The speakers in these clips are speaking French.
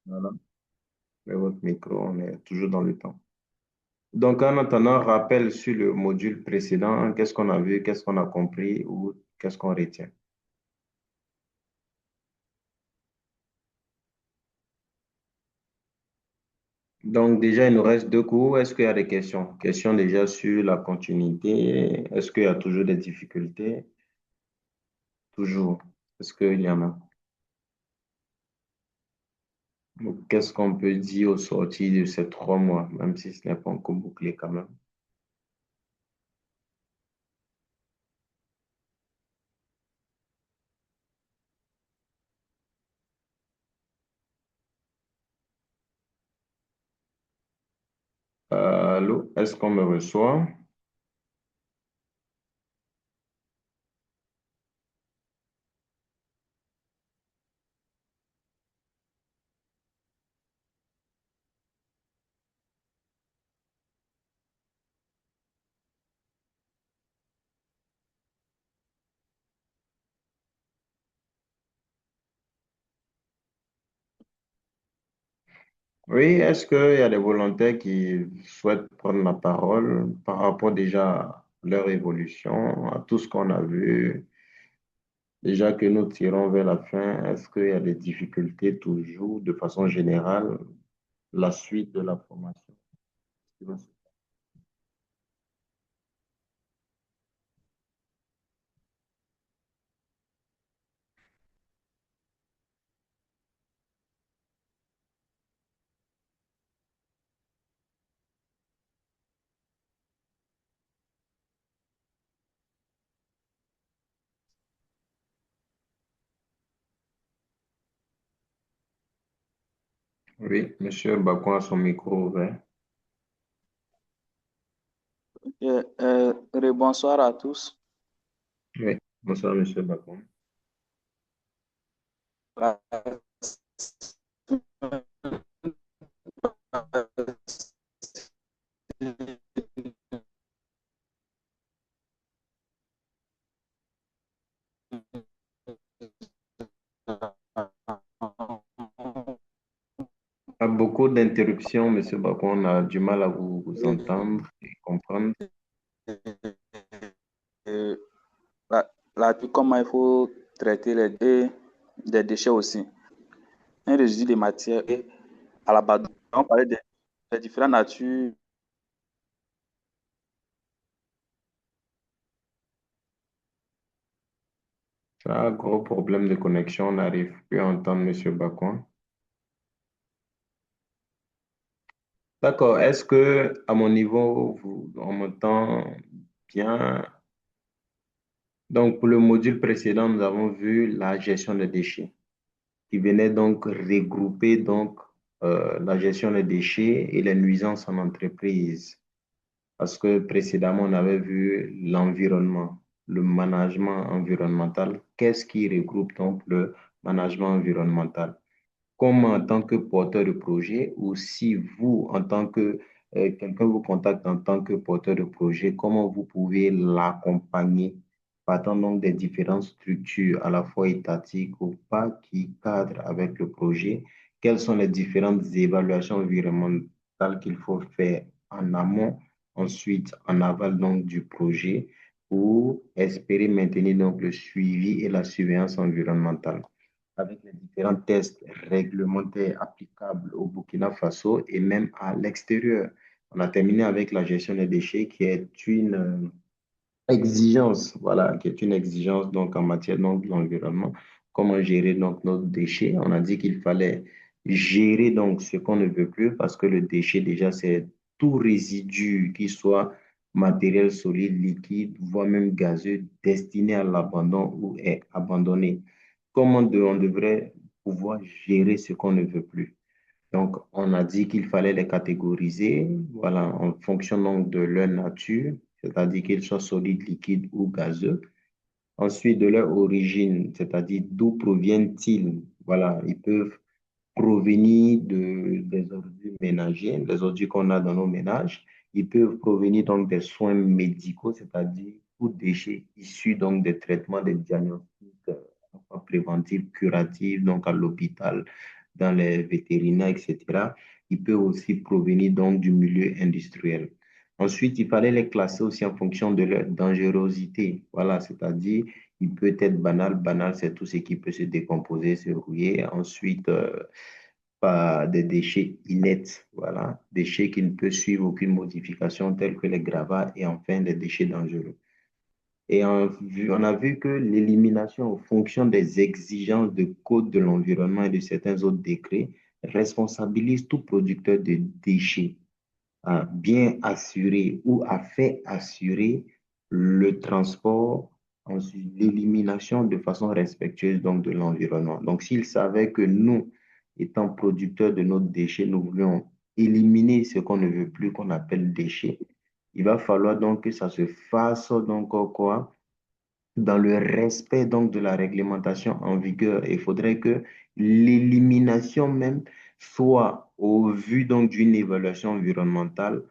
Voilà, et votre micro, on est toujours dans le temps. Donc, en attendant, rappel sur le module précédent, qu'est-ce qu'on a vu, qu'est-ce qu'on a compris ou qu'est-ce qu'on retient. Donc, déjà, il nous reste deux cours. Est-ce qu'il y a des questions? Questions déjà sur la continuité. Est-ce qu'il y a toujours des difficultés? Toujours. Est-ce qu'il y en a? Donc, qu'est-ce qu'on peut dire au sortir de ces 3 mois, même si ce n'est pas encore bouclé quand même? Allô, est-ce qu'on me reçoit? Oui, est-ce qu'il y a des volontaires qui souhaitent prendre la parole par rapport déjà à leur évolution, à tout ce qu'on a vu, déjà que nous tirons vers la fin, est-ce qu'il y a des difficultés toujours de façon générale, la suite de la formation? Oui, Monsieur Bacon a son micro ouvert. Bonsoir à tous. Oui, bonsoir Monsieur Bacon. Il y a beaucoup d'interruptions, Monsieur Bacon, on a du mal à vous entendre et comprendre. Comment il faut traiter des déchets aussi. Un résidu de matière et à l'abandon. On parlait des différentes natures. Ça a un gros problème de connexion, on n'arrive plus à entendre Monsieur Bacon. D'accord. Est-ce que à mon niveau, on m'entend bien? Donc, pour le module précédent, nous avons vu la gestion des déchets, qui venait donc regrouper donc la gestion des déchets et les nuisances en entreprise. Parce que précédemment, on avait vu l'environnement, le management environnemental. Qu'est-ce qui regroupe donc le management environnemental? Comme en tant que porteur de projet ou si vous, en tant que quelqu'un vous contacte en tant que porteur de projet, comment vous pouvez l'accompagner, partant donc des différentes structures à la fois étatiques ou pas qui cadrent avec le projet, quelles sont les différentes évaluations environnementales qu'il faut faire en amont, ensuite en aval donc du projet pour espérer maintenir donc le suivi et la surveillance environnementale avec les différents tests réglementaires applicables au Burkina Faso et même à l'extérieur. On a terminé avec la gestion des déchets qui est une exigence, voilà, qui est une exigence donc en matière donc, de l'environnement. Comment gérer donc nos déchets? On a dit qu'il fallait gérer donc ce qu'on ne veut plus parce que le déchet déjà c'est tout résidu qui soit matériel solide, liquide, voire même gazeux destiné à l'abandon ou est abandonné. On devrait pouvoir gérer ce qu'on ne veut plus. Donc, on a dit qu'il fallait les catégoriser, voilà, en fonction donc de leur nature, c'est-à-dire qu'ils soient solides, liquides ou gazeux. Ensuite, de leur origine, c'est-à-dire d'où proviennent-ils? Voilà, ils peuvent provenir des ordures ménagers, des ordures qu'on a dans nos ménages. Ils peuvent provenir donc des soins médicaux, c'est-à-dire tout déchets issus donc des traitements, des diagnostics préventifs, curatifs, donc à l'hôpital, dans les vétérinaires, etc. Il peut aussi provenir donc du milieu industriel. Ensuite, il fallait les classer aussi en fonction de leur dangerosité. Voilà, c'est-à-dire, il peut être banal. Banal, c'est tout ce qui peut se décomposer, se rouiller. Ensuite, par des déchets inertes, voilà, déchets qui ne peuvent suivre aucune modification, tels que les gravats et enfin des déchets dangereux. Et on a vu que l'élimination en fonction des exigences de code de l'environnement et de certains autres décrets responsabilise tout producteur de déchets à bien assurer ou à faire assurer le transport, ensuite l'élimination de façon respectueuse donc de l'environnement. Donc, s'il savait que nous, étant producteurs de nos déchets, nous voulons éliminer ce qu'on ne veut plus, qu'on appelle déchets, il va falloir donc que ça se fasse donc quoi? Dans le respect donc de la réglementation en vigueur. Il faudrait que l'élimination même soit au vu donc d'une évaluation environnementale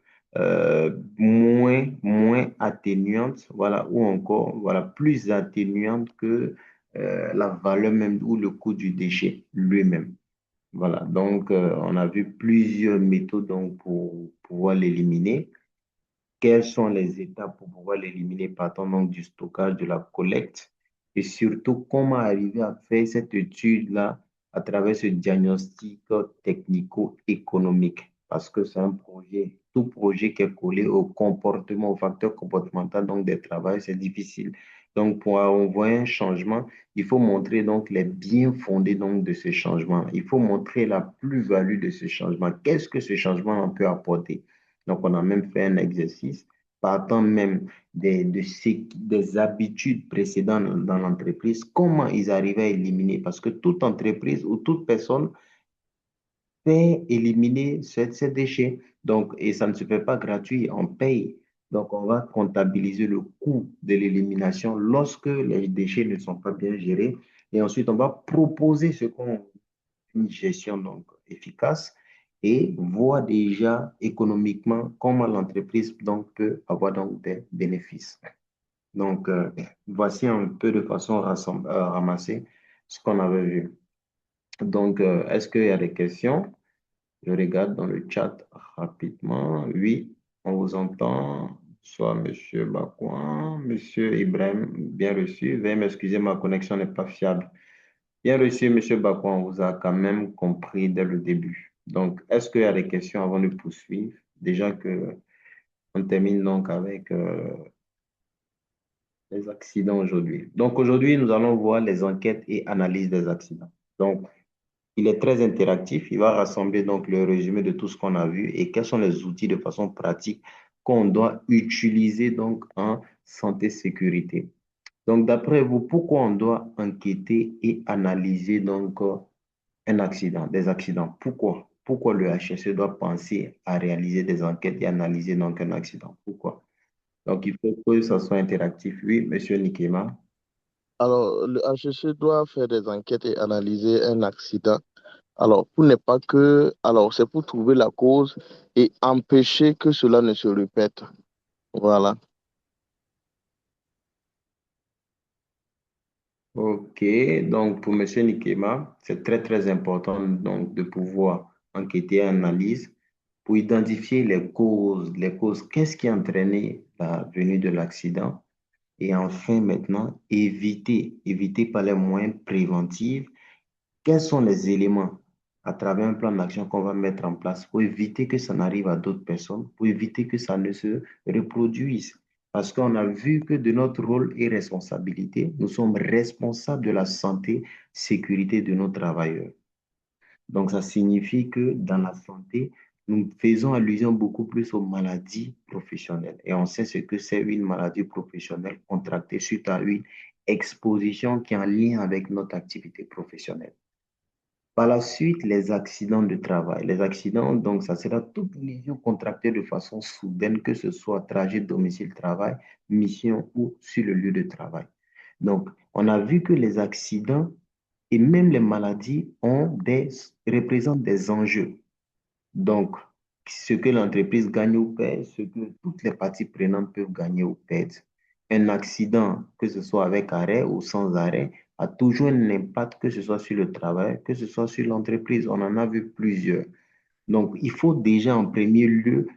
moins atténuante, voilà, ou encore voilà, plus atténuante que la valeur même ou le coût du déchet lui-même. Voilà, donc on a vu plusieurs méthodes donc, pour pouvoir l'éliminer. Quelles sont les étapes pour pouvoir l'éliminer, partant donc du stockage, de la collecte, et surtout comment arriver à faire cette étude-là à travers ce diagnostic technico-économique, parce que c'est un projet, tout projet qui est collé au comportement, au facteur comportemental donc des travailleurs, c'est difficile. Donc, pour envoyer un changement, il faut montrer donc les biens fondés donc de ce changement. Il faut montrer la plus-value de ce changement. Qu'est-ce que ce changement en peut apporter? Donc, on a même fait un exercice partant même des habitudes précédentes dans l'entreprise, comment ils arrivaient à éliminer, parce que toute entreprise ou toute personne fait éliminer ces déchets. Donc, et ça ne se fait pas gratuit, on paye. Donc, on va comptabiliser le coût de l'élimination lorsque les déchets ne sont pas bien gérés. Et ensuite, on va proposer ce qu'on une gestion donc efficace et voir déjà économiquement comment l'entreprise donc peut avoir donc des bénéfices. Donc, voici un peu de façon ramassée ce qu'on avait vu. Donc, est-ce qu'il y a des questions? Je regarde dans le chat rapidement. Oui, on vous entend. Soit Monsieur Bakouan, Monsieur Ibrahim, bien reçu. Veuillez m'excuser, ma connexion n'est pas fiable. Bien reçu, Monsieur Bako, on vous a quand même compris dès le début. Donc, est-ce qu'il y a des questions avant de poursuivre? Déjà que on termine donc avec les accidents aujourd'hui. Donc, aujourd'hui, nous allons voir les enquêtes et analyses des accidents. Donc, il est très interactif. Il va rassembler donc le résumé de tout ce qu'on a vu et quels sont les outils de façon pratique qu'on doit utiliser donc en santé-sécurité. Donc, d'après vous, pourquoi on doit enquêter et analyser donc un accident, des accidents? Pourquoi? Pourquoi le HSE doit penser à réaliser des enquêtes et analyser donc un accident? Pourquoi? Donc, il faut que ça soit interactif. Oui, Monsieur Nikema. Alors, le HCC doit faire des enquêtes et analyser un accident. Alors, pour ne pas que, alors, c'est pour trouver la cause et empêcher que cela ne se répète. Voilà. OK. Donc, pour Monsieur Nikema, c'est très, très important donc, de pouvoir enquêter et analyser pour identifier les causes. Les causes, qu'est-ce qui a entraîné la venue de l'accident? Et enfin, maintenant, éviter par les moyens préventifs. Quels sont les éléments à travers un plan d'action qu'on va mettre en place pour éviter que ça n'arrive à d'autres personnes, pour éviter que ça ne se reproduise? Parce qu'on a vu que de notre rôle et responsabilité, nous sommes responsables de la santé, sécurité de nos travailleurs. Donc, ça signifie que dans la santé, nous faisons allusion beaucoup plus aux maladies professionnelles. Et on sait ce que c'est une maladie professionnelle contractée suite à une exposition qui est en lien avec notre activité professionnelle. Par la suite, les accidents de travail. Les accidents, donc, ça sera toute lésion contractée de façon soudaine, que ce soit trajet domicile-travail, mission ou sur le lieu de travail. Donc, on a vu que les accidents et même les maladies représentent des enjeux. Donc, ce que l'entreprise gagne ou perd, ce que toutes les parties prenantes peuvent gagner ou perdre. Un accident, que ce soit avec arrêt ou sans arrêt, a toujours un impact, que ce soit sur le travail, que ce soit sur l'entreprise. On en a vu plusieurs. Donc, il faut déjà en premier lieu,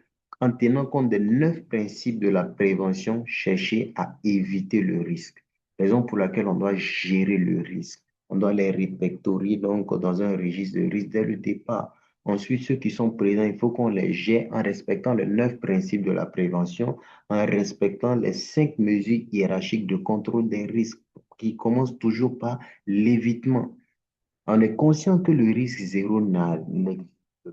en tenant compte des 9 principes de la prévention, chercher à éviter le risque. Raison pour laquelle on doit gérer le risque. On doit les répertorier donc dans un registre de risque dès le départ. Ensuite, ceux qui sont présents, il faut qu'on les gère en respectant les 9 principes de la prévention, en respectant les 5 mesures hiérarchiques de contrôle des risques qui commencent toujours par l'évitement. On est conscient que le risque zéro n'existe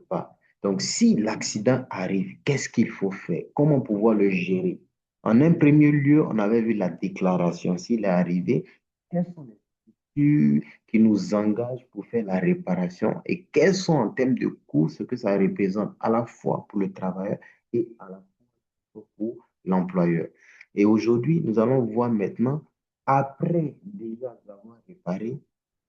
pas. Donc, si l'accident arrive, qu'est-ce qu'il faut faire? Comment pouvoir le gérer? En un premier lieu, on avait vu la déclaration. S'il est arrivé, quelles sont les structures qui nous engagent pour faire la réparation et quels sont en termes de coûts ce que ça représente à la fois pour le travailleur et à la fois pour l'employeur. Et aujourd'hui, nous allons voir maintenant, après déjà avoir réparé,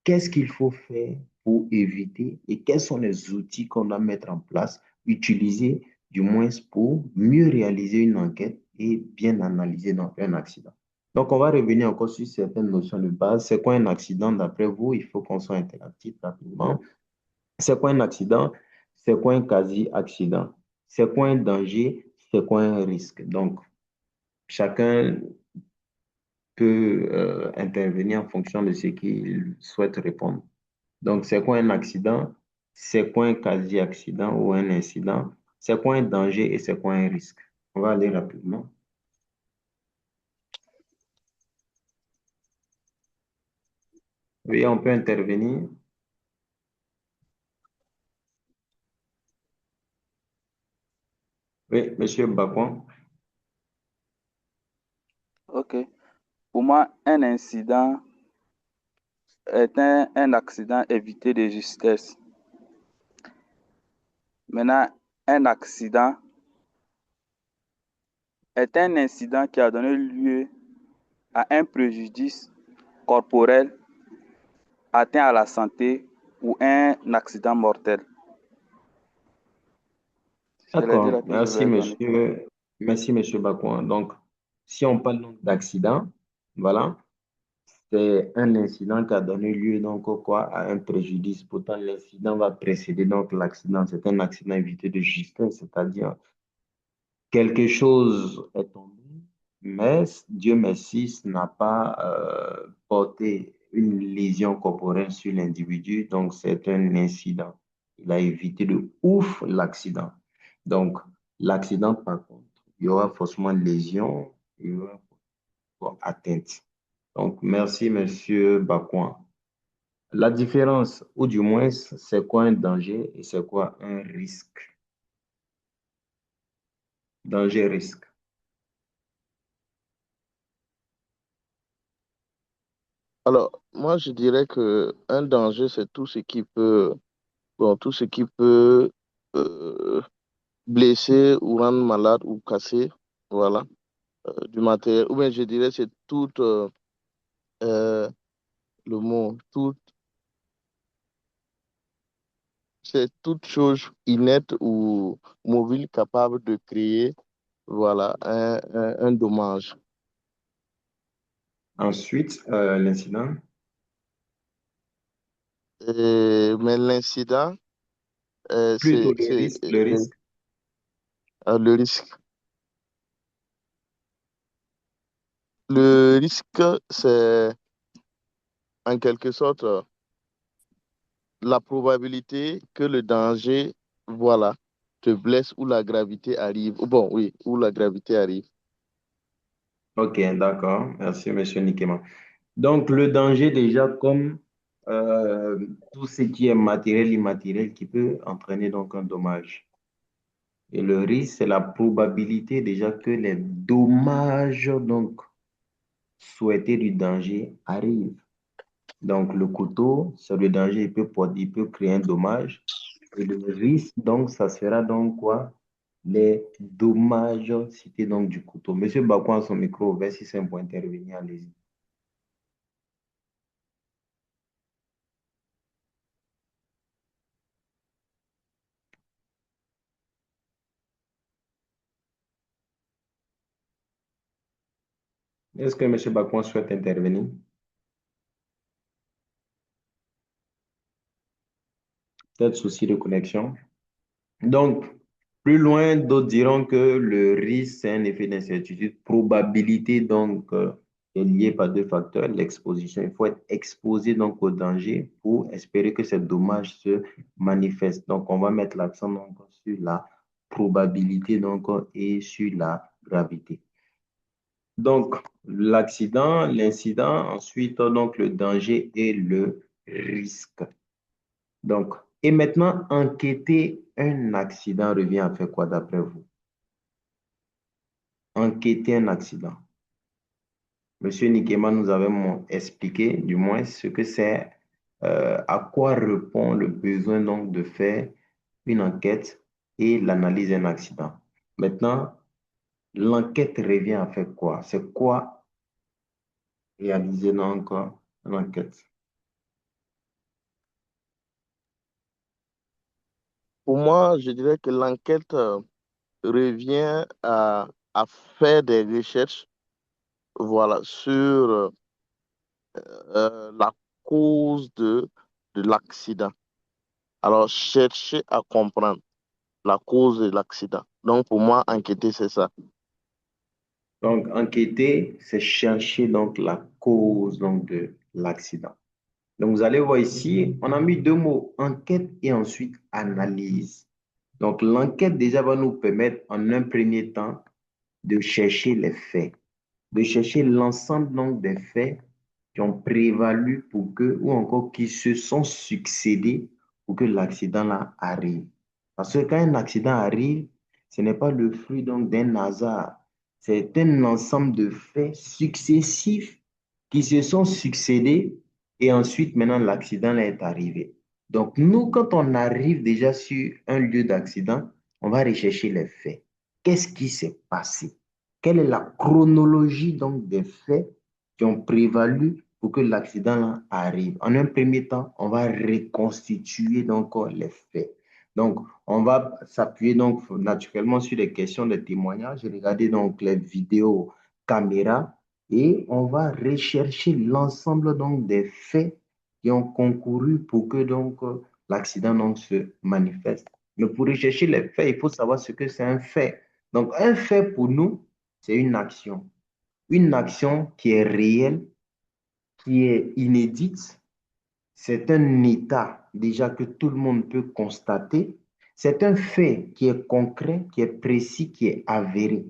qu'est-ce qu'il faut faire pour éviter et quels sont les outils qu'on doit mettre en place, utiliser du moins pour mieux réaliser une enquête et bien analyser donc un accident. Donc, on va revenir encore sur certaines notions de base. C'est quoi un accident d'après vous? Il faut qu'on soit interactif rapidement. C'est quoi un accident? C'est quoi un quasi-accident? C'est quoi un danger? C'est quoi un risque? Donc, chacun peut intervenir en fonction de ce qu'il souhaite répondre. Donc, c'est quoi un accident? C'est quoi un quasi-accident ou un incident? C'est quoi un danger et c'est quoi un risque? On va aller rapidement. Oui, on peut intervenir. Oui, Monsieur Bacon. Ok. Pour moi, un incident est un accident évité de justesse. Maintenant, un accident est un incident qui a donné lieu à un préjudice corporel, atteint à la santé ou un accident mortel. C'est les deux D'accord, là que je vais donner. Merci, monsieur Bacon. Donc, si on parle donc d'accident, voilà, c'est un incident qui a donné lieu donc au quoi, à un préjudice. Pourtant, l'incident va précéder donc l'accident. C'est un accident évité de justesse, c'est-à-dire quelque chose est tombé, mais Dieu merci, ça n'a pas porté une lésion corporelle sur l'individu, donc c'est un incident. Il a évité de ouf l'accident. Donc, l'accident, par contre, il y aura forcément lésion, il y aura forcément atteinte. Donc, merci, monsieur Bakouan. La différence, ou du moins, c'est quoi un danger et c'est quoi un risque? Danger-risque. Alors, moi, je dirais que un danger, c'est tout ce qui peut, bon, tout ce qui peut euh, blesser ou rendre malade ou casser, voilà, du matériel. Ou bien, je dirais, c'est tout, euh, le mot, tout, c'est toute chose inerte ou mobile capable de créer, voilà, un dommage. Ensuite, l'incident. Mais l'incident, Plutôt le risque, le risque. le risque. Le risque, c'est en quelque sorte la probabilité que le danger, voilà, te blesse ou la gravité arrive. Bon, oui, ou la gravité arrive. Ok, d'accord. Merci, monsieur Nikema. Donc, le danger, déjà, comme tout ce qui est matériel, immatériel, qui peut entraîner donc un dommage. Et le risque, c'est la probabilité déjà que les dommages donc souhaités du danger arrivent. Donc, le couteau, c'est le danger, il peut créer un dommage. Et le risque, donc, ça sera donc quoi? Les dommages cités donc du couteau. Monsieur Bakouan, son micro ouvert, si c'est pour intervenir, allez-y. Est-ce que monsieur Bakouan souhaite intervenir? Peut-être souci de connexion. Donc, plus loin, d'autres diront que le risque, c'est un effet d'incertitude. Probabilité, donc, est liée par deux facteurs. L'exposition, il faut être exposé donc au danger pour espérer que ces dommages se manifestent. Donc, on va mettre l'accent donc sur la probabilité donc, et sur la gravité. Donc, l'accident, l'incident, ensuite, donc, le danger et le risque. Donc, et maintenant, enquêter un accident revient à faire quoi d'après vous? Enquêter un accident. Monsieur Nikema nous avait expliqué, du moins, ce que c'est, à quoi répond le besoin donc de faire une enquête et l'analyse d'un accident. Maintenant, l'enquête revient à faire quoi? C'est quoi réaliser donc une enquête? Pour moi, je dirais que l'enquête revient à faire des recherches, voilà, sur la cause de l'accident. Alors, chercher à comprendre la cause de l'accident. Donc, pour moi, enquêter, c'est ça. Donc, enquêter, c'est chercher donc la cause donc, de l'accident. Donc, vous allez voir ici, on a mis deux mots, enquête et ensuite analyse. Donc, l'enquête déjà va nous permettre en un premier temps de chercher les faits, de chercher l'ensemble donc des faits qui ont prévalu pour que, ou encore qui se sont succédés pour que l'accident là arrive. Parce que quand un accident arrive, ce n'est pas le fruit donc d'un hasard, c'est un ensemble de faits successifs qui se sont succédés et ensuite maintenant l'accident là est arrivé. Donc nous, quand on arrive déjà sur un lieu d'accident, on va rechercher les faits. Qu'est-ce qui s'est passé? Quelle est la chronologie donc des faits qui ont prévalu pour que l'accident arrive? En un premier temps, on va reconstituer donc les faits. Donc, on va s'appuyer donc naturellement sur les questions de témoignages, regarder donc les vidéos caméras et on va rechercher l'ensemble donc des faits qui ont concouru pour que donc l'accident donc se manifeste. Mais pour rechercher les faits, il faut savoir ce que c'est un fait. Donc, un fait pour nous, c'est une action. Une action qui est réelle, qui est inédite. C'est un état déjà que tout le monde peut constater. C'est un fait qui est concret, qui est précis, qui est avéré.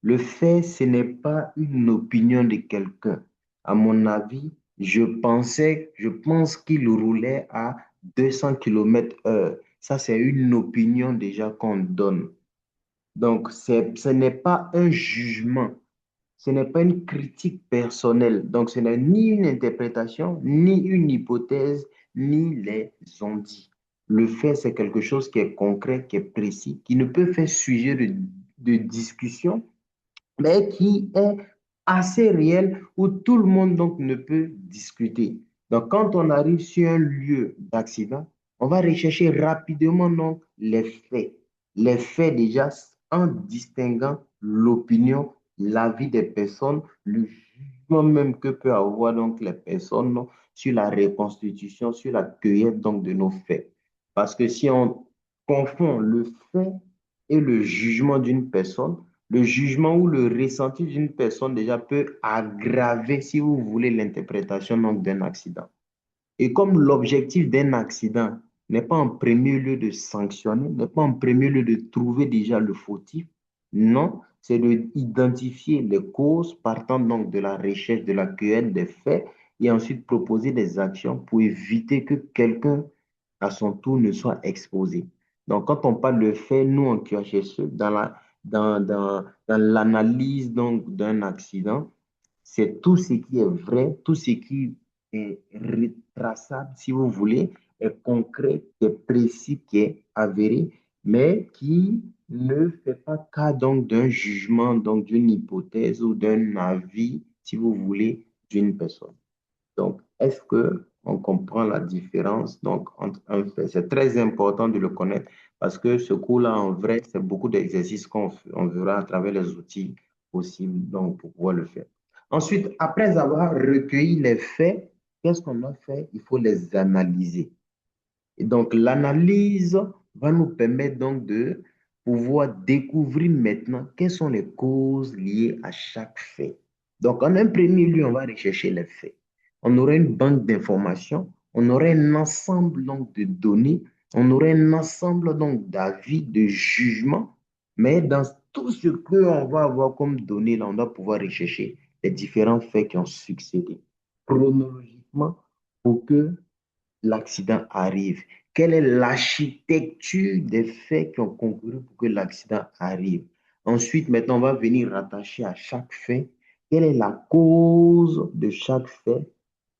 Le fait, ce n'est pas une opinion de quelqu'un. À mon avis, je pense qu'il roulait à 200 km/h. Ça, c'est une opinion déjà qu'on donne. Donc, ce n'est pas un jugement, ce n'est pas une critique personnelle. Donc, ce n'est ni une interprétation, ni une hypothèse, ni les on-dit. Le fait, c'est quelque chose qui est concret, qui est précis, qui ne peut faire sujet de discussion, mais qui est assez réel où tout le monde donc ne peut discuter. Donc, quand on arrive sur un lieu d'accident, on va rechercher rapidement donc les faits. Les faits déjà en distinguant l'opinion, l'avis des personnes, le jugement même que peut avoir donc les personnes non, sur la reconstitution, sur la cueillette donc de nos faits. Parce que si on confond le fait et le jugement d'une personne, le jugement ou le ressenti d'une personne déjà peut aggraver, si vous voulez, l'interprétation donc d'un accident. Et comme l'objectif d'un accident n'est pas en premier lieu de sanctionner, n'est pas en premier lieu de trouver déjà le fautif, non, c'est d'identifier les causes partant donc de la recherche, de la cueillette des faits et ensuite proposer des actions pour éviter que quelqu'un à son tour ne soit exposé. Donc, quand on parle de faits, nous, en QHSE, dans l'analyse donc d'un accident, c'est tout ce qui est vrai, tout ce qui est retraçable, si vous voulez, est concret, qui est précis, qui est avéré, mais qui ne fait pas cas donc d'un jugement, donc d'une hypothèse ou d'un avis, si vous voulez, d'une personne. Donc, est-ce que on comprend la différence donc, entre un fait? C'est très important de le connaître parce que ce cours-là, en vrai, c'est beaucoup d'exercices on verra à travers les outils possibles donc, pour pouvoir le faire. Ensuite, après avoir recueilli les faits, qu'est-ce qu'on a fait? Il faut les analyser. Et donc, l'analyse va nous permettre donc de pouvoir découvrir maintenant quelles sont les causes liées à chaque fait. Donc, en un premier lieu, on va rechercher les faits. On aura une banque d'informations, on aura un ensemble donc de données, on aura un ensemble donc d'avis, de jugements, mais dans tout ce qu'on va avoir comme données, là, on doit pouvoir rechercher les différents faits qui ont succédé chronologiquement pour que l'accident arrive? Quelle est l'architecture des faits qui ont concouru pour que l'accident arrive? Ensuite, maintenant, on va venir rattacher à chaque fait quelle est la cause de chaque fait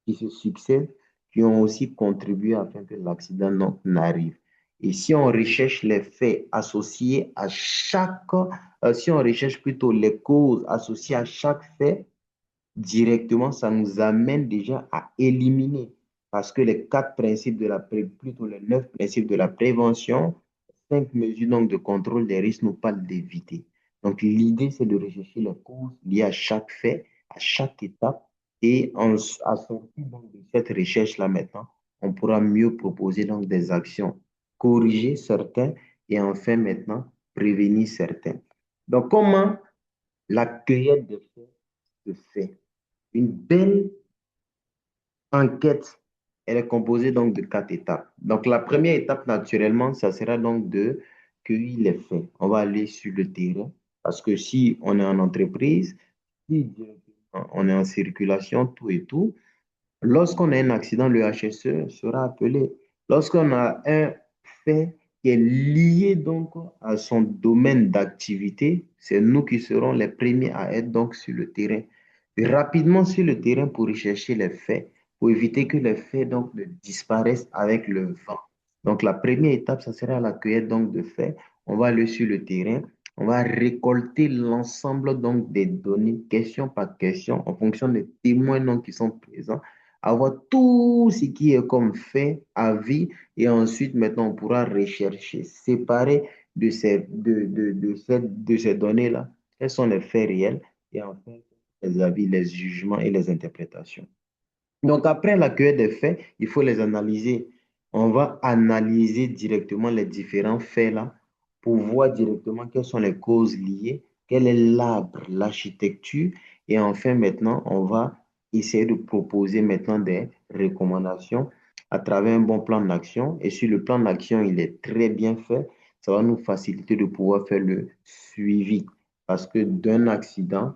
qui se succèdent, qui ont aussi contribué afin que l'accident n'arrive. Et si on recherche les faits associés à si on recherche plutôt les causes associées à chaque fait, directement, ça nous amène déjà à éliminer. Parce que les quatre principes plutôt les neuf principes de la prévention, cinq mesures donc de contrôle des risques nous parlent d'éviter. Donc, l'idée, c'est de rechercher les causes liées à chaque fait, à chaque étape. Et à sortir donc de cette recherche-là maintenant, on pourra mieux proposer donc des actions, corriger certains et enfin maintenant prévenir certains. Donc, comment la cueillette de faits se fait? Une belle enquête, elle est composée donc de quatre étapes. Donc, la première étape, naturellement, ça sera donc de cueillir les faits. On va aller sur le terrain parce que si on est en entreprise, si on est en circulation, tout et tout, lorsqu'on a un accident, le HSE sera appelé. Lorsqu'on a un fait qui est lié donc à son domaine d'activité, c'est nous qui serons les premiers à être donc sur le terrain. Et rapidement sur le terrain pour rechercher les faits, pour éviter que les faits donc ne disparaissent avec le vent. Donc la première étape, ça sera la cueillette donc de faits. On va aller sur le terrain, on va récolter l'ensemble donc des données, question par question, en fonction des témoins donc, qui sont présents, avoir tout ce qui est comme fait, avis, et ensuite, maintenant, on pourra rechercher, séparer de ces données-là, quels sont les faits réels, et enfin, les avis, les jugements et les interprétations. Donc, après l'accueil des faits, il faut les analyser. On va analyser directement les différents faits-là pour voir directement quelles sont les causes liées, quel est l'arbre, l'architecture. Et enfin, maintenant, on va essayer de proposer maintenant des recommandations à travers un bon plan d'action. Et si le plan d'action, il est très bien fait, ça va nous faciliter de pouvoir faire le suivi. Parce que d'un accident,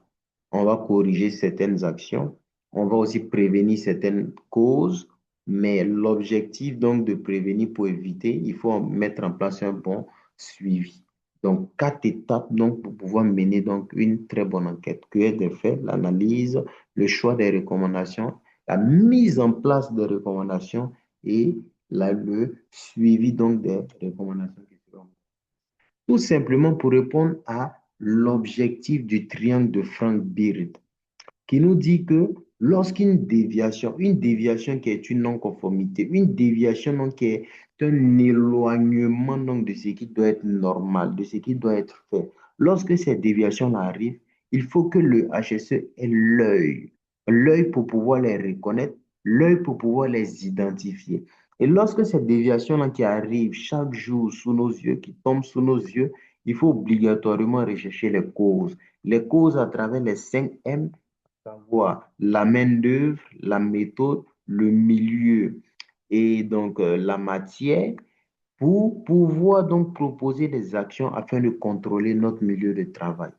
on va corriger certaines actions, on va aussi prévenir certaines causes, mais l'objectif donc de prévenir pour éviter, il faut mettre en place un bon suivi. Donc, quatre étapes donc, pour pouvoir mener donc, une très bonne enquête. Cueillir des faits, l'analyse, le choix des recommandations, la mise en place des recommandations et le suivi donc, des recommandations qui seront. Tout simplement pour répondre à l'objectif du triangle de Frank Beard qui nous dit que une déviation qui est une non-conformité, une déviation donc, qui est un éloignement donc, de ce qui doit être normal, de ce qui doit être fait. Lorsque cette déviation arrive, il faut que le HSE ait l'œil, l'œil pour pouvoir les reconnaître, l'œil pour pouvoir les identifier. Et lorsque cette déviation qui arrive chaque jour sous nos yeux, qui tombe sous nos yeux, il faut obligatoirement rechercher les causes. Les causes à travers les 5 M, savoir la main-d'œuvre, la méthode, le milieu et donc la matière pour pouvoir donc proposer des actions afin de contrôler notre milieu de travail.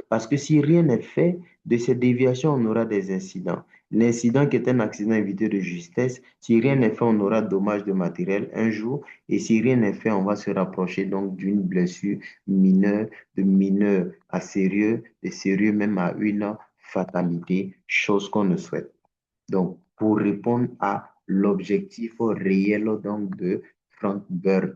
Parce que si rien n'est fait, de ces déviations, on aura des incidents. L'incident qui est un accident évité de justesse, si rien n'est fait, on aura dommage de matériel un jour. Et si rien n'est fait, on va se rapprocher donc d'une blessure mineure, de mineur à sérieux, de sérieux même à une fatalité, chose qu'on ne souhaite. Donc, pour répondre à l'objectif réel donc, de Frank Bird.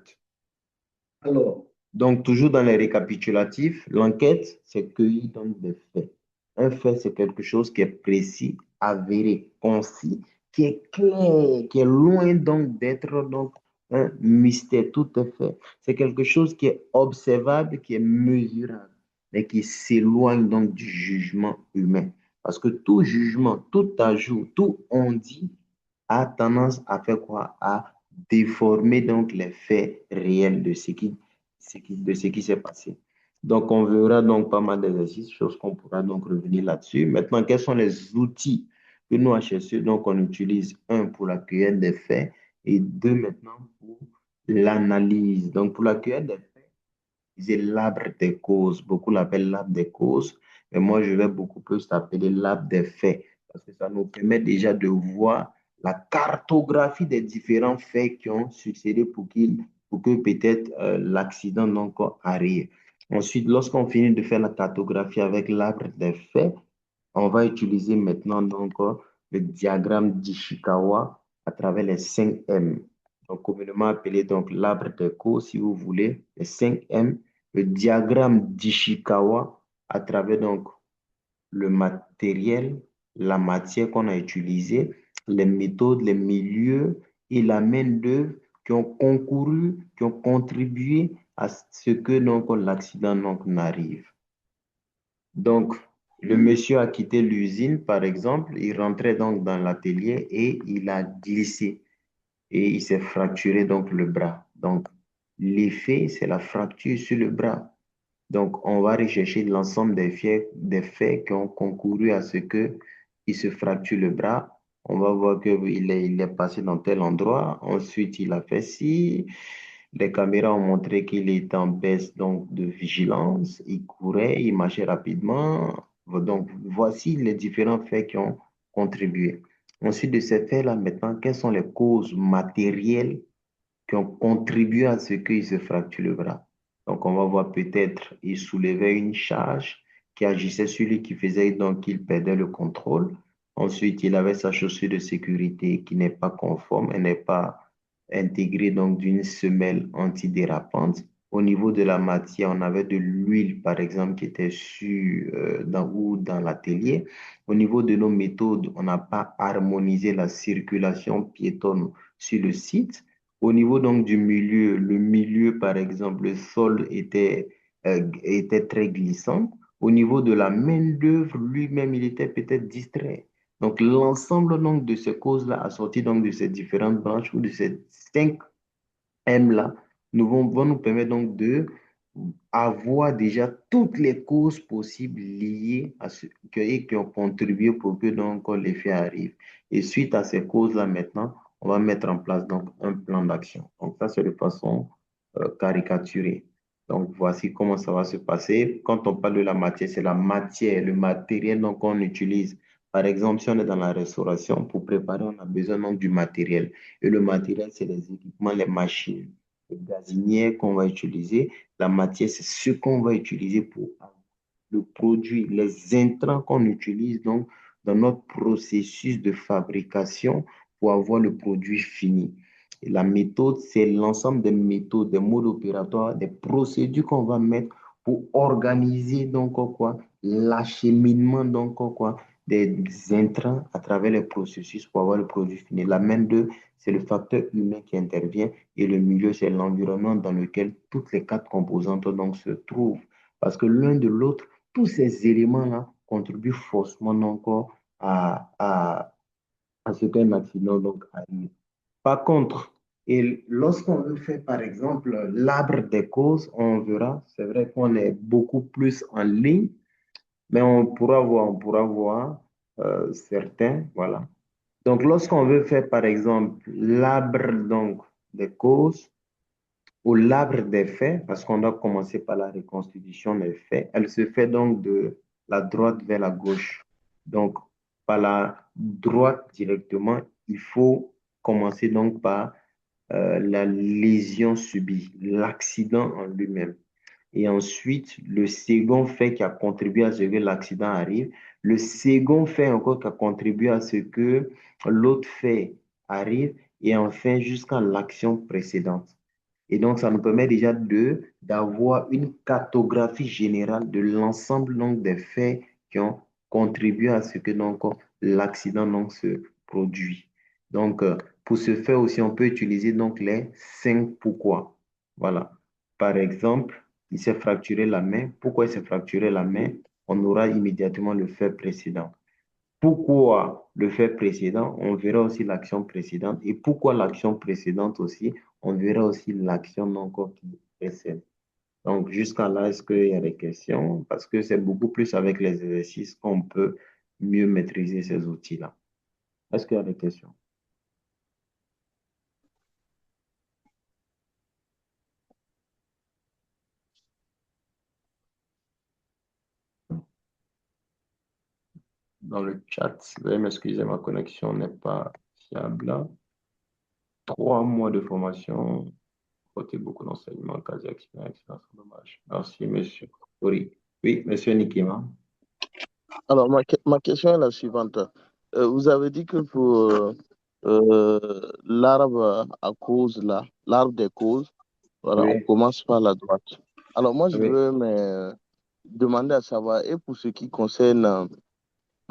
Alors, donc toujours dans les récapitulatifs, l'enquête, c'est cueillir donc des faits. Un fait, c'est quelque chose qui est précis, avéré, concis, qui est clair, qui est loin donc d'être donc un mystère. Tout est fait. C'est quelque chose qui est observable, qui est mesurable, mais qui s'éloigne donc du jugement humain. Parce que tout jugement, tout ajout, tout on dit a tendance à faire quoi? À déformer donc les faits réels de ce qui s'est passé. Donc, on verra donc pas mal d'exercices, choses qu'on pourra donc revenir là-dessus. Maintenant, quels sont les outils que nous, HSE, donc on utilise, un, pour la cueillette des faits et deux, maintenant, pour l'analyse. Donc, pour la cueillette des faits, c'est l'arbre des causes. Beaucoup l'appellent l'arbre des causes, mais moi, je vais beaucoup plus l'appeler l'arbre des faits parce que ça nous permet déjà de voir la cartographie des différents faits qui ont succédé pour que peut-être l'accident donc arrive. Ensuite, lorsqu'on finit de faire la cartographie avec l'arbre des faits, on va utiliser maintenant donc le diagramme d'Ishikawa à travers les 5 M. Donc, communément appelé donc l'arbre des causes, si vous voulez, les 5 M, le diagramme d'Ishikawa à travers donc le matériel, la matière qu'on a utilisée, les méthodes, les milieux et la main-d'œuvre qui ont concouru, qui ont contribué à ce que donc l'accident donc n'arrive. Donc, le monsieur a quitté l'usine, par exemple, il rentrait donc dans l'atelier et il a glissé et il s'est fracturé donc le bras. Donc, l'effet, c'est la fracture sur le bras. Donc, on va rechercher l'ensemble des faits qui ont concouru à ce qu'il se fracture le bras. On va voir qu'il est passé dans tel endroit. Ensuite, il a fait ci. Les caméras ont montré qu'il était en baisse donc, de vigilance. Il courait, il marchait rapidement. Donc, voici les différents faits qui ont contribué. Ensuite de ces faits-là, maintenant, quelles sont les causes matérielles qui ont contribué à ce qu'il se fracture le bras? Donc, on va voir peut-être il soulevait une charge qui agissait sur lui, qui faisait donc qu'il perdait le contrôle. Ensuite, il avait sa chaussure de sécurité qui n'est pas conforme, elle n'est pas intégrée donc d'une semelle antidérapante. Au niveau de la matière, on avait de l'huile, par exemple, qui était dans l'atelier. Au niveau de nos méthodes, on n'a pas harmonisé la circulation piétonne sur le site. Au niveau donc du milieu, le milieu, par exemple, le sol était très glissant. Au niveau de la main-d'œuvre, lui-même, il était peut-être distrait. Donc, l'ensemble donc, de ces causes-là, assorties donc de ces différentes branches ou de ces 5 M-là, vont nous permettre donc de avoir déjà toutes les causes possibles liées et qui ont contribué pour que donc l'effet arrive. Et suite à ces causes-là, maintenant, on va mettre en place donc un plan d'action. Donc ça, c'est de façon caricaturée. Donc voici comment ça va se passer. Quand on parle de la matière, c'est la matière, le matériel donc qu'on utilise. Par exemple, si on est dans la restauration, pour préparer, on a besoin donc du matériel. Et le matériel, c'est les équipements, les machines, les gazinières qu'on va utiliser. La matière, c'est ce qu'on va utiliser pour le produit, les intrants qu'on utilise donc dans notre processus de fabrication pour avoir le produit fini. Et la méthode, c'est l'ensemble des méthodes, des modes opératoires, des procédures qu'on va mettre pour organiser donc quoi, l'acheminement donc quoi, des intrants à travers les processus pour avoir le produit fini. La main d'œuvre, c'est le facteur humain qui intervient et le milieu, c'est l'environnement dans lequel toutes les 4 composantes donc se trouvent. Parce que l'un de l'autre, tous ces éléments-là contribuent forcément encore à ce qu'un accident donc arrive. Par contre, et lorsqu'on veut faire, par exemple, l'arbre des causes, on verra, c'est vrai qu'on est beaucoup plus en ligne, mais on pourra voir certains, voilà. Donc, lorsqu'on veut faire, par exemple, l'arbre donc des causes, ou l'arbre des faits, parce qu'on doit commencer par la reconstitution des faits. Elle se fait donc de la droite vers la gauche. Donc, par la droite directement, il faut commencer donc par la lésion subie, l'accident en lui-même. Et ensuite, le second fait qui a contribué à ce que l'accident arrive, le second fait encore qui a contribué à ce que l'autre fait arrive, et enfin jusqu'à l'action précédente. Et donc, ça nous permet déjà d'avoir une cartographie générale de l'ensemble donc, des faits qui ont contribué à ce que donc, l'accident donc, se produit. Donc, pour ce faire aussi, on peut utiliser donc les 5 pourquoi. Voilà. Par exemple, il s'est fracturé la main. Pourquoi il s'est fracturé la main? On aura immédiatement le fait précédent. pourquoi le fait précédent, on verra aussi l'action précédente. Et pourquoi l'action précédente aussi, on verra aussi l'action non encore qui précède. Donc, jusqu'à là, est-ce qu'il y a des questions? Parce que c'est beaucoup plus avec les exercices qu'on peut mieux maîtriser ces outils-là. Est-ce qu'il y a des questions? Dans le chat, veuillez m'excuser, ma connexion n'est pas fiable là. 3 mois de formation, côté beaucoup d'enseignements, quasi expérience, c'est dommage. Merci, monsieur. Oui, oui, monsieur Nikima. Alors, ma question est la suivante. Vous avez dit que pour l'arbre à cause, là, l'arbre des causes, voilà, on Oui, commence par la droite. Alors, moi, je oui. veux me demander à savoir, et pour ce qui concerne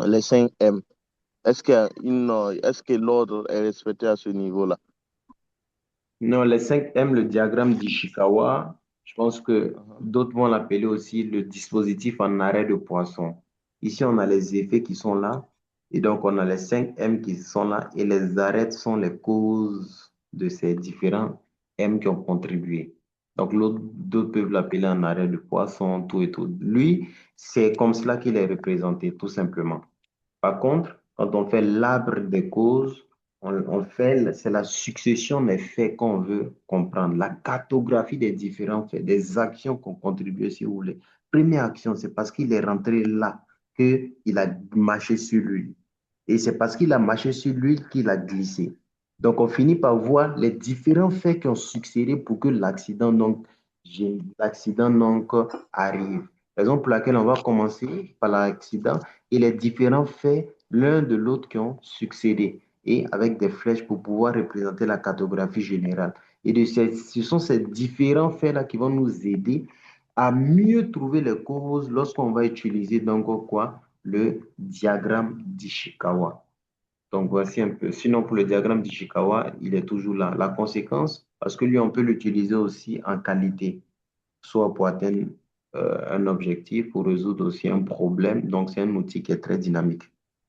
les 5 M, est-ce que l'ordre est respecté à ce niveau-là? Non, les 5 M, le diagramme d'Ishikawa, je pense que Mhm. d'autres vont l'appeler aussi le dispositif en arrêt de poisson. Ici, on a les effets qui sont là, et donc on a les 5 M qui sont là, et les arrêts sont les causes de ces différents M qui ont contribué. Donc, d'autres peuvent l'appeler en arrêt de poisson, tout et tout. Lui, c'est comme cela qu'il est représenté, tout simplement. Par contre, quand on fait l'arbre des causes, on fait, c'est la succession des faits qu'on veut comprendre, la cartographie des différents faits, des actions qu'on contribue, si vous voulez. Première action, c'est parce qu'il est rentré là qu'il a marché sur lui. Et c'est parce qu'il a marché sur lui qu'il a glissé. Donc, on finit par voir les différents faits qui ont succédé pour que l'accident donc arrive. Raison pour laquelle on va commencer par l'accident et les différents faits l'un de l'autre qui ont succédé et avec des flèches pour pouvoir représenter la cartographie générale. Et ce sont ces différents faits-là qui vont nous aider à mieux trouver les causes lorsqu'on va utiliser donc quoi? Le diagramme d'Ishikawa. Donc voici un peu. Sinon, pour le diagramme d'Ishikawa, il est toujours là. La conséquence, parce que lui, on peut l'utiliser aussi en qualité, soit pour atteindre un objectif, pour résoudre aussi un problème. Donc, c'est un outil qui est très dynamique.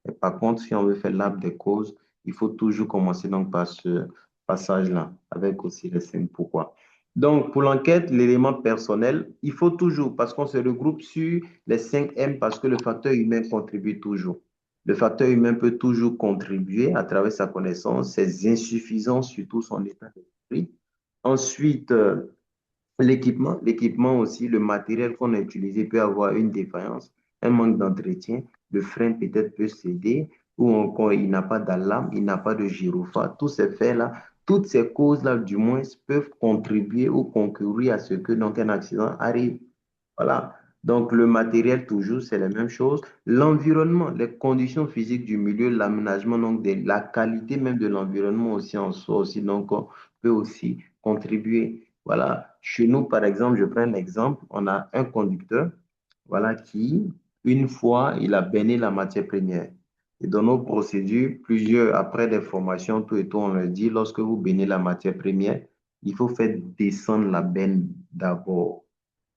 Et par contre, si on veut faire l'arbre des causes, il faut toujours commencer donc par ce passage-là, avec aussi les 5 pourquoi. Donc, pour l'enquête, l'élément personnel, il faut toujours, parce qu'on se regroupe sur les 5 M, parce que le facteur humain contribue toujours. Le facteur humain peut toujours contribuer à travers sa connaissance, ses insuffisances, surtout son état d'esprit. Ensuite, l'équipement aussi, le matériel qu'on a utilisé peut avoir une défaillance, un manque d'entretien, le frein peut-être peut céder, ou encore il n'a pas d'alarme, il n'a pas de gyrophare. Tous ces faits-là, toutes ces causes-là, du moins, peuvent contribuer ou concourir à ce que donc un accident arrive. Voilà. Donc, le matériel, toujours, c'est la même chose. L'environnement, les conditions physiques du milieu, l'aménagement, donc la qualité même de l'environnement aussi en soi, aussi, donc, on peut aussi contribuer. Voilà. Chez nous, par exemple, je prends un exemple, on a un conducteur, voilà, qui, une fois, il a béni la matière première. Et dans nos procédures, plusieurs, après des formations, tout et tout, on le dit, lorsque vous bénissez la matière première, il faut faire descendre la benne d'abord.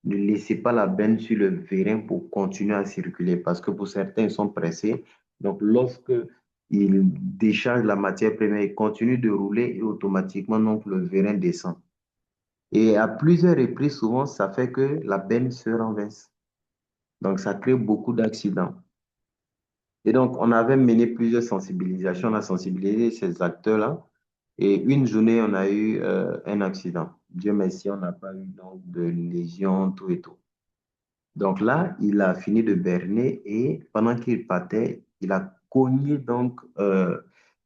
Ne laissez pas la benne sur le vérin pour continuer à circuler parce que pour certains, ils sont pressés. Donc, lorsque ils déchargent la matière première, ils continuent de rouler et automatiquement, donc, le vérin descend. Et à plusieurs reprises, souvent, ça fait que la benne se renverse. Donc, ça crée beaucoup d'accidents. Et donc, on avait mené plusieurs sensibilisations. On a sensibilisé ces acteurs-là. Et une journée, on a eu un accident. Dieu merci, on n'a pas eu donc, de lésions, tout et tout. Donc là, il a fini de berner et pendant qu'il partait, il a cogné donc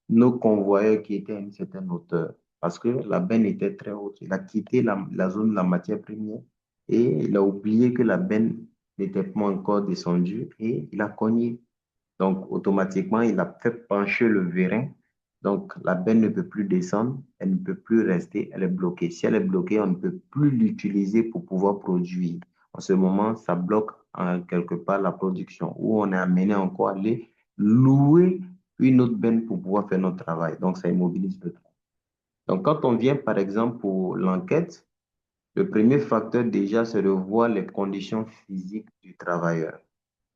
nos convoyeurs qui étaient à une certaine hauteur parce que la benne était très haute. Il a quitté la zone de la matière première et il a oublié que la benne n'était pas encore descendue et il a cogné. Donc automatiquement, il a fait pencher le vérin. Donc la benne ne peut plus descendre, elle ne peut plus rester, elle est bloquée. Si elle est bloquée, on ne peut plus l'utiliser pour pouvoir produire. En ce moment, ça bloque en quelque part la production, où on est amené encore à aller louer une autre benne pour pouvoir faire notre travail. Donc, ça immobilise le travail. Donc, quand on vient, par exemple, pour l'enquête, le premier facteur déjà, c'est de voir les conditions physiques du travailleur.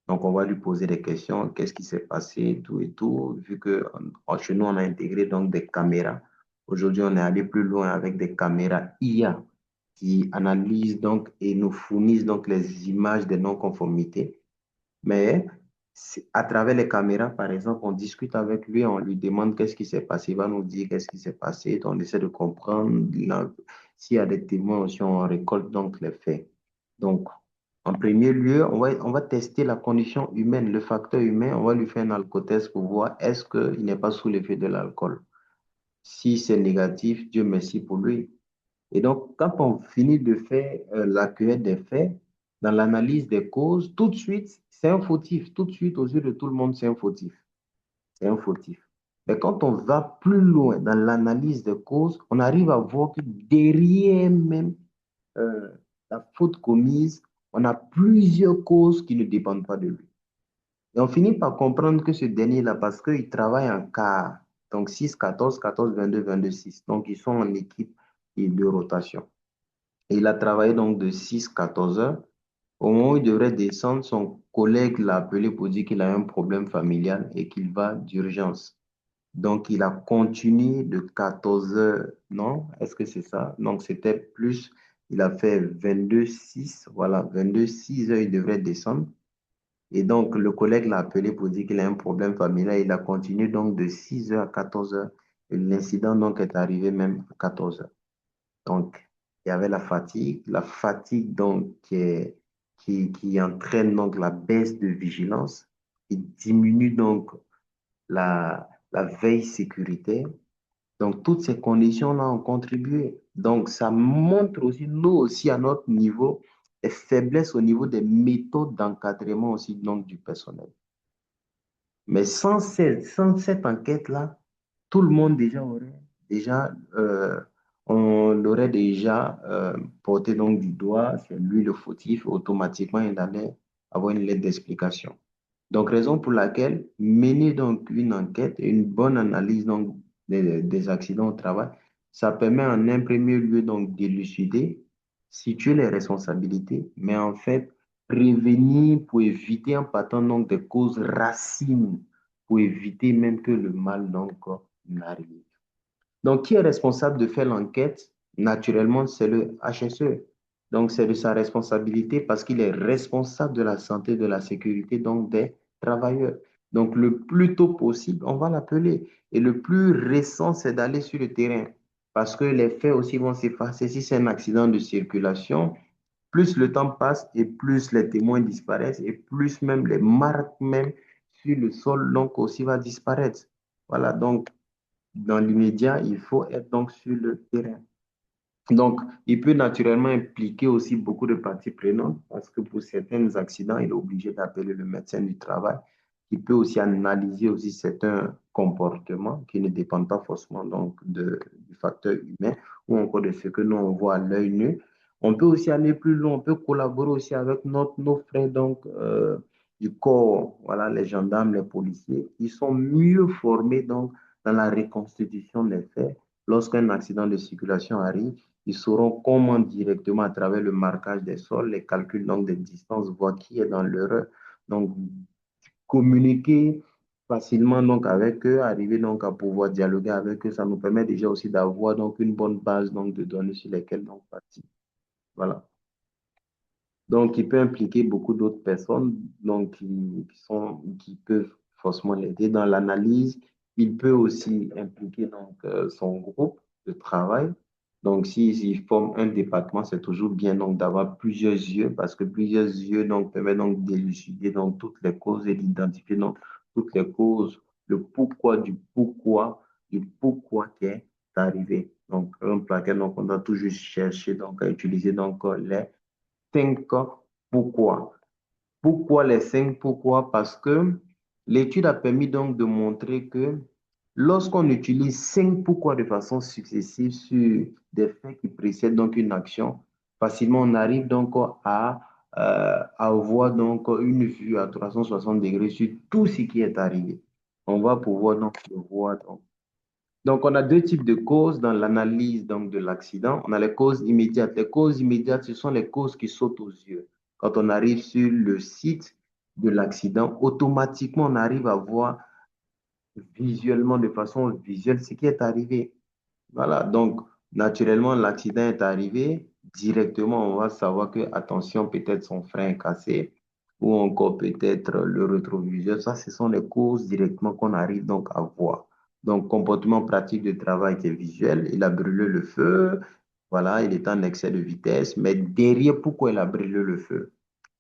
Donc, on va lui poser des questions. Qu'est-ce qui s'est passé, tout et tout. Vu que chez nous, on a intégré donc des caméras. Aujourd'hui, on est allé plus loin avec des caméras IA qui analysent donc et nous fournissent donc les images des non-conformités. Mais à travers les caméras, par exemple, on discute avec lui, on lui demande qu'est-ce qui s'est passé, il va nous dire qu'est-ce qui s'est passé, on essaie de comprendre. S'il y a des témoins aussi, on récolte donc les faits. Donc, en premier lieu, on va tester la condition humaine, le facteur humain, on va lui faire un alcotest pour voir est-ce qu'il n'est pas sous l'effet de l'alcool. Si c'est négatif, Dieu merci pour lui. Et donc, quand on finit de faire la cueillette des faits, dans l'analyse des causes, tout de suite, c'est un fautif. Tout de suite, aux yeux de tout le monde, c'est un fautif. C'est un fautif. Mais quand on va plus loin dans l'analyse des causes, on arrive à voir que derrière même euh, la faute commise, on a plusieurs causes qui ne dépendent pas de lui. Et on finit par comprendre que ce dernier-là, parce qu'il travaille en quart, donc 6, 14, 14, 22, 22, 6. Donc, ils sont en équipe et de rotation. Et il a travaillé donc de 6 14 heures. Au moment où il devrait descendre, son collègue l'a appelé pour dire qu'il a un problème familial et qu'il va d'urgence. Donc, il a continué de 14 heures, non? Est-ce que c'est ça? Donc, c'était plus, il a fait 22 6 voilà, 22 6 heures, il devrait descendre. Et donc, le collègue l'a appelé pour dire qu'il a un problème familial. Il a continué donc de 6 heures à 14 heures. Et l'incident donc est arrivé même à 14 heures. Donc, il y avait la fatigue donc qui entraîne donc la baisse de vigilance, qui diminue donc la veille sécuritaire. Donc, toutes ces conditions-là ont contribué. Donc, ça montre aussi, nous aussi, à notre niveau, les faiblesses au niveau des méthodes d'encadrement aussi donc, du personnel. Mais sans cette enquête-là, tout le monde on l'aurait déjà porté donc du doigt, c'est lui le fautif, automatiquement il allait avoir une lettre d'explication. Donc, raison pour laquelle mener donc une enquête et une bonne analyse donc des accidents au travail, ça permet en un premier lieu donc d'élucider, situer les responsabilités, mais en fait prévenir pour éviter en partant donc des causes racines, pour éviter même que le mal donc n'arrive. Donc, qui est responsable de faire l'enquête? Naturellement, c'est le HSE. Donc, c'est de sa responsabilité parce qu'il est responsable de la santé, et de la sécurité donc des travailleurs. Donc, le plus tôt possible, on va l'appeler. Et le plus récent, c'est d'aller sur le terrain parce que les faits aussi vont s'effacer. Si c'est un accident de circulation, plus le temps passe et plus les témoins disparaissent et plus même les marques même sur le sol donc aussi va disparaître. Voilà, donc dans l'immédiat, il faut être donc sur le terrain. Donc, il peut naturellement impliquer aussi beaucoup de parties prenantes parce que pour certains accidents, il est obligé d'appeler le médecin du travail qui peut aussi analyser aussi certains comportements qui ne dépendent pas forcément donc du facteur humain ou encore de ce que nous on voit à l'œil nu. On peut aussi aller plus loin, on peut collaborer aussi avec nos frères donc, du corps, voilà, les gendarmes, les policiers, qui sont mieux formés donc, dans la reconstitution des faits. Lorsqu'un accident de circulation arrive, ils sauront comment directement, à travers le marquage des sols, les calculs donc des distances, voir qui est dans l'erreur. Donc, communiquer facilement donc avec eux, arriver donc à pouvoir dialoguer avec eux, ça nous permet déjà aussi d'avoir donc une bonne base donc de données sur lesquelles donc partir. Voilà. Donc, il peut impliquer beaucoup d'autres personnes donc, qui peuvent forcément l'aider dans l'analyse. Il peut aussi impliquer donc, son groupe de travail. Donc, s'il forme un département, c'est toujours bien donc, d'avoir plusieurs yeux parce que plusieurs yeux donc, permettent donc, d'élucider donc, toutes les causes et d'identifier donc, toutes les causes, le pourquoi du pourquoi qui est arrivé. Donc, un plaquet, donc, on doit toujours chercher donc, à utiliser donc, les 5 pourquoi. Pourquoi les 5 pourquoi? Parce que l'étude a permis donc de montrer que lorsqu'on utilise 5 pourquoi de façon successive sur des faits qui précèdent donc une action, facilement on arrive donc à avoir donc une vue à 360 degrés sur tout ce qui est arrivé. On va pouvoir donc le voir donc, on a deux types de causes dans l'analyse donc, de l'accident. On a les causes immédiates. Les causes immédiates, ce sont les causes qui sautent aux yeux. Quand on arrive sur le site, de l'accident, automatiquement, on arrive à voir visuellement, de façon visuelle, ce qui est arrivé. Voilà, donc naturellement, l'accident est arrivé. Directement, on va savoir que, attention, peut-être son frein est cassé ou encore peut-être le rétroviseur. Ça, ce sont les causes directement qu'on arrive donc à voir. Donc, comportement pratique de travail qui est visuel, il a brûlé le feu, voilà, il est en excès de vitesse, mais derrière, pourquoi il a brûlé le feu?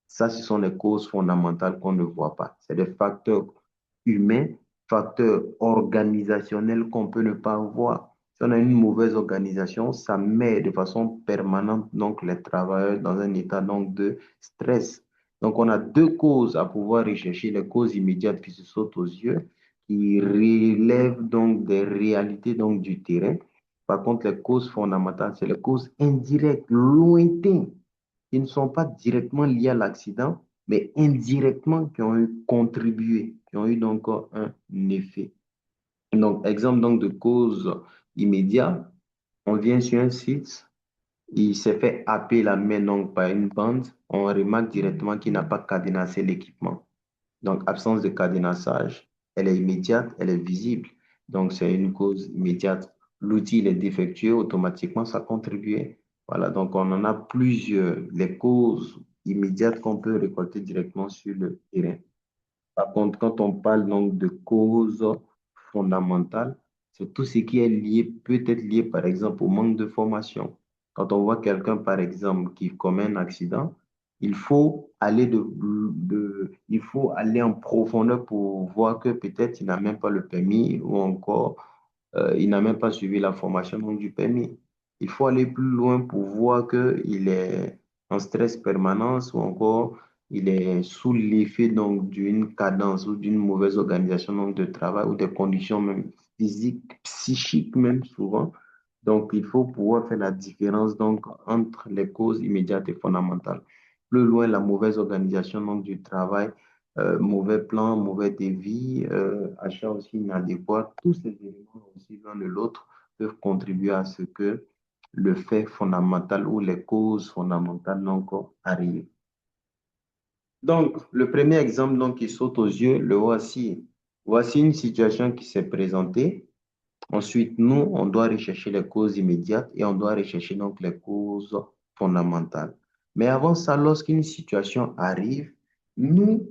Ça, ce sont les causes fondamentales qu'on ne voit pas. C'est des facteurs humains, facteurs organisationnels qu'on peut ne pas voir. Si on a une mauvaise organisation, ça met de façon permanente donc les travailleurs dans un état donc de stress. Donc on a deux causes à pouvoir rechercher, les causes immédiates qui se sautent aux yeux, qui relèvent donc des réalités donc du terrain. Par contre, les causes fondamentales, c'est les causes indirectes, lointaines, qui ne sont pas directement liés à l'accident, mais indirectement qui ont eu contribué, qui ont eu donc un effet. Donc, exemple donc de cause immédiate, on vient sur un site, il s'est fait happer la main donc par une bande, on remarque directement qu'il n'a pas cadenassé l'équipement. Donc, absence de cadenassage, elle est immédiate, elle est visible. Donc, c'est une cause immédiate. L'outil il est défectueux, automatiquement, ça contribue. Voilà, donc on en a plusieurs. Les causes immédiates qu'on peut récolter directement sur le terrain. Par contre, quand on parle donc de causes fondamentales, c'est tout ce qui est lié, peut être lié par exemple au manque de formation. Quand on voit quelqu'un, par exemple, qui commet un accident, il faut aller en profondeur pour voir que peut-être il n'a même pas le permis ou encore il n'a même pas suivi la formation donc, du permis. Il faut aller plus loin pour voir qu'il est en stress permanence ou encore il est sous l'effet donc d'une cadence ou d'une mauvaise organisation donc, de travail ou des conditions même physiques, psychiques même souvent. Donc, il faut pouvoir faire la différence donc, entre les causes immédiates et fondamentales. Plus loin, la mauvaise organisation donc, du travail, mauvais plan, mauvais devis, achat aussi inadéquat, tous ces éléments aussi l'un de l'autre peuvent contribuer à ce que le fait fondamental ou les causes fondamentales donc, arrivent. Donc, le premier exemple donc, qui saute aux yeux, le voici. Voici une situation qui s'est présentée. Ensuite, nous, on doit rechercher les causes immédiates et on doit rechercher donc les causes fondamentales. Mais avant ça, lorsqu'une situation arrive, nous,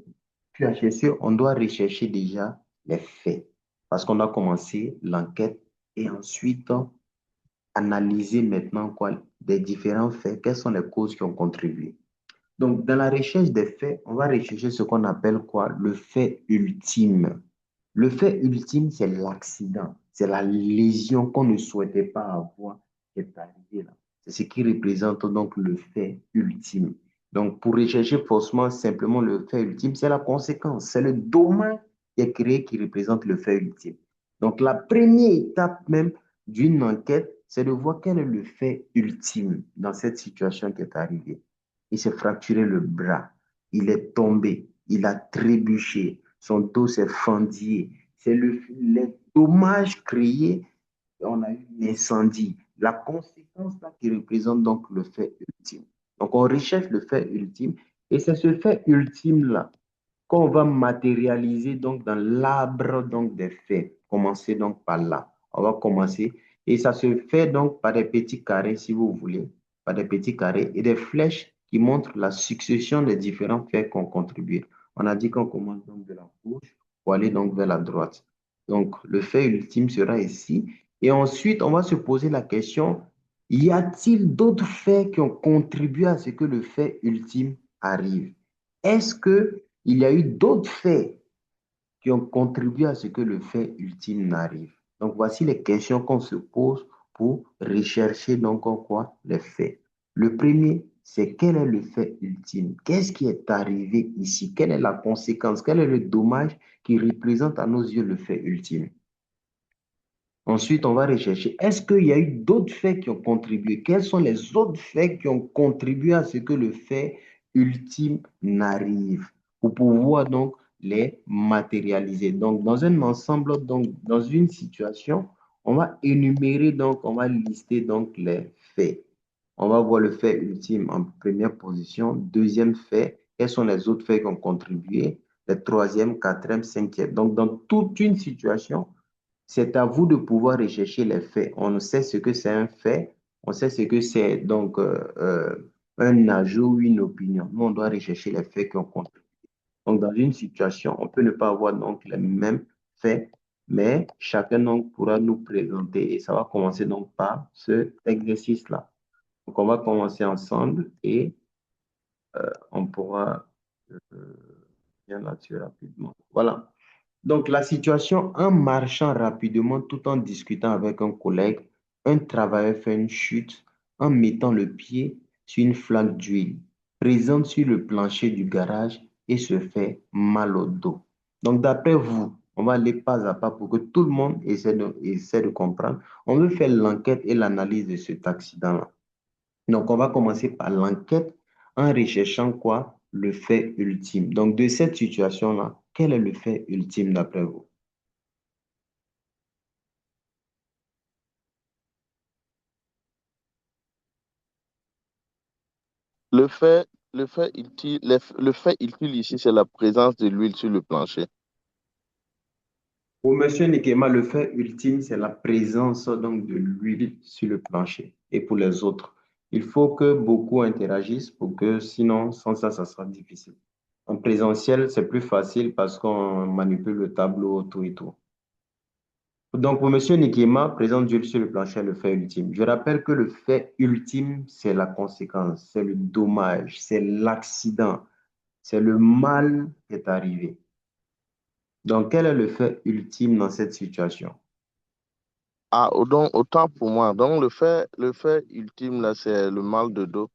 chercheurs, on doit rechercher déjà les faits parce qu'on doit commencer l'enquête et ensuite analyser maintenant quoi, des différents faits, quelles sont les causes qui ont contribué. Donc, dans la recherche des faits, on va rechercher ce qu'on appelle quoi? Le fait ultime. Le fait ultime, c'est l'accident, c'est la lésion qu'on ne souhaitait pas avoir qui est arrivée là. C'est ce qui représente donc le fait ultime. Donc, pour rechercher forcément simplement le fait ultime, c'est la conséquence, c'est le dommage qui est créé qui représente le fait ultime. Donc, la première étape même d'une enquête, c'est de voir quel est le fait ultime dans cette situation qui est arrivée. Il s'est fracturé le bras, il est tombé, il a trébuché, son dos s'est fendillé. C'est les dommages créés, on a eu un incendie. La conséquence là qui représente donc le fait ultime. Donc on recherche le fait ultime et c'est ce fait ultime là qu'on va matérialiser donc dans l'arbre donc des faits. Commencer donc par là. On va commencer et ça se fait donc par des petits carrés si vous voulez, par des petits carrés et des flèches qui montrent la succession des différents faits qui ont contribué. On a dit qu'on commence donc de la gauche pour aller donc vers la droite. Donc le fait ultime sera ici et ensuite on va se poser la question, y a-t-il d'autres faits qui ont contribué à ce que le fait ultime arrive? Est-ce que il y a eu d'autres faits qui ont contribué à ce que le fait ultime n'arrive? Donc, voici les questions qu'on se pose pour rechercher donc en quoi les faits. Le premier, c'est quel est le fait ultime? Qu'est-ce qui est arrivé ici? Quelle est la conséquence? Quel est le dommage qui représente à nos yeux le fait ultime? Ensuite, on va rechercher, est-ce qu'il y a eu d'autres faits qui ont contribué? Quels sont les autres faits qui ont contribué à ce que le fait ultime n'arrive? Pour pouvoir donc les matérialiser. Donc, dans un ensemble, donc, dans une situation, on va énumérer, donc, on va lister donc les faits. On va voir le fait ultime en première position. Deuxième fait, quels sont les autres faits qui ont contribué, les troisième, quatrième, cinquième. Donc, dans toute une situation, c'est à vous de pouvoir rechercher les faits. On sait ce que c'est un fait, on sait ce que c'est donc un ajout ou une opinion. Nous, on doit rechercher les faits qui ont contribué. Donc, dans une situation, on peut ne pas avoir donc les mêmes faits, mais chacun donc pourra nous présenter et ça va commencer donc par cet exercice-là. Donc, on va commencer ensemble et on pourra bien là-dessus rapidement. Voilà. Donc, la situation, en marchant rapidement tout en discutant avec un collègue, un travailleur fait une chute en mettant le pied sur une flaque d'huile présente sur le plancher du garage et se fait mal au dos. Donc, d'après vous, on va aller pas à pas pour que tout le monde essaie de comprendre. On veut faire l'enquête et l'analyse de cet accident-là. Donc, on va commencer par l'enquête en recherchant quoi? Le fait ultime. Donc, de cette situation-là, quel est le fait ultime d'après vous? Le fait, le fait utile ici, c'est la présence de l'huile sur le plancher. Pour Monsieur Nikema, le fait ultime, c'est la présence donc de l'huile sur le plancher. Et pour les autres, il faut que beaucoup interagissent pour que sinon, sans ça, ça sera difficile. En présentiel, c'est plus facile parce qu'on manipule le tableau, tout et tout. Donc, pour Monsieur Nikema, présence d'huile sur le plancher, le fait ultime. Je rappelle que le fait ultime, c'est la conséquence, c'est le dommage, c'est l'accident, c'est le mal qui est arrivé. Donc, quel est le fait ultime dans cette situation? Ah, donc, autant pour moi. Donc, le fait ultime, là, c'est le mal de dos.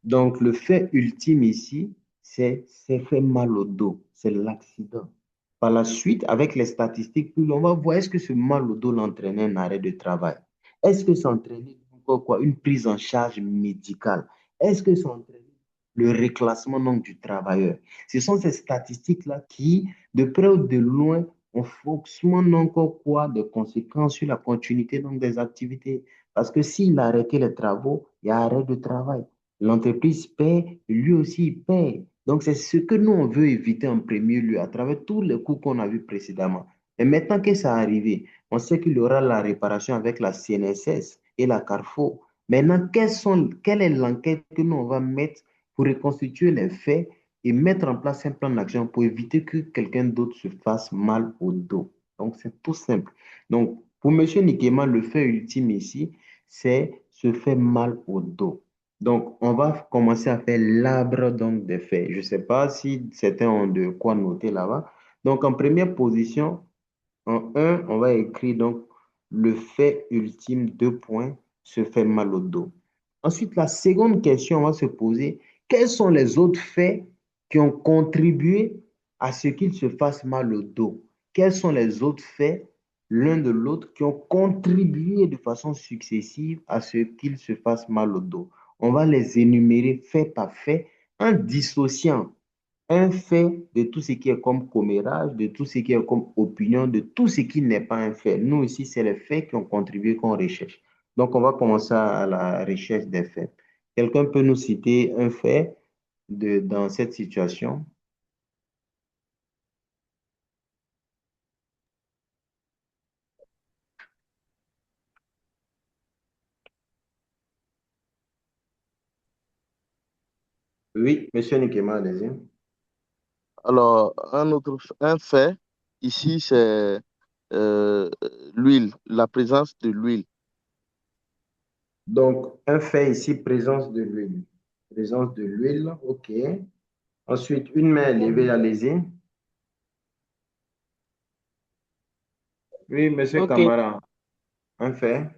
Donc, le fait ultime ici, c'est fait mal au dos, c'est l'accident. Par la suite, avec les statistiques, plus on va voir est-ce que ce mal au dos l'entraînait un arrêt de travail? Est-ce que ça entraînait encore quoi? Une prise en charge médicale? Est-ce que ça entraînait le réclassement donc, du travailleur? Ce sont ces statistiques-là qui, de près ou de loin, ont forcément encore quoi de conséquences sur la continuité donc, des activités. Parce que s'il a arrêté les travaux, il y a arrêt de travail. L'entreprise paie, lui aussi il paie. Donc, c'est ce que nous, on veut éviter en premier lieu à travers tous les coûts qu'on a vus précédemment. Et maintenant que ça a arrivé, on sait qu'il y aura la réparation avec la CNSS et la Carrefour. Maintenant, quelle est l'enquête que nous, on va mettre pour reconstituer les faits et mettre en place un plan d'action pour éviter que quelqu'un d'autre se fasse mal au dos. Donc, c'est tout simple. Donc, pour M. Nikema, le fait ultime ici, c'est se faire mal au dos. Donc, on va commencer à faire l'arbre donc des faits. Je ne sais pas si certains ont de quoi noter là-bas. Donc, en première position, en un, on va écrire donc le fait ultime, deux points, se fait mal au dos. Ensuite, la seconde question, on va se poser, quels sont les autres faits qui ont contribué à ce qu'il se fasse mal au dos? Quels sont les autres faits, l'un de l'autre, qui ont contribué de façon successive à ce qu'il se fasse mal au dos? On va les énumérer fait par fait en dissociant un fait de tout ce qui est comme commérage, de tout ce qui est comme opinion, de tout ce qui n'est pas un fait. Nous, ici, c'est les faits qui ont contribué qu'on recherche. Donc, on va commencer à la recherche des faits. Quelqu'un peut nous citer un fait dans cette situation? Oui, monsieur Nikema, allez-y. Alors, un fait, ici, c'est euh, l'huile, la présence de l'huile. Donc, un fait ici, présence de l'huile. Présence de l'huile, OK. Ensuite, une main levée, allez-y. Oui, monsieur Ok. Camara, un fait.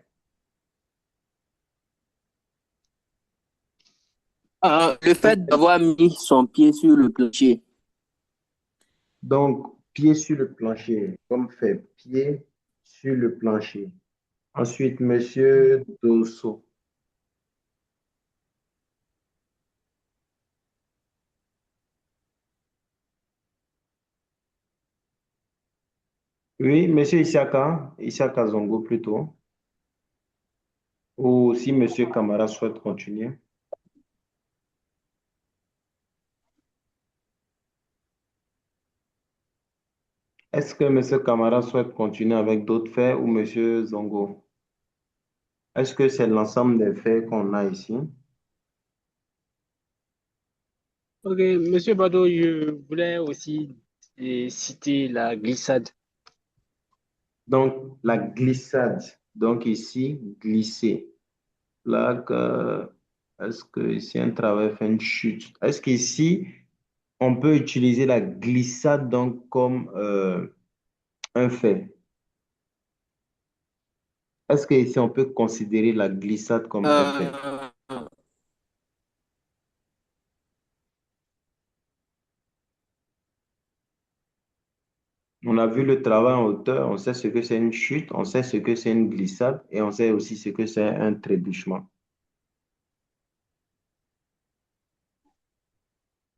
Le fait d'avoir mis son pied sur le plancher. Donc, pied sur le plancher, comme fait, pied sur le plancher. Ensuite, monsieur Dosso. Oui, monsieur Isaka, Isaka Zongo plutôt. Ou si monsieur Kamara souhaite continuer. Est-ce que M. Camara souhaite continuer avec d'autres faits ou M. Zongo? Est-ce que c'est l'ensemble des faits qu'on a ici? Ok, Monsieur Bado, je voulais aussi citer la glissade. Donc, la glissade. Donc, ici, glisser. Là, est-ce que ici, un travail fait une chute? Est-ce qu'ici, on peut utiliser la glissade donc comme un fait? Est-ce qu'ici, on peut considérer la glissade comme un fait? Euh, On a vu le travail en hauteur, on sait ce que c'est une chute, on sait ce que c'est une glissade et on sait aussi ce que c'est un trébuchement.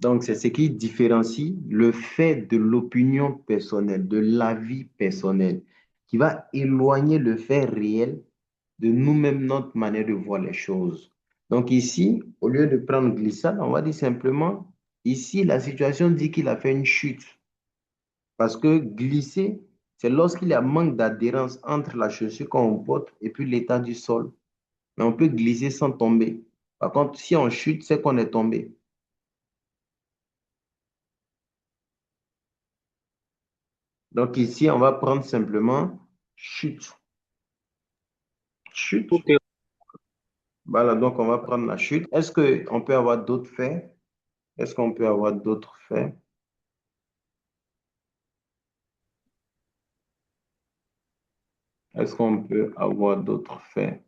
Donc, c'est ce qui différencie le fait de l'opinion personnelle, de l'avis personnel, qui va éloigner le fait réel de nous-mêmes, notre manière de voir les choses. Donc ici, au lieu de prendre glissade, on va dire simplement, ici, la situation dit qu'il a fait une chute. Parce que glisser, c'est lorsqu'il y a manque d'adhérence entre la chaussure qu'on porte et puis l'état du sol. Mais on peut glisser sans tomber. Par contre, si on chute, c'est qu'on est tombé. Donc ici, on va prendre simplement chute. Chute. Ok. Voilà, donc on va prendre la chute. Est-ce qu'on peut avoir d'autres faits? Est-ce qu'on peut avoir d'autres faits? Est-ce qu'on peut avoir d'autres faits?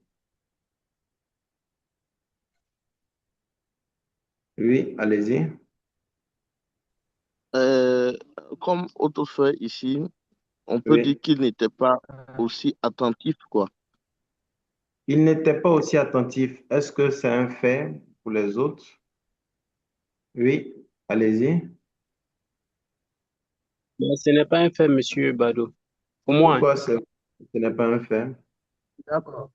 Oui, allez-y. Euh, Comme autre fait ici, on peut dire Oui. qu'il n'était pas aussi attentif, quoi. Il n'était pas aussi attentif. Est-ce que c'est un fait pour les autres? Oui, allez-y. Mais ce n'est pas un fait, Monsieur Bado. Pour moi, hein. Pourquoi ce n'est pas un fait? D'accord.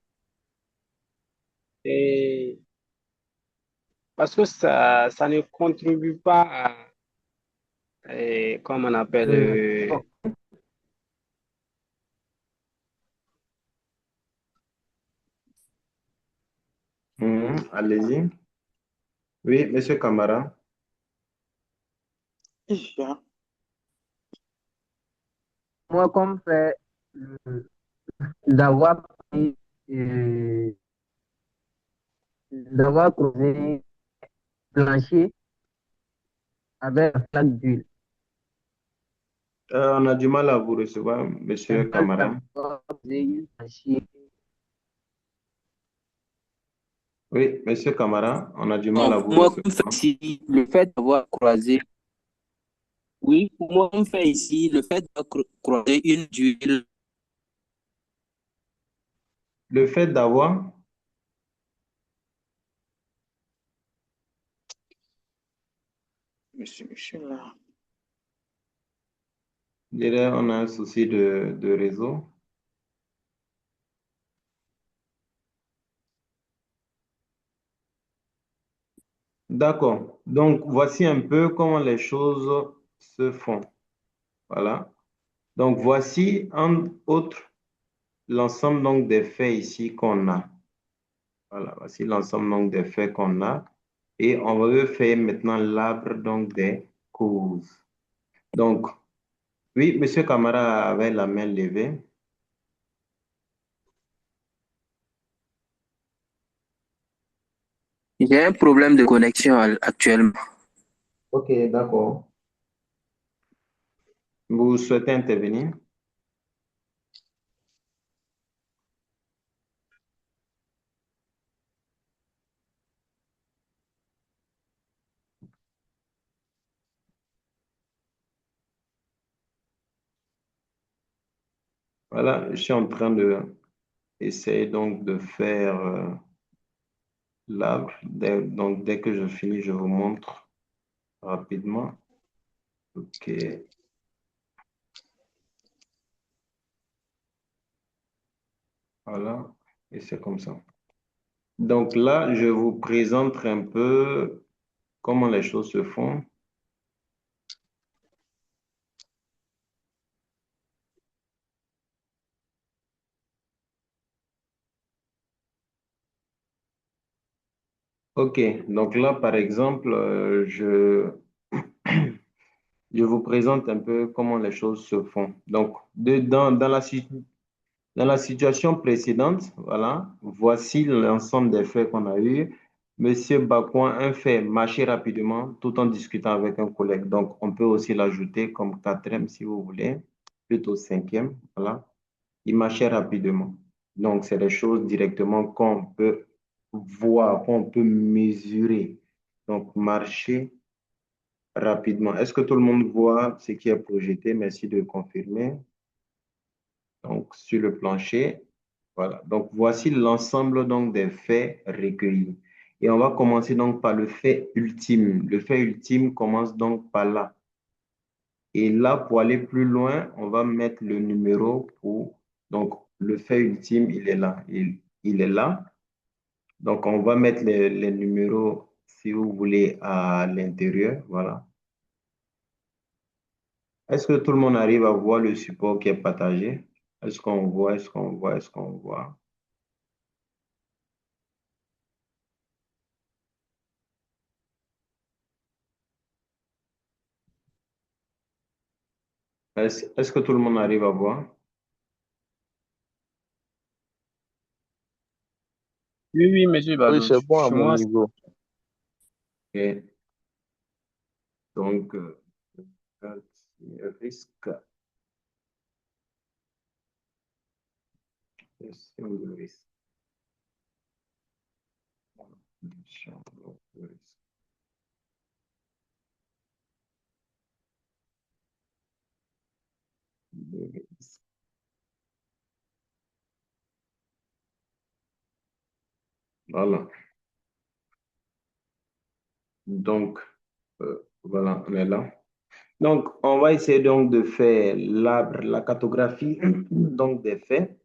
Et parce que ça ne contribue pas à, comment on appelle, Mhm, allez-y. Oui, Monsieur Camara. Ja. moi, comme fait euh, d'avoir pris, euh, d'avoir creusé plancher avec un flaque d'huile. On a du mal à vous recevoir, Monsieur Un peu Camara. d'avoir creusé une plancher. Oui, Monsieur Camara, on a du mal à Bon, vous moi, comme fait recevoir. ici, le fait d'avoir croisé, oui, pour moi, comme fait ici, le fait d'avoir croisé une d'huile, Le fait d'avoir, Monsieur Michel, là. je dirais, on a un souci de réseau. D'accord. Donc, voici un peu comment les choses se font. Voilà. Donc, voici un autre, l'ensemble donc des faits ici qu'on a. Voilà, voici l'ensemble donc des faits qu'on a. Et on va faire maintenant l'arbre donc des causes. Donc, oui, Monsieur Camara avait la main levée. j'ai un problème de connexion actuellement. Ok, d'accord. Vous souhaitez intervenir? Voilà, je suis en train de essayer donc de faire l'arbre. Donc, dès que je finis, je vous montre rapidement. Ok, voilà. Et c'est comme ça. Donc là, je vous présente un peu comment les choses se font. Ok, donc là, par exemple, je vous présente un peu comment les choses se font. Donc, dans la situation précédente, voilà, voici l'ensemble des faits qu'on a eus. Monsieur Bakouin, un fait, marcher rapidement tout en discutant avec un collègue. Donc, on peut aussi l'ajouter comme quatrième si vous voulez, plutôt cinquième. Voilà, il marchait rapidement. Donc, c'est des choses directement qu'on peut voir, qu'on peut mesurer. Donc, marcher rapidement. Est-ce que tout le monde voit ce qui est projeté? Merci de confirmer. Donc, sur le plancher, voilà. Donc, voici l'ensemble donc des faits recueillis. Et on va commencer donc par le fait ultime. Le fait ultime commence donc par là. Et là, pour aller plus loin, on va mettre le numéro pour... Donc, le fait ultime, il est là. Il est là. Donc, on va mettre les numéros, si vous voulez, à l'intérieur. Voilà. Est-ce que tout le monde arrive à voir le support qui est partagé? Est-ce qu'on voit, est-ce qu'on voit, est-ce qu'on voit? Est-ce que tout le monde arrive à voir? Oui, oui, monsieur Oui, Bado. c'est bon à mon Moi, niveau. Ok. Donc, risque, gestion de risque. Gestion de risque. De risque. Voilà. Donc, voilà, on est là. Donc, on va essayer donc de faire la cartographie donc des faits.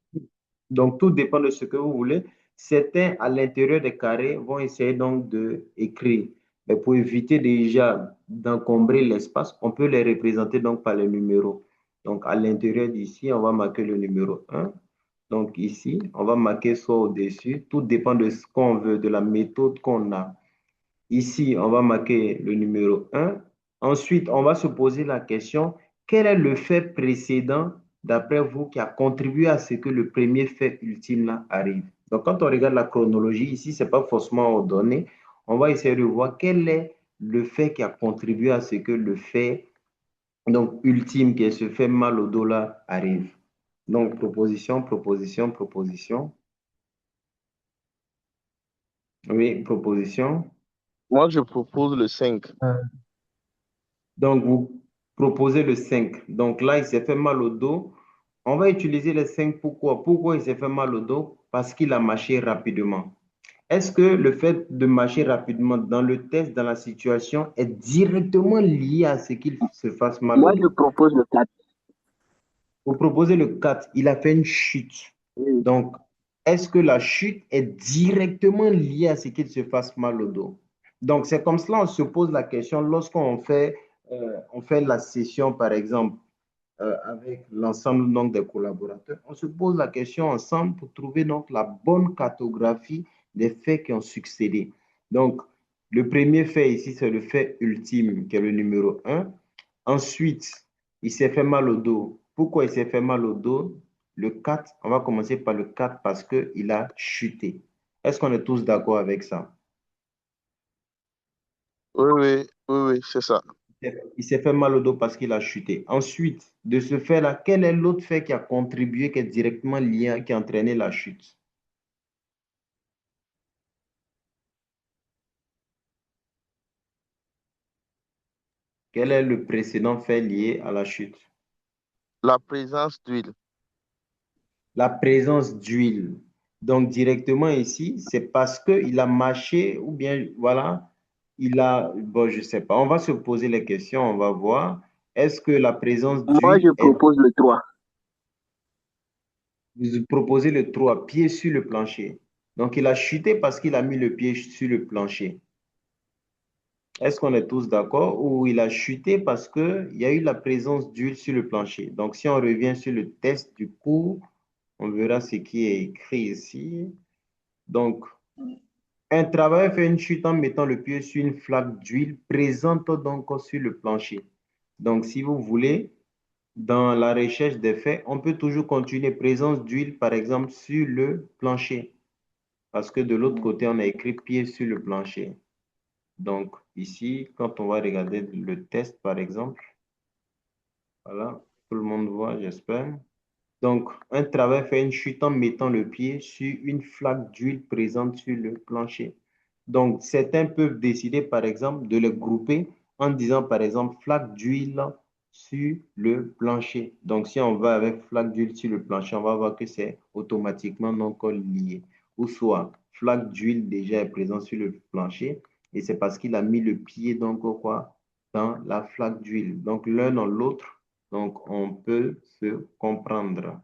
Donc, tout dépend de ce que vous voulez. Certains, à l'intérieur des carrés, vont essayer donc de écrire. Mais pour éviter déjà d'encombrer l'espace, on peut les représenter donc par les numéros. Donc, à l'intérieur d'ici, on va marquer le numéro 1. Donc, ici, on va marquer ça au-dessus. Tout dépend de ce qu'on veut, de la méthode qu'on a. Ici, on va marquer le numéro 1. Ensuite, on va se poser la question, quel est le fait précédent, d'après vous, qui a contribué à ce que le premier fait ultime là arrive? Donc, quand on regarde la chronologie, ici, ce n'est pas forcément ordonné. On va essayer de voir quel est le fait qui a contribué à ce que le fait donc, ultime, qui est ce fait mal au dos là, arrive. Donc, proposition, proposition, proposition. Oui, proposition. Moi, je propose le 5. Donc, vous proposez le 5. Donc là, il s'est fait mal au dos. On va utiliser le 5. Pourquoi? Pourquoi il s'est fait mal au dos? Parce qu'il a marché rapidement. Est-ce que le fait de marcher rapidement dans le test, dans la situation, est directement lié à ce qu'il se fasse mal au Moi, je dos? propose le 4. Vous proposez le 4. Il a fait une chute. Oui. Donc, est-ce que la chute est directement liée à ce qu'il se fasse mal au dos? Donc, c'est comme cela, on se pose la question lorsqu'on fait, on fait la session, par exemple, avec l'ensemble donc, des collaborateurs. On se pose la question ensemble pour trouver donc la bonne cartographie des faits qui ont succédé. Donc, le premier fait ici, c'est le fait ultime, qui est le numéro 1. Ensuite, il s'est fait mal au dos. Pourquoi il s'est fait mal au dos? Le 4, on va commencer par le 4 parce qu'il a chuté. Est-ce qu'on est tous d'accord avec ça? Oui, oui, oui, oui, c'est ça. Il s'est fait mal au dos parce qu'il a chuté. Ensuite, de ce fait-là, quel est l'autre fait qui a contribué, qui est directement lié, qui a entraîné la chute? Quel est le précédent fait lié à la chute? La présence d'huile. La présence d'huile. Donc, directement ici, c'est parce qu'il a marché ou bien, voilà, il a, bon, je ne sais pas. On va se poser les questions, on va voir. Est-ce que la présence Moi, je d'huile est... propose le 3. Vous proposez le 3 pieds sur le plancher. Donc, il a chuté parce qu'il a mis le pied sur le plancher. Est-ce qu'on est tous d'accord? Ou il a chuté parce qu'il y a eu la présence d'huile sur le plancher. Donc, si on revient sur le test du cours, on verra ce qui est écrit ici. Donc, Un travailleur fait une chute en mettant le pied sur une flaque d'huile présente donc sur le plancher. Donc, si vous voulez, dans la recherche des faits, on peut toujours continuer présence d'huile, par exemple, sur le plancher. Parce que de l'autre côté, on a écrit pied sur le plancher. Donc, ici, quand on va regarder le test, par exemple, voilà, tout le monde voit, j'espère. Donc, un travail fait une chute en mettant le pied sur une flaque d'huile présente sur le plancher. Donc, certains peuvent décider, par exemple, de les grouper en disant, par exemple, flaque d'huile sur le plancher. Donc, si on va avec flaque d'huile sur le plancher, on va voir que c'est automatiquement donc lié. Ou soit, flaque d'huile déjà est présente sur le plancher et c'est parce qu'il a mis le pied donc quoi, dans la flaque d'huile. Donc, l'un dans l'autre, donc on peut se comprendre.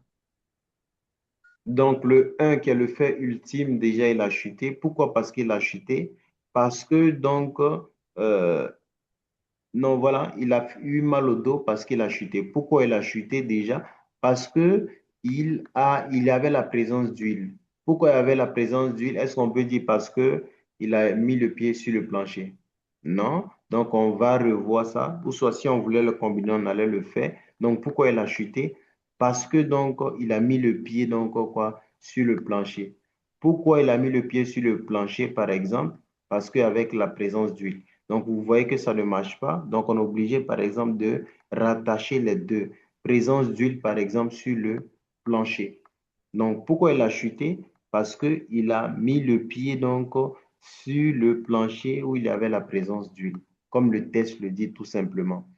Donc, le 1 qui est le fait ultime, déjà, il a chuté. Pourquoi? Parce qu'il a chuté. Parce que, donc, non, voilà, il a eu mal au dos parce qu'il a chuté. Pourquoi il a chuté déjà? Parce que il avait la présence d'huile. Pourquoi il avait la présence d'huile? Est-ce qu'on peut dire parce que il a mis le pied sur le plancher? Non. Donc, on va revoir ça. Ou soit, si on voulait le combiner, on allait le faire. Donc, pourquoi il a chuté? Parce que, donc, il a mis le pied, donc, quoi, sur le plancher. Pourquoi il a mis le pied sur le plancher, par exemple? Parce qu'avec la présence d'huile. Donc, vous voyez que ça ne marche pas. Donc, on est obligé, par exemple, de rattacher les deux. Présence d'huile, par exemple, sur le plancher. Donc, pourquoi il a chuté? Parce qu'il a mis le pied donc sur le plancher où il y avait la présence d'huile, comme le test le dit tout simplement.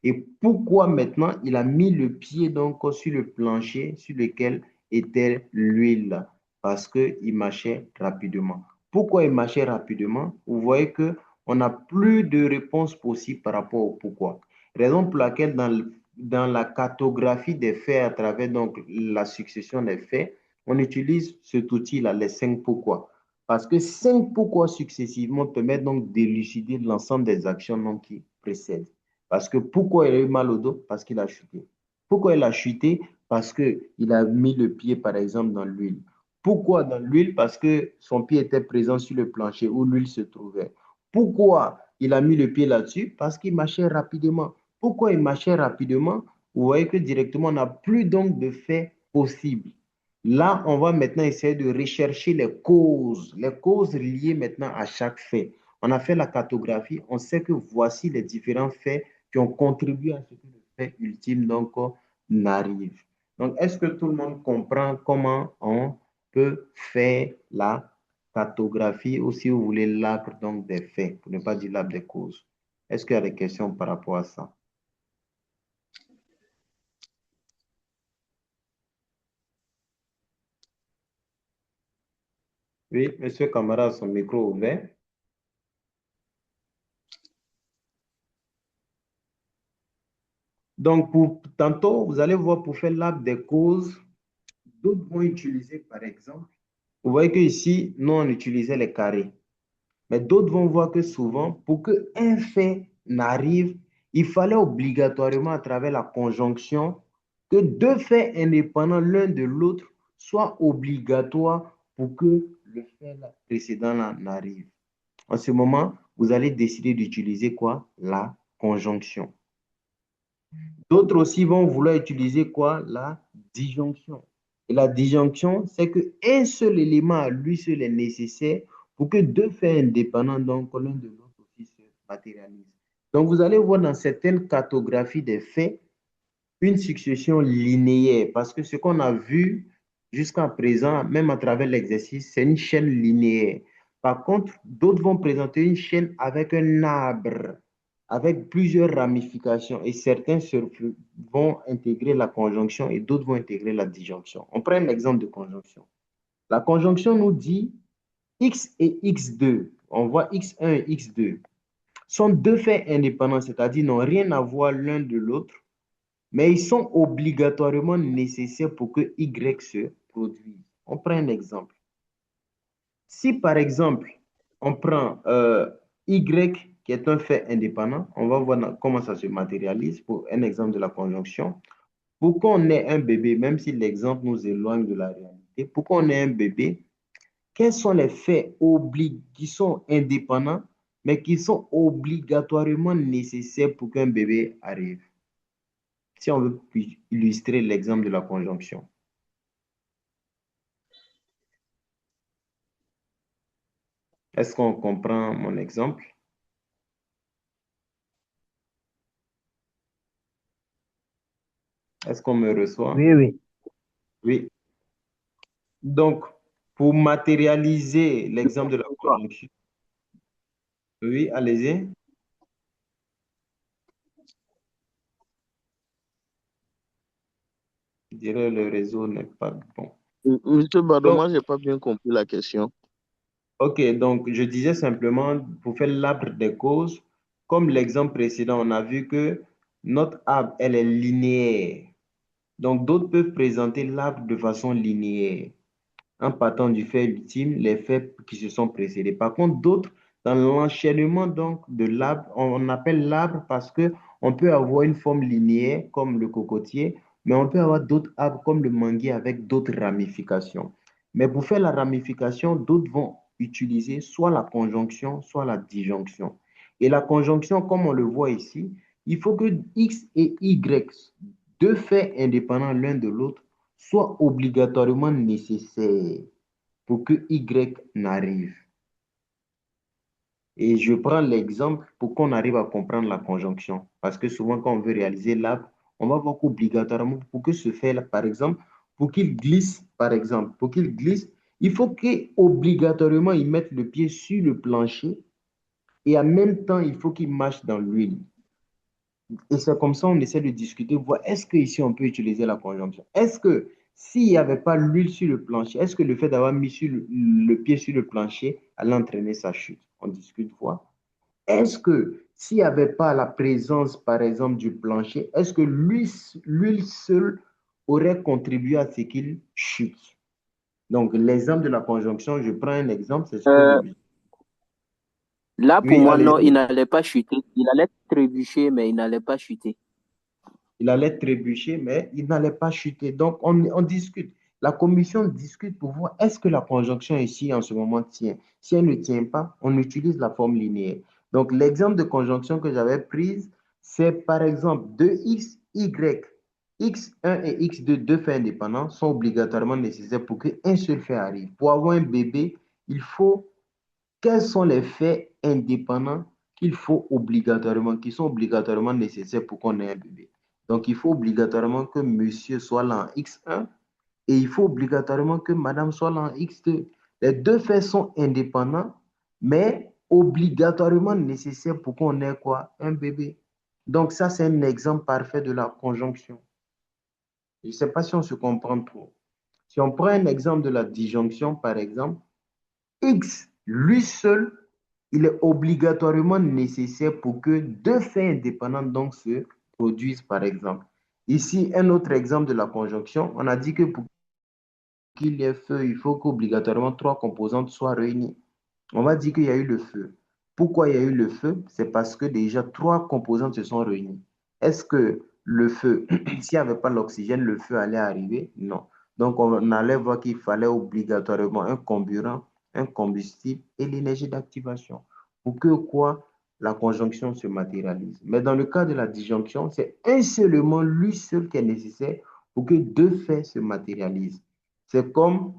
Et pourquoi maintenant il a mis le pied donc sur le plancher sur lequel était l'huile? Parce qu'il marchait rapidement. Pourquoi il marchait rapidement? Vous voyez que on n'a plus de réponse possible par rapport au pourquoi. Raison pour laquelle dans la cartographie des faits, à travers donc la succession des faits, on utilise cet outil-là, les 5 pourquoi. Parce que 5 pourquoi successivement permettent donc d'élucider l'ensemble des actions donc, qui précèdent. Parce que pourquoi il a eu mal au dos? Parce qu'il a chuté. Pourquoi il a chuté? Parce qu'il a mis le pied, par exemple, dans l'huile. Pourquoi dans l'huile? Parce que son pied était présent sur le plancher où l'huile se trouvait. Pourquoi il a mis le pied là-dessus? Parce qu'il marchait rapidement. Pourquoi il marchait rapidement? Vous voyez que directement, on n'a plus donc de faits possibles. Là, on va maintenant essayer de rechercher les causes liées maintenant à chaque fait. On a fait la cartographie, on sait que voici les différents faits qui ont contribué à ce que le fait ultime donc n'arrive. Donc, est-ce que tout le monde comprend comment on peut faire la cartographie ou si vous voulez l'arbre donc des faits, pour ne pas dire l'arbre des causes? Est-ce qu'il y a des questions par rapport à ça? Oui, monsieur camarade, son micro ouvert. Donc, tantôt, vous allez voir pour faire l'arbre des causes, d'autres vont utiliser, par exemple, vous voyez que ici, nous, on utilisait les carrés. Mais d'autres vont voir que souvent, pour qu'un fait n'arrive, il fallait obligatoirement, à travers la conjonction, que deux faits indépendants l'un de l'autre soient obligatoires pour que le fait précédent n'arrive. En ce moment, vous allez décider d'utiliser quoi? La conjonction. D'autres aussi vont vouloir utiliser quoi? La disjonction. Et la disjonction, c'est qu'un seul élément à lui seul est nécessaire pour que deux faits indépendants, donc l'un de l'autre aussi se matérialisent. Donc, vous allez voir dans certaines cartographies des faits une succession linéaire, parce que ce qu'on a vu jusqu'à présent, même à travers l'exercice, c'est une chaîne linéaire. Par contre, d'autres vont présenter une chaîne avec un arbre, avec plusieurs ramifications, et certains vont intégrer la conjonction et d'autres vont intégrer la disjonction. On prend un exemple de conjonction. La conjonction nous dit X et X2. On voit X1 et X2 sont deux faits indépendants, c'est-à-dire n'ont rien à voir l'un de l'autre, mais ils sont obligatoirement nécessaires pour que Y se produise. On prend un exemple. Si par exemple, on prend Y qui est un fait indépendant, on va voir comment ça se matérialise pour un exemple de la conjonction. Pour qu'on ait un bébé, même si l'exemple nous éloigne de la réalité, pour qu'on ait un bébé, quels sont les faits qui sont indépendants, mais qui sont obligatoirement nécessaires pour qu'un bébé arrive. Si on veut illustrer l'exemple de la conjonction. Est-ce qu'on comprend mon exemple? Est-ce qu'on me reçoit? Oui, oui. Oui. Donc, pour matérialiser l'exemple de la Bonsoir. conjonction, oui, allez-y. Je dirais le réseau n'est pas bon. Monsieur Bado, Donc, moi, je n'ai pas bien compris la question. ok, donc je disais simplement, pour faire l'arbre des causes, comme l'exemple précédent, on a vu que notre arbre, elle est linéaire. Donc, d'autres peuvent présenter l'arbre de façon linéaire, en partant du fait ultime, les faits qui se sont précédés. Par contre, d'autres, dans l'enchaînement donc de l'arbre, on appelle l'arbre parce que on peut avoir une forme linéaire comme le cocotier, mais on peut avoir d'autres arbres comme le manguier avec d'autres ramifications. Mais pour faire la ramification, d'autres vont utiliser soit la conjonction, soit la disjonction. Et la conjonction, comme on le voit ici, il faut que X et Y, deux faits indépendants l'un de l'autre, soient obligatoirement nécessaires pour que Y n'arrive. Et je prends l'exemple pour qu'on arrive à comprendre la conjonction. Parce que souvent, quand on veut réaliser l'arbre, on va voir qu'obligatoirement, pour que ce fait-là, par exemple, pour qu'il glisse, par exemple, pour qu'il glisse, il faut qu'obligatoirement, il mette le pied sur le plancher et en même temps, il faut qu'il marche dans l'huile. Et c'est comme ça on essaie de discuter, voir est-ce qu'ici on peut utiliser la conjonction. Est-ce que s'il n'y avait pas l'huile sur le plancher, est-ce que le fait d'avoir mis sur le pied sur le plancher allait entraîner sa chute? On discute, voir. Est-ce que s'il n'y avait pas la présence, par exemple, du plancher, est-ce que l'huile seule aurait contribué à ce qu'il chute? Donc, l'exemple de la conjonction, je prends un exemple, c'est ce Euh, que... Là, pour Oui, moi, non, il allez-y. n'allait pas chuter. Il allait trébucher, mais il n'allait pas chuter. Il allait trébucher, mais il n'allait pas chuter. Donc, on discute. La commission discute pour voir est-ce que la conjonction ici en ce moment tient. Si elle ne tient pas, on utilise la forme linéaire. Donc, l'exemple de conjonction que j'avais prise, c'est par exemple 2x, y. X1 et X2, deux faits indépendants, sont obligatoirement nécessaires pour qu'un seul fait arrive. Pour avoir un bébé, il faut quels sont les faits indépendants qu'il faut obligatoirement, qui sont obligatoirement nécessaires pour qu'on ait un bébé? Donc, il faut obligatoirement que monsieur soit là en X1 et il faut obligatoirement que madame soit là en X2. Les deux faits sont indépendants, mais obligatoirement nécessaires pour qu'on ait quoi? Un bébé. Donc, ça, c'est un exemple parfait de la conjonction. Je ne sais pas si on se comprend trop. Si on prend un exemple de la disjonction, par exemple, X, lui seul, il est obligatoirement nécessaire pour que deux faits indépendants donc se produisent, par exemple. Ici, un autre exemple de la conjonction, on a dit que pour qu'il y ait feu, il faut qu'obligatoirement trois composantes soient réunies. On va dire qu'il y a eu le feu. Pourquoi il y a eu le feu? C'est parce que déjà trois composantes se sont réunies. Est-ce que le feu, s'il n'y avait pas l'oxygène, le feu allait arriver? Non. Donc on allait voir qu'il fallait obligatoirement un comburant, un combustible et l'énergie d'activation. Pour que quoi? La conjonction se matérialise. Mais dans le cas de la disjonction, c'est un seul élément, lui seul, qui est nécessaire pour que deux faits se matérialisent. C'est comme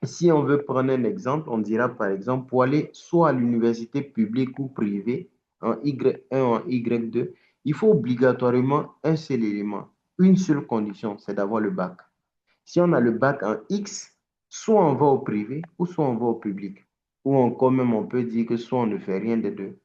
si on veut prendre un exemple, on dira par exemple, pour aller soit à l'université publique ou privée, en Y1 ou en Y2, il faut obligatoirement un seul élément, une seule condition, c'est d'avoir le bac. Si on a le bac en X, soit on va au privé ou soit on va au public. Ou quand même, on peut dire que soit on ne fait rien des deux.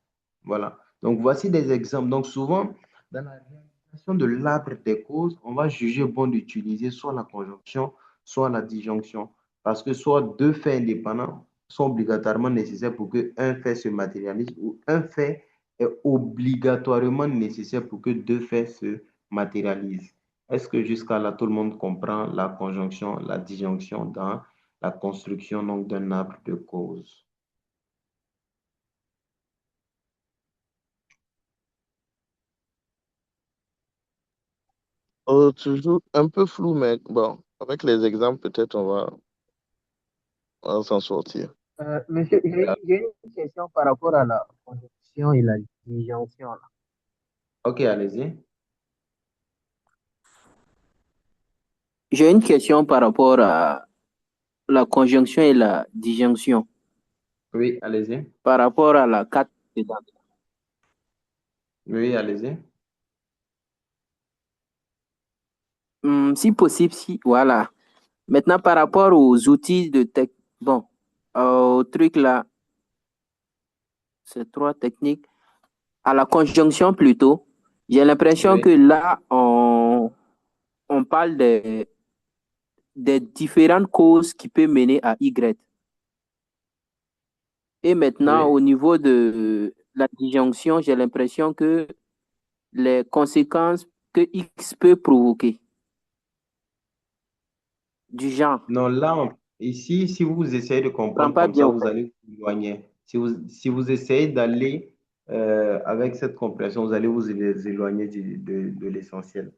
Voilà. Donc, voici des exemples. Donc, souvent, dans la réalisation de l'arbre des causes, on va juger bon d'utiliser soit la conjonction, soit la disjonction. Parce que soit deux faits indépendants sont obligatoirement nécessaires pour qu'un fait se matérialise ou un fait est obligatoirement nécessaire pour que deux faits se matérialisent. Est-ce que jusqu'à là, tout le monde comprend la conjonction, la disjonction dans la construction donc d'un arbre de cause? Toujours un peu flou, mais bon, avec les exemples, peut-être on va. s'en sortir. Monsieur, j'ai une question par rapport à la conjonction et la disjonction, là. Ok, allez-y. J'ai une question par rapport à la conjonction et la disjonction, Oui, allez-y. par rapport à la carte précédente. Oui, allez-y. Si possible, si, voilà. Maintenant, par rapport aux outils de tech, bon, au truc là, c'est trois techniques, à la conjonction plutôt, j'ai l'impression que Oui, là, on parle des différentes causes qui peuvent mener à Y. Et maintenant, oui. au niveau de la disjonction, j'ai l'impression que les conséquences que X peut provoquer, du genre, Non, là, ici, si vous essayez de je ne comprends comprendre pas comme bien ça, au vous fait. allez vous éloigner. Si vous essayez d'aller avec cette compréhension, vous allez vous éloigner de l'essentiel.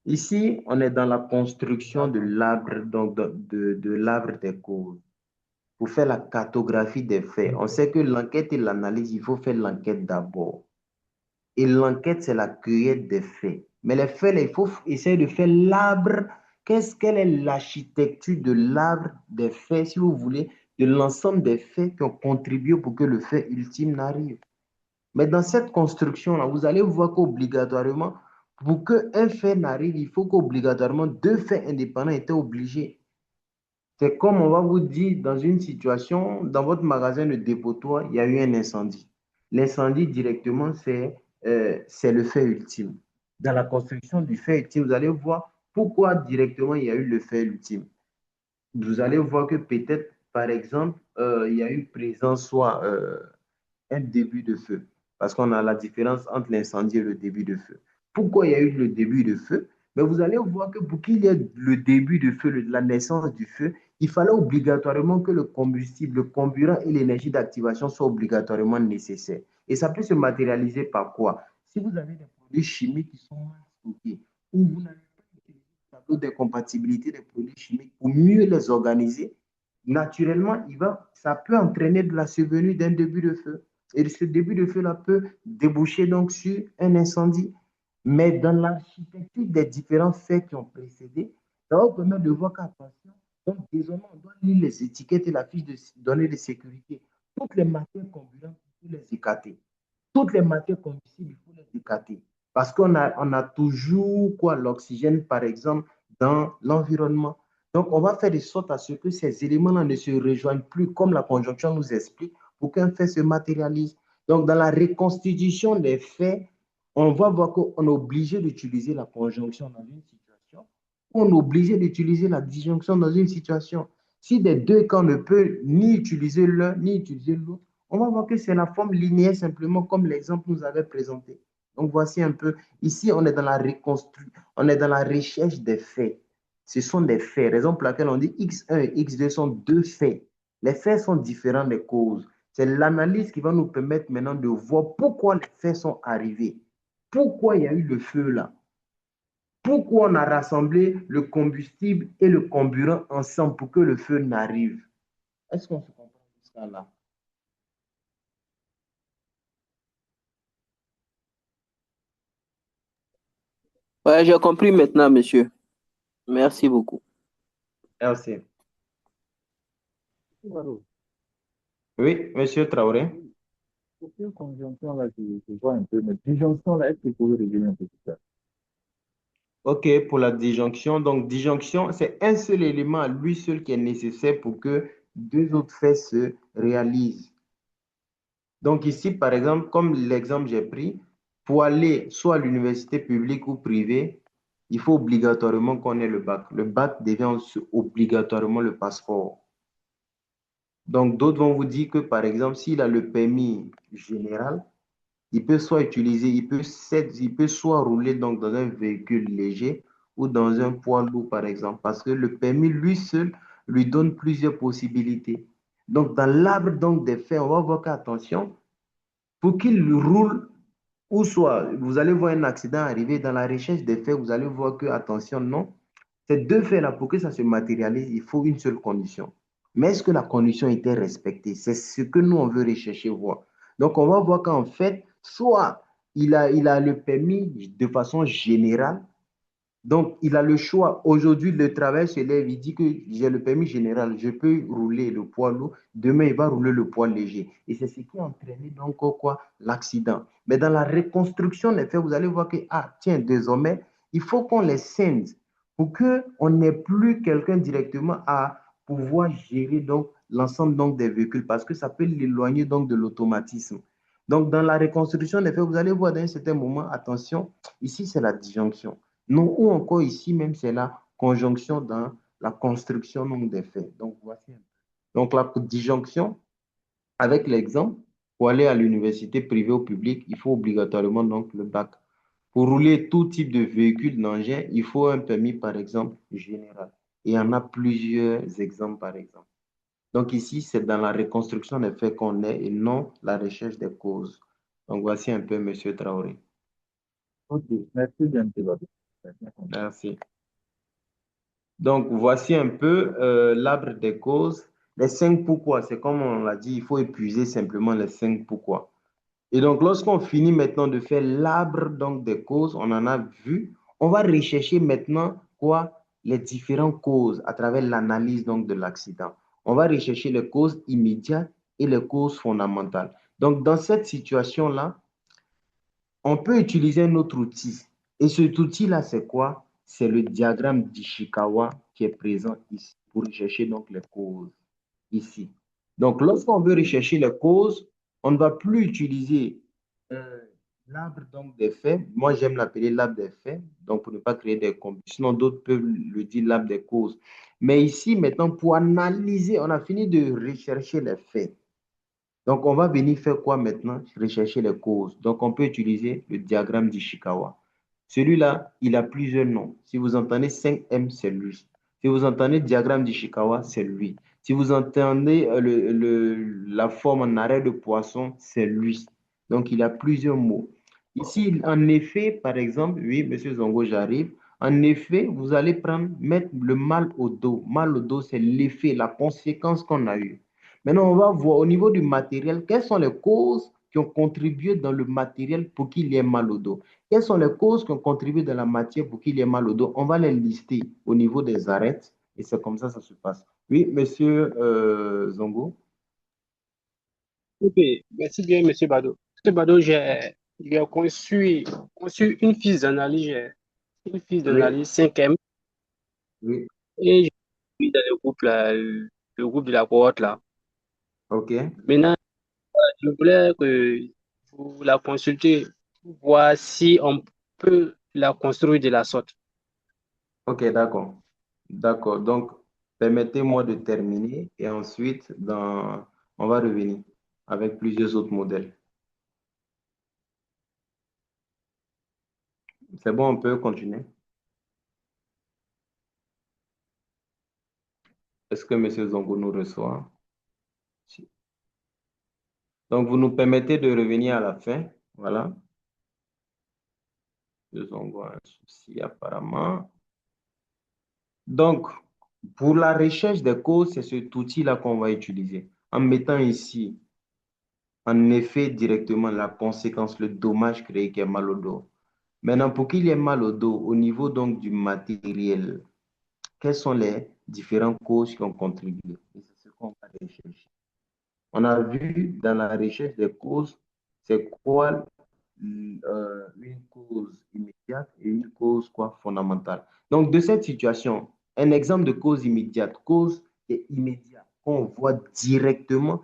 Ici, on est dans la construction de D'accord. l'arbre, donc de l'arbre des causes. Pour faire la cartographie des faits. On sait que l'enquête et l'analyse, il faut faire l'enquête d'abord. Et l'enquête, c'est la cueillette des faits. Mais les faits, là, il faut essayer de faire l'arbre. Quelle est l'architecture de l'arbre des faits, si vous voulez, de l'ensemble des faits qui ont contribué pour que le fait ultime n'arrive. Mais dans cette construction-là, vous allez voir qu'obligatoirement, pour qu'un fait n'arrive, il faut qu'obligatoirement deux faits indépendants étaient obligés. C'est comme on va vous dire dans une situation, dans votre magasin de dépotoir, il y a eu un incendie. L'incendie directement, c'est le fait ultime. Dans la construction du fait ultime, vous allez voir pourquoi directement il y a eu le fait ultime. Vous allez voir que peut-être, par exemple, il y a eu présence soit un début de feu, parce qu'on a la différence entre l'incendie et le début de feu. Pourquoi il y a eu le début de feu? Mais vous allez voir que pour qu'il y ait le début de feu, la naissance du feu, il fallait obligatoirement que le combustible, le carburant et l'énergie d'activation soient obligatoirement nécessaires. Et ça peut se matérialiser par quoi? Si vous avez des produits chimiques qui sont mal stockés, ou vous n'avez pas utilisé le tableau des compatibilités des produits chimiques pour mieux les organiser, naturellement, ça peut entraîner de la survenue d'un début de feu. Et ce début de feu-là peut déboucher donc sur un incendie. Mais dans l'architecture des différents faits qui ont précédé, ça va vous permettre de voir qu'attention, donc désormais, on doit lire les étiquettes et la fiche de données de sécurité. Toutes les matières combustibles, il faut les écarter. Toutes les matières combustibles, il faut les écarter. Parce qu'on a toujours quoi, l'oxygène, par exemple, dans l'environnement. Donc, on va faire de sorte à ce que ces éléments-là ne se rejoignent plus, comme la conjonction nous explique, pour qu'un fait se matérialise. Donc, dans la reconstitution des faits, on va voir qu'on est obligé d'utiliser la conjonction dans une situation, on est obligé d'utiliser la disjonction dans une situation. Si des deux cas, on ne peut ni utiliser l'un ni utiliser l'autre, on va voir que c'est la forme linéaire simplement comme l'exemple nous avait présenté. Donc, voici un peu, ici, on est dans la reconstruction, on est dans la recherche des faits. Ce sont des faits, raison pour laquelle on dit X1 et X2 sont deux faits. Les faits sont différents des causes. C'est l'analyse qui va nous permettre maintenant de voir pourquoi les faits sont arrivés. Pourquoi il y a eu le feu là? Pourquoi on a rassemblé le combustible et le carburant ensemble pour que le feu n'arrive? Est-ce qu'on se comprend jusqu'à là? Ouais, j'ai compris maintenant, monsieur. Merci beaucoup. Merci. Voilà. Oui, monsieur Traoré. Pour quelle conjonction là, je vois un peu, mais disjonction là, est-ce que vous pouvez résumer un peu tout ça? OK, pour la disjonction. Donc, disjonction, c'est un seul élément à lui seul qui est nécessaire pour que deux autres faits se réalisent. Donc, ici, par exemple, comme l'exemple que j'ai pris, pour aller soit à l'université publique ou privée, il faut obligatoirement qu'on ait le bac. Le bac devient obligatoirement le passeport. Donc, d'autres vont vous dire que, par exemple, s'il a le permis général, il peut soit utiliser, il peut soit rouler donc dans un véhicule léger ou dans un poids lourd, par exemple, parce que le permis, lui seul, lui donne plusieurs possibilités. Donc, dans l'arbre donc, des faits, on va voir qu'attention, pour qu'il roule, ou soit vous allez voir un accident arriver, dans la recherche des faits, vous allez voir que, attention, non, ces deux faits-là, pour que ça se matérialise, il faut une seule condition. Mais est-ce que la condition était respectée? C'est ce que nous, on veut rechercher, voir. Donc, on va voir qu'en fait, soit il a le permis de façon générale, donc, il a le choix. Aujourd'hui, le travail se lève, il dit que j'ai le permis général, je peux rouler le poids lourd. Demain, il va rouler le poids léger. Et c'est ce qui a entraîné donc quoi? L'accident. Mais dans la reconstruction des faits, vous allez voir que, ah, tiens, désormais, il faut qu'on les scinde pour qu'on n'ait plus quelqu'un directement à pouvoir gérer donc l'ensemble donc des véhicules parce que ça peut l'éloigner donc de l'automatisme. Donc, dans la reconstruction des faits, vous allez voir dans un certain moment, attention, ici, c'est la disjonction. Non, ou encore ici même, c'est la conjonction dans la construction donc, des faits. Donc, voici un peu. Donc, la disjonction, avec l'exemple, pour aller à l'université privée ou publique, il faut obligatoirement donc le bac. Pour rouler tout type de véhicule, d'engin, il faut un permis, par exemple, général. Et il y en a plusieurs exemples, par exemple. Donc, ici, c'est dans la reconstruction des faits qu'on est et non la recherche des causes. Donc, voici un peu, Monsieur Traoré. Ok, merci bien, M. Badou. Merci. Donc, voici un peu l'arbre des causes. Les cinq pourquoi, c'est comme on l'a dit, il faut épuiser simplement les cinq pourquoi. Et donc, lorsqu'on finit maintenant de faire l'arbre donc des causes, on en a vu, on va rechercher maintenant quoi? Les différentes causes à travers l'analyse donc de l'accident. On va rechercher les causes immédiates et les causes fondamentales. Donc, dans cette situation-là, on peut utiliser un autre outil. Et cet outil-là, c'est quoi? C'est le diagramme d'Ishikawa qui est présent ici pour rechercher donc les causes ici. Donc, lorsqu'on veut rechercher les causes, on ne va plus utiliser euh, l'arbre donc des faits. Moi, j'aime l'appeler l'arbre des faits, donc pour ne pas créer des conflits. Sinon, d'autres peuvent le dire l'arbre des causes. Mais ici, maintenant, pour analyser, on a fini de rechercher les faits. Donc, on va venir faire quoi maintenant? Rechercher les causes. Donc, on peut utiliser le diagramme d'Ishikawa. Celui-là, il a plusieurs noms. Si vous entendez 5M, c'est lui. Si vous entendez diagramme d'Ishikawa, c'est lui. Si vous entendez la forme en arrêt de poisson, c'est lui. Donc, il a plusieurs mots. Ici, en effet, par exemple, oui, Monsieur Zongo, j'arrive. En effet, vous allez mettre le mal au dos. Mal au dos, c'est l'effet, la conséquence qu'on a eue. Maintenant, on va voir au niveau du matériel, quelles sont les causes qui ont contribué dans le matériel pour qu'il y ait mal au dos. Quelles sont les causes qui ont contribué dans la matière pour qu'il y ait mal au dos? On va les lister au niveau des arêtes et c'est comme ça que ça se passe. Oui, monsieur Zongo. Ok, merci bien, Monsieur Bado. Monsieur Bado, j'ai conçu une fiche d'analyse, une fiche Oui, d'analyse 5M oui, et j'ai mis dans le groupe, là, le groupe de la cohorte là. ok, Maintenant, je voulais que vous la consultez, pour voir si on peut la construire de la sorte. ok, d'accord. D'accord. Donc, permettez-moi de terminer et ensuite, on va revenir avec plusieurs autres modèles. C'est bon, on peut continuer. Est-ce que monsieur Zongo nous reçoit? Si. Donc, vous nous permettez de revenir à la fin. Voilà. Nous avons un souci apparemment. Donc, pour la recherche des causes, c'est cet outil-là qu'on va utiliser. En mettant ici, en effet, directement la conséquence, le dommage créé qui est mal au dos. Maintenant, pour qu'il y ait mal au dos, au niveau donc du matériel, quelles sont les différentes causes qui ont contribué? Et c'est ce qu'on va rechercher. On a vu dans la recherche des causes, c'est quoi une cause immédiate et une cause quoi, fondamentale. Donc, de cette situation, un exemple de cause immédiate, cause qui est immédiate, qu'on voit directement,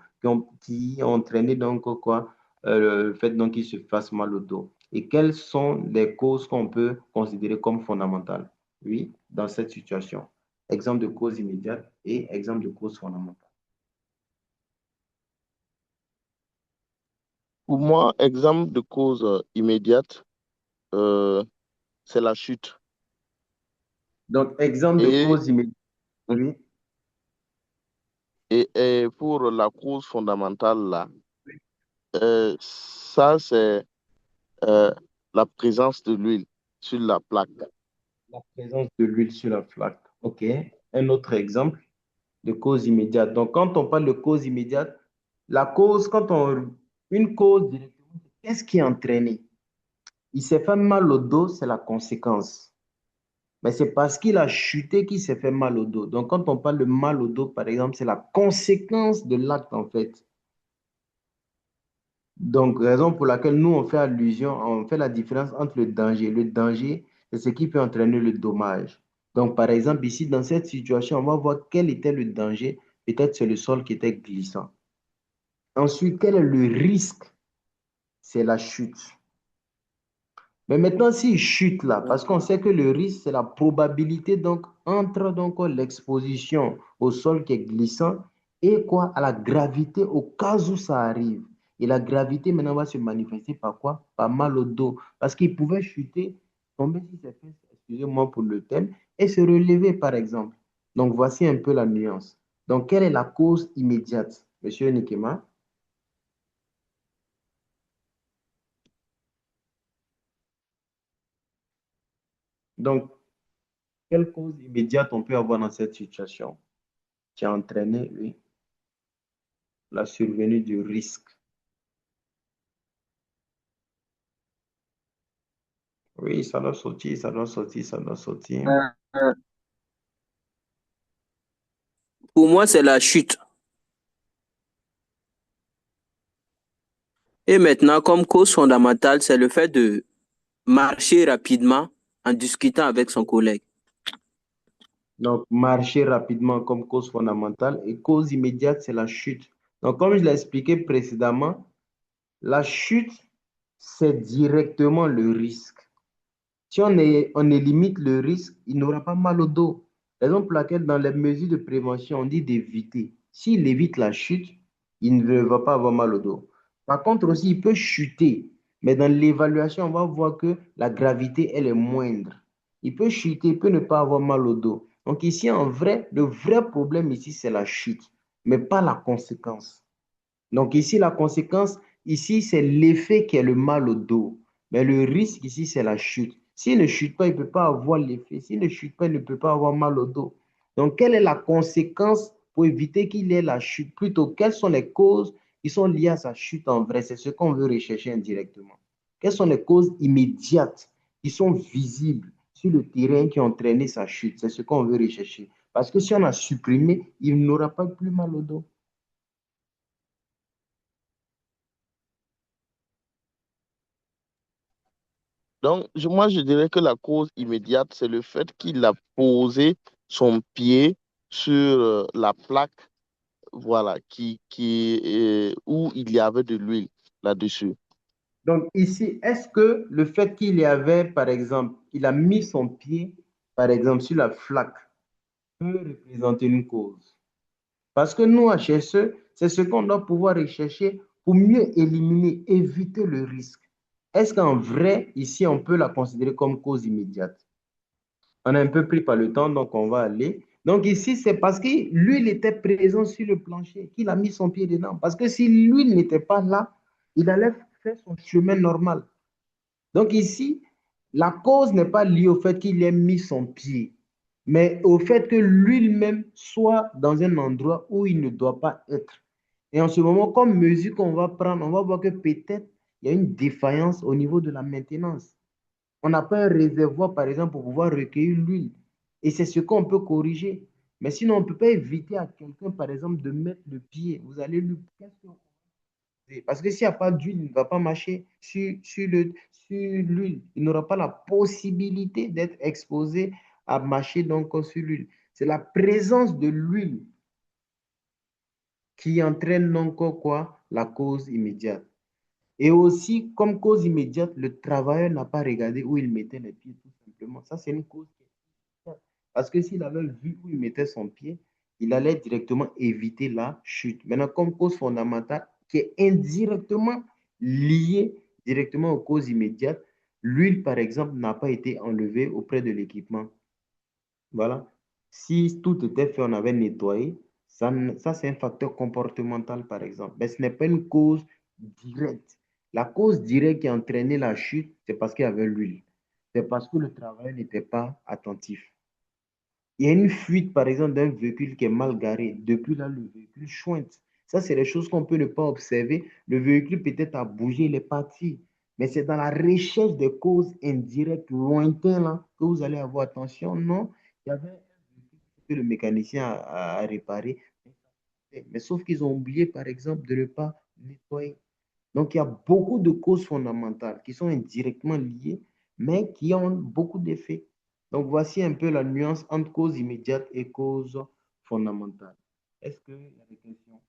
qui a entraîné donc quoi, le fait donc qu'il se fasse mal au dos. Et quelles sont les causes qu'on peut considérer comme fondamentales? Oui, dans cette situation. Exemple de cause immédiate et exemple de cause fondamentale. Pour moi, exemple de cause immédiate, euh, c'est la chute. Donc, exemple de Et, cause immédiate. Oui. et pour la cause fondamentale, là, ça, c'est euh, la présence de l'huile sur la plaque. La présence de l'huile sur la plaque. OK. Un autre exemple. de cause immédiate. Donc, quand on parle de cause immédiate, la cause, une cause directement, qu'est-ce qui a entraîné? Il s'est fait mal au dos, c'est la conséquence. Mais c'est parce qu'il a chuté qu'il s'est fait mal au dos. Donc, quand on parle de mal au dos, par exemple, c'est la conséquence de l'acte, en fait. Donc, raison pour laquelle nous, on fait allusion, on fait la différence entre le danger. Le danger, c'est ce qui peut entraîner le dommage. Donc, par exemple, ici, dans cette situation, on va voir quel était le danger. Peut-être c'est le sol qui était glissant. Ensuite, quel est le risque? C'est la chute. Mais maintenant, s'il chute là, parce qu'on sait que le risque, c'est la probabilité donc entre donc l'exposition au sol qui est glissant et quoi? À la gravité au cas où ça arrive. Et la gravité maintenant va se manifester par quoi? Par mal au dos. Parce qu'il pouvait chuter, tomber sur ses fesses, excusez-moi pour le thème, et se relever par exemple. Donc voici un peu la nuance. Donc quelle est la cause immédiate, Monsieur Nikema? Donc, quelle cause immédiate on peut avoir dans cette situation qui a entraîné, oui, la survenue du risque? Oui, ça doit sortir, ça doit sortir, ça doit sortir. Euh, Pour moi, c'est la chute. Et maintenant, comme cause fondamentale, c'est le fait de marcher rapidement en discutant avec son collègue. Donc, marcher rapidement comme cause fondamentale et cause immédiate, c'est la chute. Donc, comme je l'ai expliqué précédemment, la chute, c'est directement le risque. Si on limite le risque, il n'aura pas mal au dos. Raison pour laquelle, dans les mesures de prévention, on dit d'éviter. S'il évite la chute, il ne va pas avoir mal au dos. Par contre, aussi, il peut chuter. Mais dans l'évaluation, on va voir que la gravité, elle est moindre. Il peut chuter, il peut ne pas avoir mal au dos. Donc ici, en vrai, le vrai problème ici, c'est la chute, mais pas la conséquence. Donc ici, la conséquence, ici, c'est l'effet qui est le mal au dos. Mais le risque ici, c'est la chute. S'il ne chute pas, il ne peut pas avoir l'effet. S'il ne chute pas, il ne peut pas avoir mal au dos. Donc, quelle est la conséquence pour éviter qu'il ait la chute? Plutôt, quelles sont les causes qui sont liées à sa chute en vrai? C'est ce qu'on veut rechercher indirectement. Quelles sont les causes immédiates qui sont visibles sur le terrain qui ont entraîné sa chute? C'est ce qu'on veut rechercher. Parce que si on a supprimé, il n'aura pas plus mal au dos. Donc, moi, je dirais que la cause immédiate, c'est le fait qu'il a posé son pied sur la plaque, voilà, où il y avait de l'huile là-dessus. Donc ici, est-ce que le fait qu'il y avait, par exemple, il a mis son pied, par exemple, sur la flaque, peut représenter une cause? Parce que nous, HSE, c'est ce qu'on doit pouvoir rechercher pour mieux éliminer, éviter le risque. Est-ce qu'en vrai, ici, on peut la considérer comme cause immédiate? On est un peu pris par le temps, donc on va aller. Donc ici, c'est parce que l'huile était présente sur le plancher qu'il a mis son pied dedans. Parce que si l'huile n'était pas là, il allait faire son chemin normal. Donc ici, la cause n'est pas liée au fait qu'il ait mis son pied, mais au fait que lui-même soit dans un endroit où il ne doit pas être. Et en ce moment, comme mesure qu'on va prendre, on va voir que peut-être il y a une défaillance au niveau de la maintenance. On n'a pas un réservoir, par exemple, pour pouvoir recueillir l'huile. Et c'est ce qu'on peut corriger. Mais sinon, on ne peut pas éviter à quelqu'un, par exemple, de mettre le pied. Vous allez lui... Parce que s'il n'y a pas d'huile, il ne va pas marcher sur l'huile. Il n'aura pas la possibilité d'être exposé à marcher donc sur l'huile. C'est la présence de l'huile qui entraîne donc quoi? La cause immédiate. Et aussi, comme cause immédiate, le travailleur n'a pas regardé où il mettait les pieds, tout simplement. Ça, c'est une cause qui est immédiate. Parce que s'il avait vu où il mettait son pied, il allait directement éviter la chute. Maintenant, comme cause fondamentale, qui est indirectement liée directement aux causes immédiates, l'huile, par exemple, n'a pas été enlevée auprès de l'équipement. Voilà. Si tout était fait, on avait nettoyé, ça c'est un facteur comportemental, par exemple. Mais ce n'est pas une cause directe. La cause directe qui a entraîné la chute, c'est parce qu'il y avait l'huile. C'est parce que le travail n'était pas attentif. Il y a une fuite, par exemple, d'un véhicule qui est mal garé. Depuis là, le véhicule chointe. Ça, c'est des choses qu'on peut ne pas observer. Le véhicule peut-être a bougé, il est parti. Mais c'est dans la recherche des causes indirectes, lointaines, là, que vous allez avoir attention. Non, il y avait un véhicule que le mécanicien a réparé. Mais sauf qu'ils ont oublié, par exemple, de ne pas nettoyer. Donc, il y a beaucoup de causes fondamentales qui sont indirectement liées, mais qui ont beaucoup d'effets. Donc, voici un peu la nuance entre cause immédiate et cause fondamentale. Est-ce qu'il y a des questions?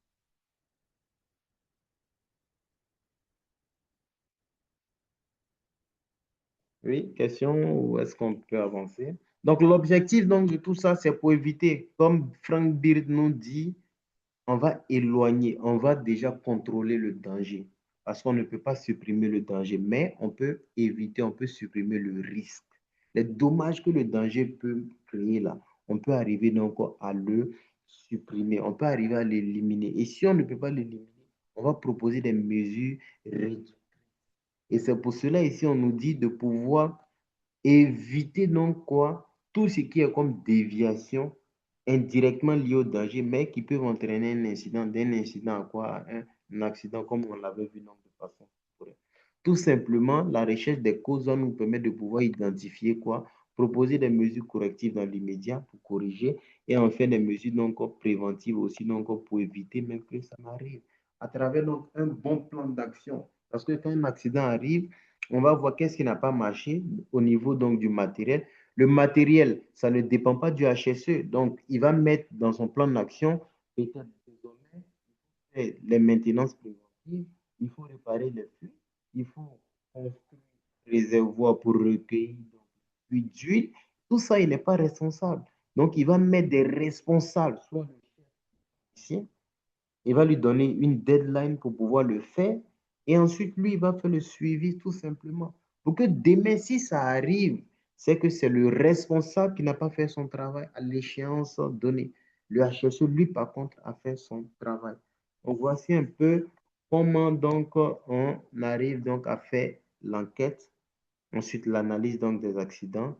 Oui, question ou est-ce qu'on peut avancer? Donc, l'objectif donc, de tout ça, c'est pour éviter, comme Frank Beard nous dit, on va éloigner, on va déjà contrôler le danger. Parce qu'on ne peut pas supprimer le danger, mais on peut éviter, on peut supprimer le risque. Les dommages que le danger peut créer là, on peut arriver donc à le supprimer, on peut arriver à l'éliminer. Et si on ne peut pas l'éliminer, on va proposer des mesures réduites. Et c'est pour cela ici, on nous dit de pouvoir éviter donc quoi? Tout ce qui est comme déviation indirectement lié au danger, mais qui peuvent entraîner un incident, d'un incident à quoi? Un accident comme on l'avait vu donc, de façon. Tout simplement, la recherche des causes nous permet de pouvoir identifier quoi? Proposer des mesures correctives dans l'immédiat pour corriger et en faire des mesures donc préventives aussi donc pour éviter même que ça n'arrive. À travers donc un bon plan d'action. Parce que quand un accident arrive, on va voir qu'est-ce qui n'a pas marché au niveau donc du matériel. Le matériel, ça ne dépend pas du HSE. Donc, il va mettre dans son plan d'action peut-être désormais les maintenances préventives, il faut réparer les fuites, il faut construire des réservoirs pour recueillir donc, puis d'huile. Tout ça, il n'est pas responsable. Donc, il va mettre des responsables, soit le chef ici, il va lui donner une deadline pour pouvoir le faire. Et ensuite, lui, il va faire le suivi tout simplement. Pour que demain, si ça arrive, c'est que c'est le responsable qui n'a pas fait son travail à l'échéance donnée. Le HSE, lui, par contre, a fait son travail. Donc, voici un peu comment donc on arrive donc à faire l'enquête, ensuite l'analyse donc des accidents,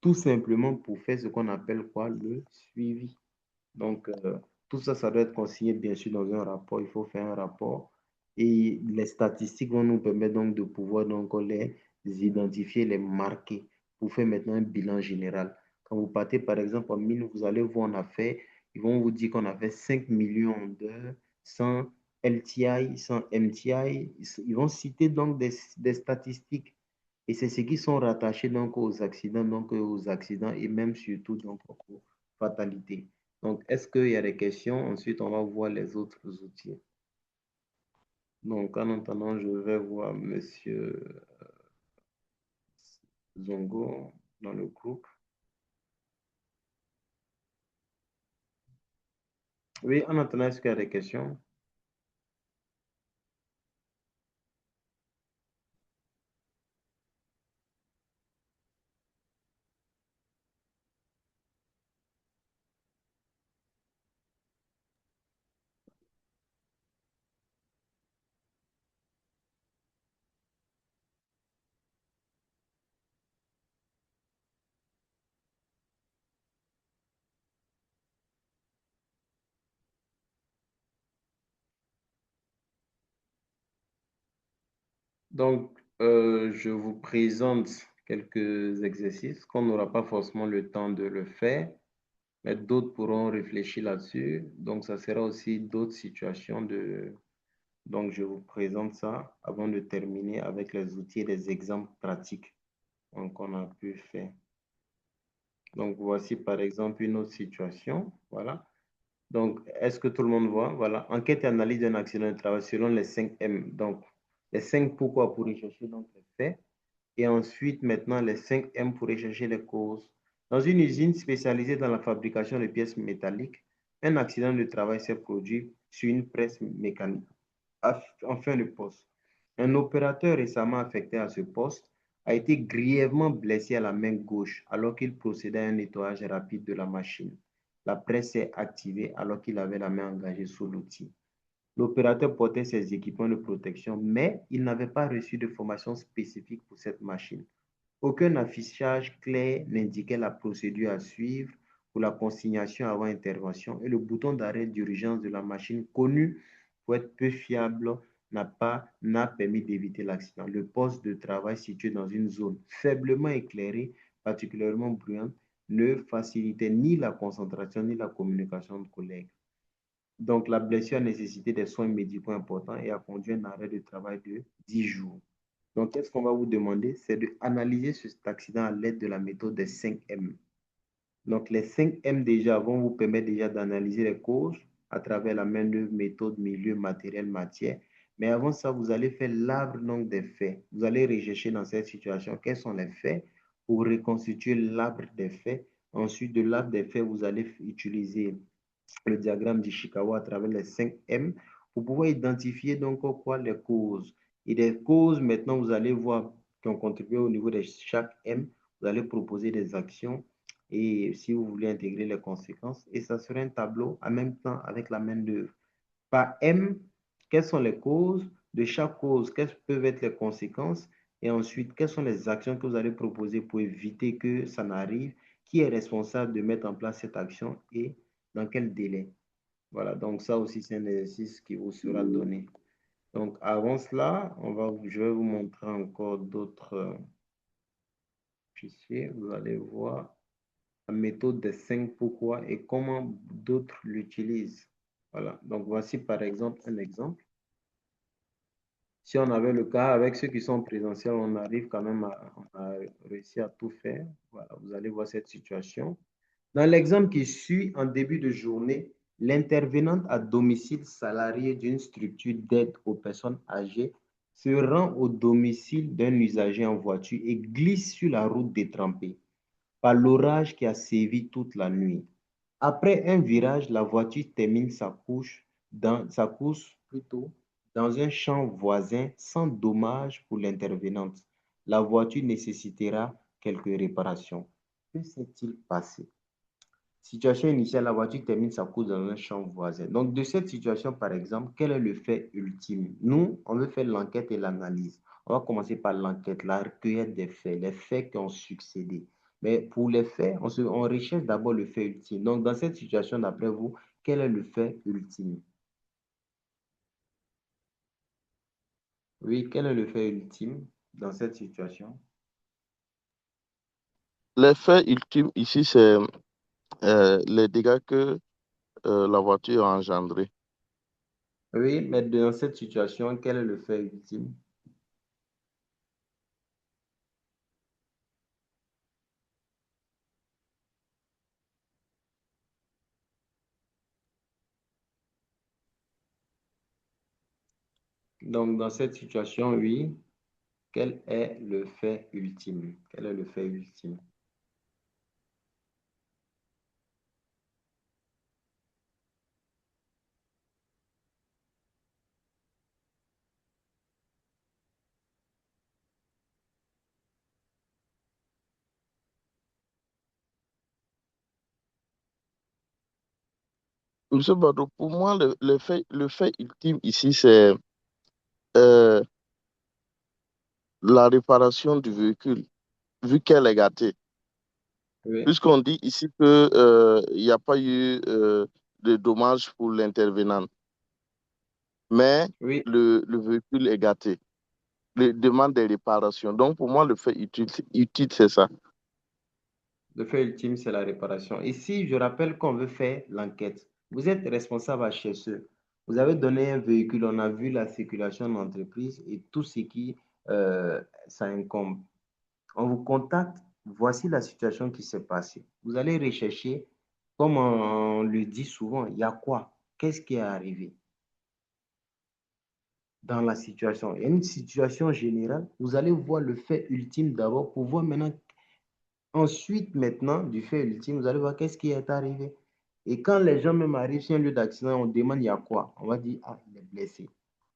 tout simplement pour faire ce qu'on appelle quoi, le suivi. Donc, tout ça, ça doit être consigné bien sûr dans un rapport. Il faut faire un rapport. Et les statistiques vont nous permettre donc de pouvoir donc les identifier, les marquer pour faire maintenant un bilan général. Quand vous partez par exemple en mine, vous allez voir on a fait, ils vont vous dire qu'on a fait 5 millions d'heures sans LTI, sans MTI. Ils vont citer donc des statistiques. Et c'est ce qui sont rattachés donc aux accidents et même surtout donc aux fatalités. Donc, est-ce qu'il y a des questions? Ensuite, on va voir les autres outils. Donc, en attendant, je vais voir Monsieur Zongo dans le groupe. Oui, en attendant, est-ce qu'il y a des questions? Donc, je vous présente quelques exercices qu'on n'aura pas forcément le temps de le faire, mais d'autres pourront réfléchir là-dessus. Donc, ça sera aussi d'autres situations de... Donc, je vous présente ça avant de terminer avec les outils et les exemples pratiques qu'on a pu faire. Donc, voici par exemple une autre situation. Voilà. Donc, est-ce que tout le monde voit? Voilà. Enquête et analyse d'un accident de travail selon les 5 M. Donc, les 5 pourquoi pour rechercher donc les faits. Et ensuite, maintenant, les 5 M pour rechercher les causes. Dans une usine spécialisée dans la fabrication de pièces métalliques, un accident de travail s'est produit sur une presse mécanique en fin de poste. Un opérateur récemment affecté à ce poste a été grièvement blessé à la main gauche alors qu'il procédait à un nettoyage rapide de la machine. La presse s'est activée alors qu'il avait la main engagée sur l'outil. L'opérateur portait ses équipements de protection, mais il n'avait pas reçu de formation spécifique pour cette machine. Aucun affichage clair n'indiquait la procédure à suivre pour la consignation avant intervention et le bouton d'arrêt d'urgence de la machine connu pour être peu fiable n'a permis d'éviter l'accident. Le poste de travail situé dans une zone faiblement éclairée, particulièrement bruyante, ne facilitait ni la concentration ni la communication de collègues. Donc, la blessure a nécessité des soins médicaux importants et a conduit à un arrêt de travail de 10 jours. Donc, qu'est-ce qu'on va vous demander? C'est d'analyser cet accident à l'aide de la méthode des 5 M. Donc, les 5 M déjà vont vous permettre déjà d'analyser les causes à travers la main-d'œuvre, méthode, milieu, matériel, matière. Mais avant ça, vous allez faire l'arbre donc des faits. Vous allez rechercher dans cette situation quels sont les faits pour reconstituer l'arbre des faits. Ensuite, de l'arbre des faits, vous allez utiliser le diagramme d'Ishikawa à travers les 5 M pour pouvoir identifier donc quoi les causes. Et des causes, maintenant, vous allez voir qui ont contribué au niveau de chaque M. Vous allez proposer des actions et si vous voulez intégrer les conséquences. Et ça sera un tableau en même temps avec la main d'œuvre. Par M, quelles sont les causes? De chaque cause, quelles peuvent être les conséquences? Et ensuite, quelles sont les actions que vous allez proposer pour éviter que ça n'arrive? Qui est responsable de mettre en place cette action et dans quel délai? Voilà, donc ça aussi, c'est un exercice qui vous sera donné. Donc, avant cela, je vais vous montrer encore d'autres fichiers. Vous allez voir la méthode des 5 pourquoi et comment d'autres l'utilisent. Voilà, donc voici par exemple un exemple. Si on avait le cas avec ceux qui sont présentiels, on arrive quand même à réussir à tout faire. Voilà, vous allez voir cette situation. Dans l'exemple qui suit, en début de journée, l'intervenante à domicile salarié d'une structure d'aide aux personnes âgées se rend au domicile d'un usager en voiture et glisse sur la route détrempée par l'orage qui a sévi toute la nuit. Après un virage, la voiture termine sa course plutôt dans un champ voisin sans dommage pour l'intervenante. La voiture nécessitera quelques réparations. Que s'est-il passé? Situation initiale, la voiture termine sa course dans un champ voisin. Donc, de cette situation, par exemple, quel est le fait ultime? Nous, on veut faire l'enquête et l'analyse. On va commencer par l'enquête, la recueillette des faits, les faits qui ont succédé. Mais pour les faits, on recherche d'abord le fait ultime. Donc, dans cette situation, d'après vous, quel est le fait ultime? Oui, quel est le fait ultime dans cette situation? L'effet ultime ici, c'est les dégâts que la voiture a engendrés. Oui, mais dans cette situation, quel est le fait ultime? Donc, dans cette situation, oui, quel est le fait ultime? Quel est le fait ultime? Monsieur Bado, pour moi, le fait ultime ici, c'est euh, la réparation du véhicule, vu qu'elle est gâtée. Oui, Puisqu'on dit ici que il n'y a pas eu de dommages pour l'intervenant, mais oui, le véhicule est gâté. Le demande des réparations. Donc, pour moi, le fait utile, c'est ça. le fait ultime, c'est la réparation. Ici, je rappelle qu'on veut faire l'enquête. Vous êtes responsable à HSE. Vous avez donné un véhicule, on a vu la circulation de l'entreprise et tout ce qui ça incombe. On vous contacte, voici la situation qui s'est passée. Vous allez rechercher, comme on le dit souvent, il y a quoi? Qu'est-ce qui est arrivé dans la situation? Il y a une situation générale. Vous allez voir le fait ultime d'abord pour voir maintenant. Ensuite, maintenant, du fait ultime, vous allez voir qu'est-ce qui est arrivé. Et quand les gens même arrivent sur un lieu d'accident, on demande il y a quoi? On va dire, ah, il est blessé.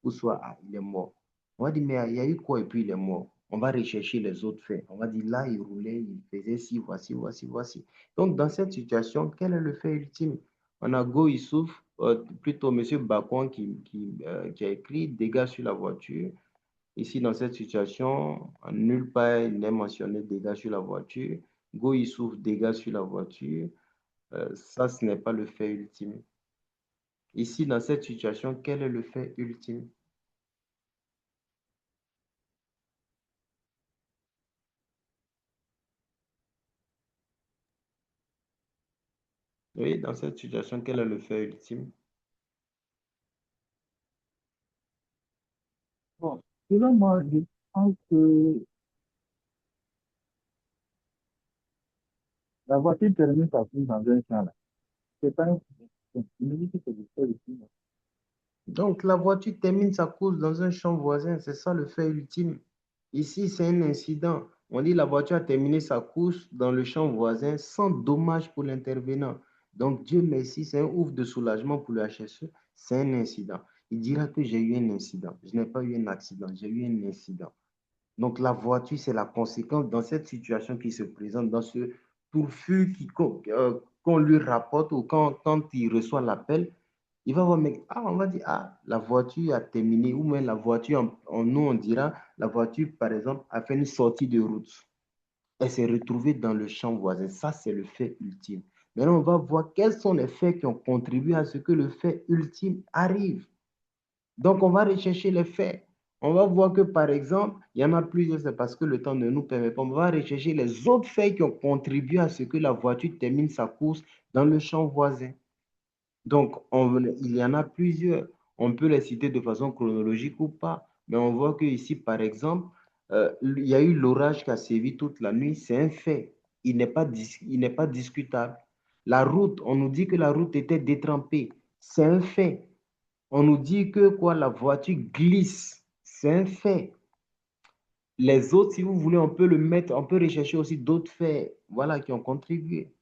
Ou soit, ah, il est mort. On va dire, mais il y a eu quoi et puis il est mort. On va rechercher les autres faits. On va dire, là, il roulait, il faisait ci, voici, voici, voici. Donc, dans cette situation, quel est le fait ultime? On a Go Issouf, plutôt M. Bakwan qui a écrit dégâts sur la voiture. Ici, dans cette situation, en nulle part il n'est mentionné dégâts sur la voiture. Go, il souffre dégâts sur la voiture. Ça, ce n'est pas le fait ultime. Ici, dans cette situation, quel est le fait ultime? Oui, dans cette situation, quel est le fait ultime? Bon, selon moi, je pense que la voiture termine sa course dans un champ là. C'est pas un il me dit que c'est du fait ici. Donc, la voiture termine sa course dans un champ voisin. C'est ça le fait ultime. Ici, c'est un incident. On dit la voiture a terminé sa course dans le champ voisin sans dommage pour l'intervenant. Donc, Dieu merci, c'est un ouf de soulagement pour le HSE. C'est un incident. Il dira que j'ai eu un incident. Je n'ai pas eu un accident, j'ai eu un incident. Donc, la voiture, c'est la conséquence dans cette situation qui se présente, dans ce pourfus qu'on lui rapporte ou quand il reçoit l'appel, il va voir, mais on va dire, la voiture a terminé, ou même la voiture, nous, on dira, la voiture, par exemple, a fait une sortie de route. Elle s'est retrouvée dans le champ voisin. Ça, c'est le fait ultime. Maintenant, on va voir quels sont les faits qui ont contribué à ce que le fait ultime arrive. Donc, on va rechercher les faits. On va voir que, par exemple, il y en a plusieurs, c'est parce que le temps ne nous permet pas. On va rechercher les autres faits qui ont contribué à ce que la voiture termine sa course dans le champ voisin. Donc, il y en a plusieurs. On peut les citer de façon chronologique ou pas. Mais on voit que ici, par exemple, il y a eu l'orage qui a sévi toute la nuit. C'est un fait. Il n'est pas discutable. La route, on nous dit que la route était détrempée. C'est un fait. On nous dit que quoi, la voiture glisse. C'est un fait. Les autres, si vous voulez, on peut le mettre, on peut rechercher aussi d'autres faits, voilà, qui ont contribué.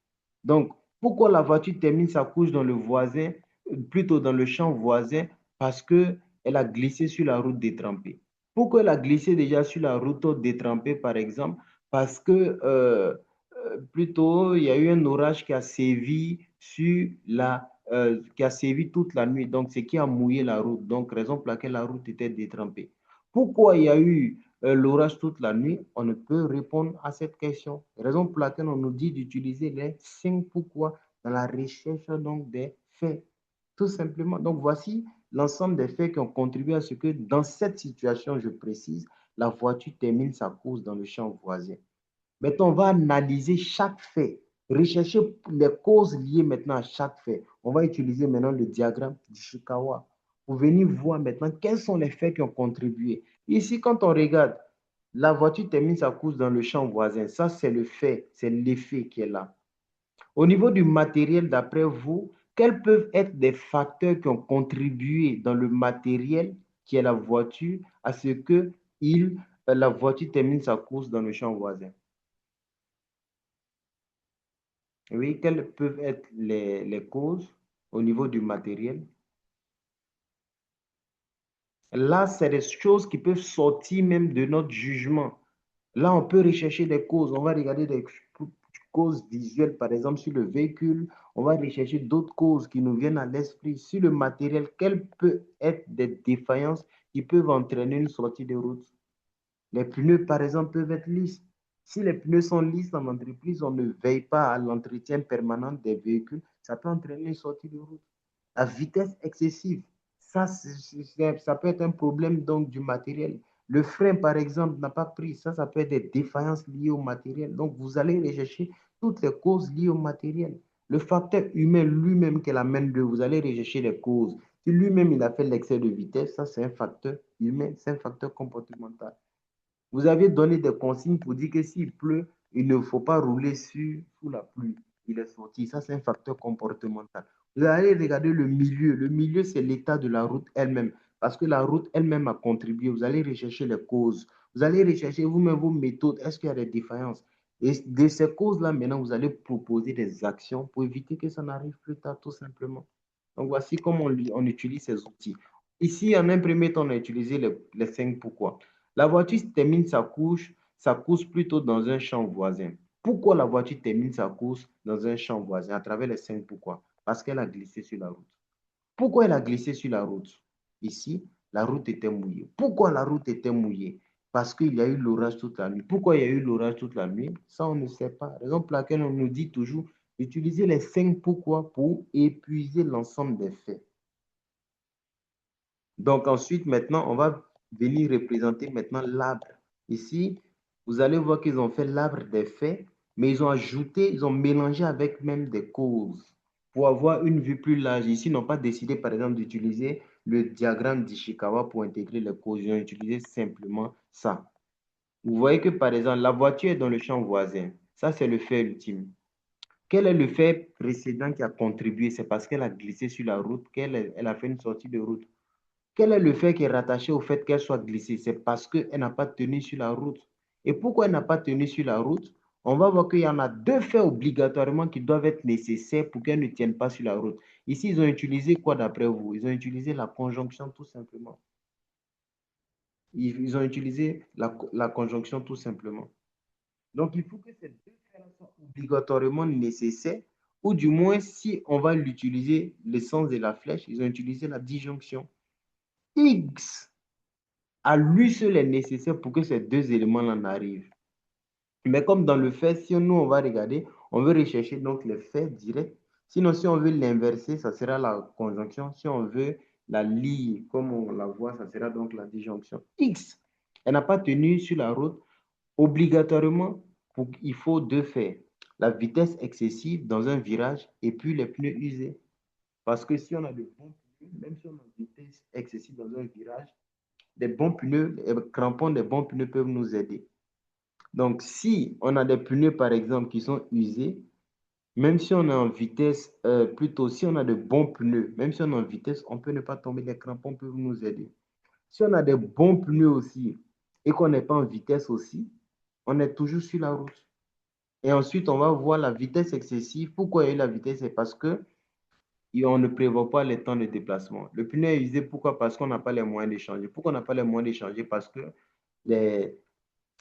Donc, pourquoi la voiture termine sa couche dans le voisin, plutôt dans le champ voisin? Parce que elle a glissé sur la route détrempée. Pourquoi elle a glissé déjà sur la route détrempée, par exemple? Parce que plutôt, il y a eu un orage qui a sévi qui a sévi toute la nuit. Donc, ce qui a mouillé la route. Donc, raison pour laquelle la route était détrempée. Pourquoi il y a eu l'orage toute la nuit? On ne peut répondre à cette question. Raison pour laquelle on nous dit d'utiliser les 5 pourquoi dans la recherche donc des faits. Tout simplement. Donc, voici l'ensemble des faits qui ont contribué à ce que dans cette situation, je précise, la voiture termine sa course dans le champ voisin. Maintenant, on va analyser chaque fait, rechercher les causes liées maintenant à chaque fait. On va utiliser maintenant le diagramme d'Ishikawa pour venir voir maintenant quels sont les faits qui ont contribué. Ici, quand on regarde, la voiture termine sa course dans le champ voisin. Ça, c'est le fait, c'est l'effet qui est là. Au niveau du matériel, d'après vous, quels peuvent être des facteurs qui ont contribué dans le matériel qui est la voiture à ce que la voiture termine sa course dans le champ voisin? Oui, quelles peuvent être les causes au niveau du matériel? Là, c'est des choses qui peuvent sortir même de notre jugement. Là, on peut rechercher des causes. On va regarder des causes visuelles, par exemple, sur le véhicule. On va rechercher d'autres causes qui nous viennent à l'esprit. Sur le matériel, quelles peuvent être des défaillances qui peuvent entraîner une sortie de route? Les pneus, par exemple, peuvent être lisses. Si les pneus sont lisses en entreprise, on ne veille pas à l'entretien permanent des véhicules, ça peut entraîner une sortie de route. La vitesse excessive, ça peut être un problème donc du matériel. Le frein, par exemple, n'a pas pris. Ça peut être des défaillances liées au matériel. Donc, vous allez rechercher toutes les causes liées au matériel. Le facteur humain lui-même qui est la main d'œuvre, vous allez rechercher les causes. Si lui-même il a fait l'excès de vitesse, ça c'est un facteur humain, c'est un facteur comportemental. Vous avez donné des consignes pour dire que s'il pleut, il ne faut pas rouler sous la pluie. Il est sorti. Ça, c'est un facteur comportemental. Vous allez regarder le milieu. Le milieu, c'est l'état de la route elle-même. Parce que la route elle-même a contribué. Vous allez rechercher les causes. Vous allez rechercher vous-même vos méthodes. Est-ce qu'il y a des défaillances? Et de ces causes-là, maintenant, vous allez proposer des actions pour éviter que ça n'arrive plus tard, tout simplement. Donc, voici comment on utilise ces outils. Ici, en un premier temps, on a utilisé les 5 pourquoi. La voiture termine sa course plutôt dans un champ voisin. Pourquoi la voiture termine sa course dans un champ voisin à travers les 5 pourquoi? Parce qu'elle a glissé sur la route. Pourquoi elle a glissé sur la route? Ici, la route était mouillée. Pourquoi la route était mouillée? Parce qu'il y a eu l'orage toute la nuit. Pourquoi il y a eu l'orage toute la nuit? Ça, on ne sait pas. Raison pour laquelle on nous dit toujours Utiliser les 5 pourquoi pour épuiser l'ensemble des faits. Donc ensuite, maintenant, on va venir représenter maintenant l'arbre. Ici, vous allez voir qu'ils ont fait l'arbre des faits, mais ils ont ajouté, ils ont mélangé avec même des causes pour avoir une vue plus large. Ici, ils n'ont pas décidé, par exemple, d'utiliser le diagramme d'Ishikawa pour intégrer les causes. Ils ont utilisé simplement ça. Vous voyez que, par exemple, la voiture est dans le champ voisin. Ça, c'est le fait ultime. Quel est le fait précédent qui a contribué? C'est parce qu'elle a glissé sur la route qu'elle a fait une sortie de route. Quel est le fait qui est rattaché au fait qu'elle soit glissée? C'est parce qu'elle n'a pas tenu sur la route. Et pourquoi elle n'a pas tenu sur la route? On va voir qu'il y en a 2 faits obligatoirement qui doivent être nécessaires pour qu'elle ne tienne pas sur la route. Ici, ils ont utilisé quoi d'après vous? Ils ont utilisé la conjonction tout simplement. Ils ont utilisé la conjonction tout simplement. Donc, il faut que ces 2 faits soient obligatoirement nécessaires, ou du moins, si on va l'utiliser, le sens de la flèche, ils ont utilisé la disjonction. X à lui seul est nécessaire pour que ces 2 éléments-là en arrivent. Mais comme dans le fait, si nous, on va regarder, on veut rechercher donc les faits directs. Sinon, si on veut l'inverser, ça sera la conjonction. Si on veut la lier, comme on la voit, ça sera donc la disjonction. X, elle n'a pas tenu sur la route. Obligatoirement, il faut 2 faits. La vitesse excessive dans un virage et puis les pneus usés. Parce que si on a de bons pneus, même si on a une vitesse excessive dans un virage, des bons pneus, les crampons des bons pneus peuvent nous aider. Donc, si on a des pneus, par exemple, qui sont usés, même si on est en vitesse, plutôt si on a de bons pneus, même si on est en vitesse, on peut ne pas tomber, les crampons peuvent nous aider. Si on a des bons pneus aussi et qu'on n'est pas en vitesse aussi, on est toujours sur la route. Et ensuite, on va voir la vitesse excessive. Pourquoi il y a eu la vitesse? C'est parce que on ne prévoit pas les temps de déplacement. Le pneu est usé, pourquoi? Parce qu'on n'a pas les moyens d'échanger. Pourquoi on n'a pas les moyens d'échanger? Parce que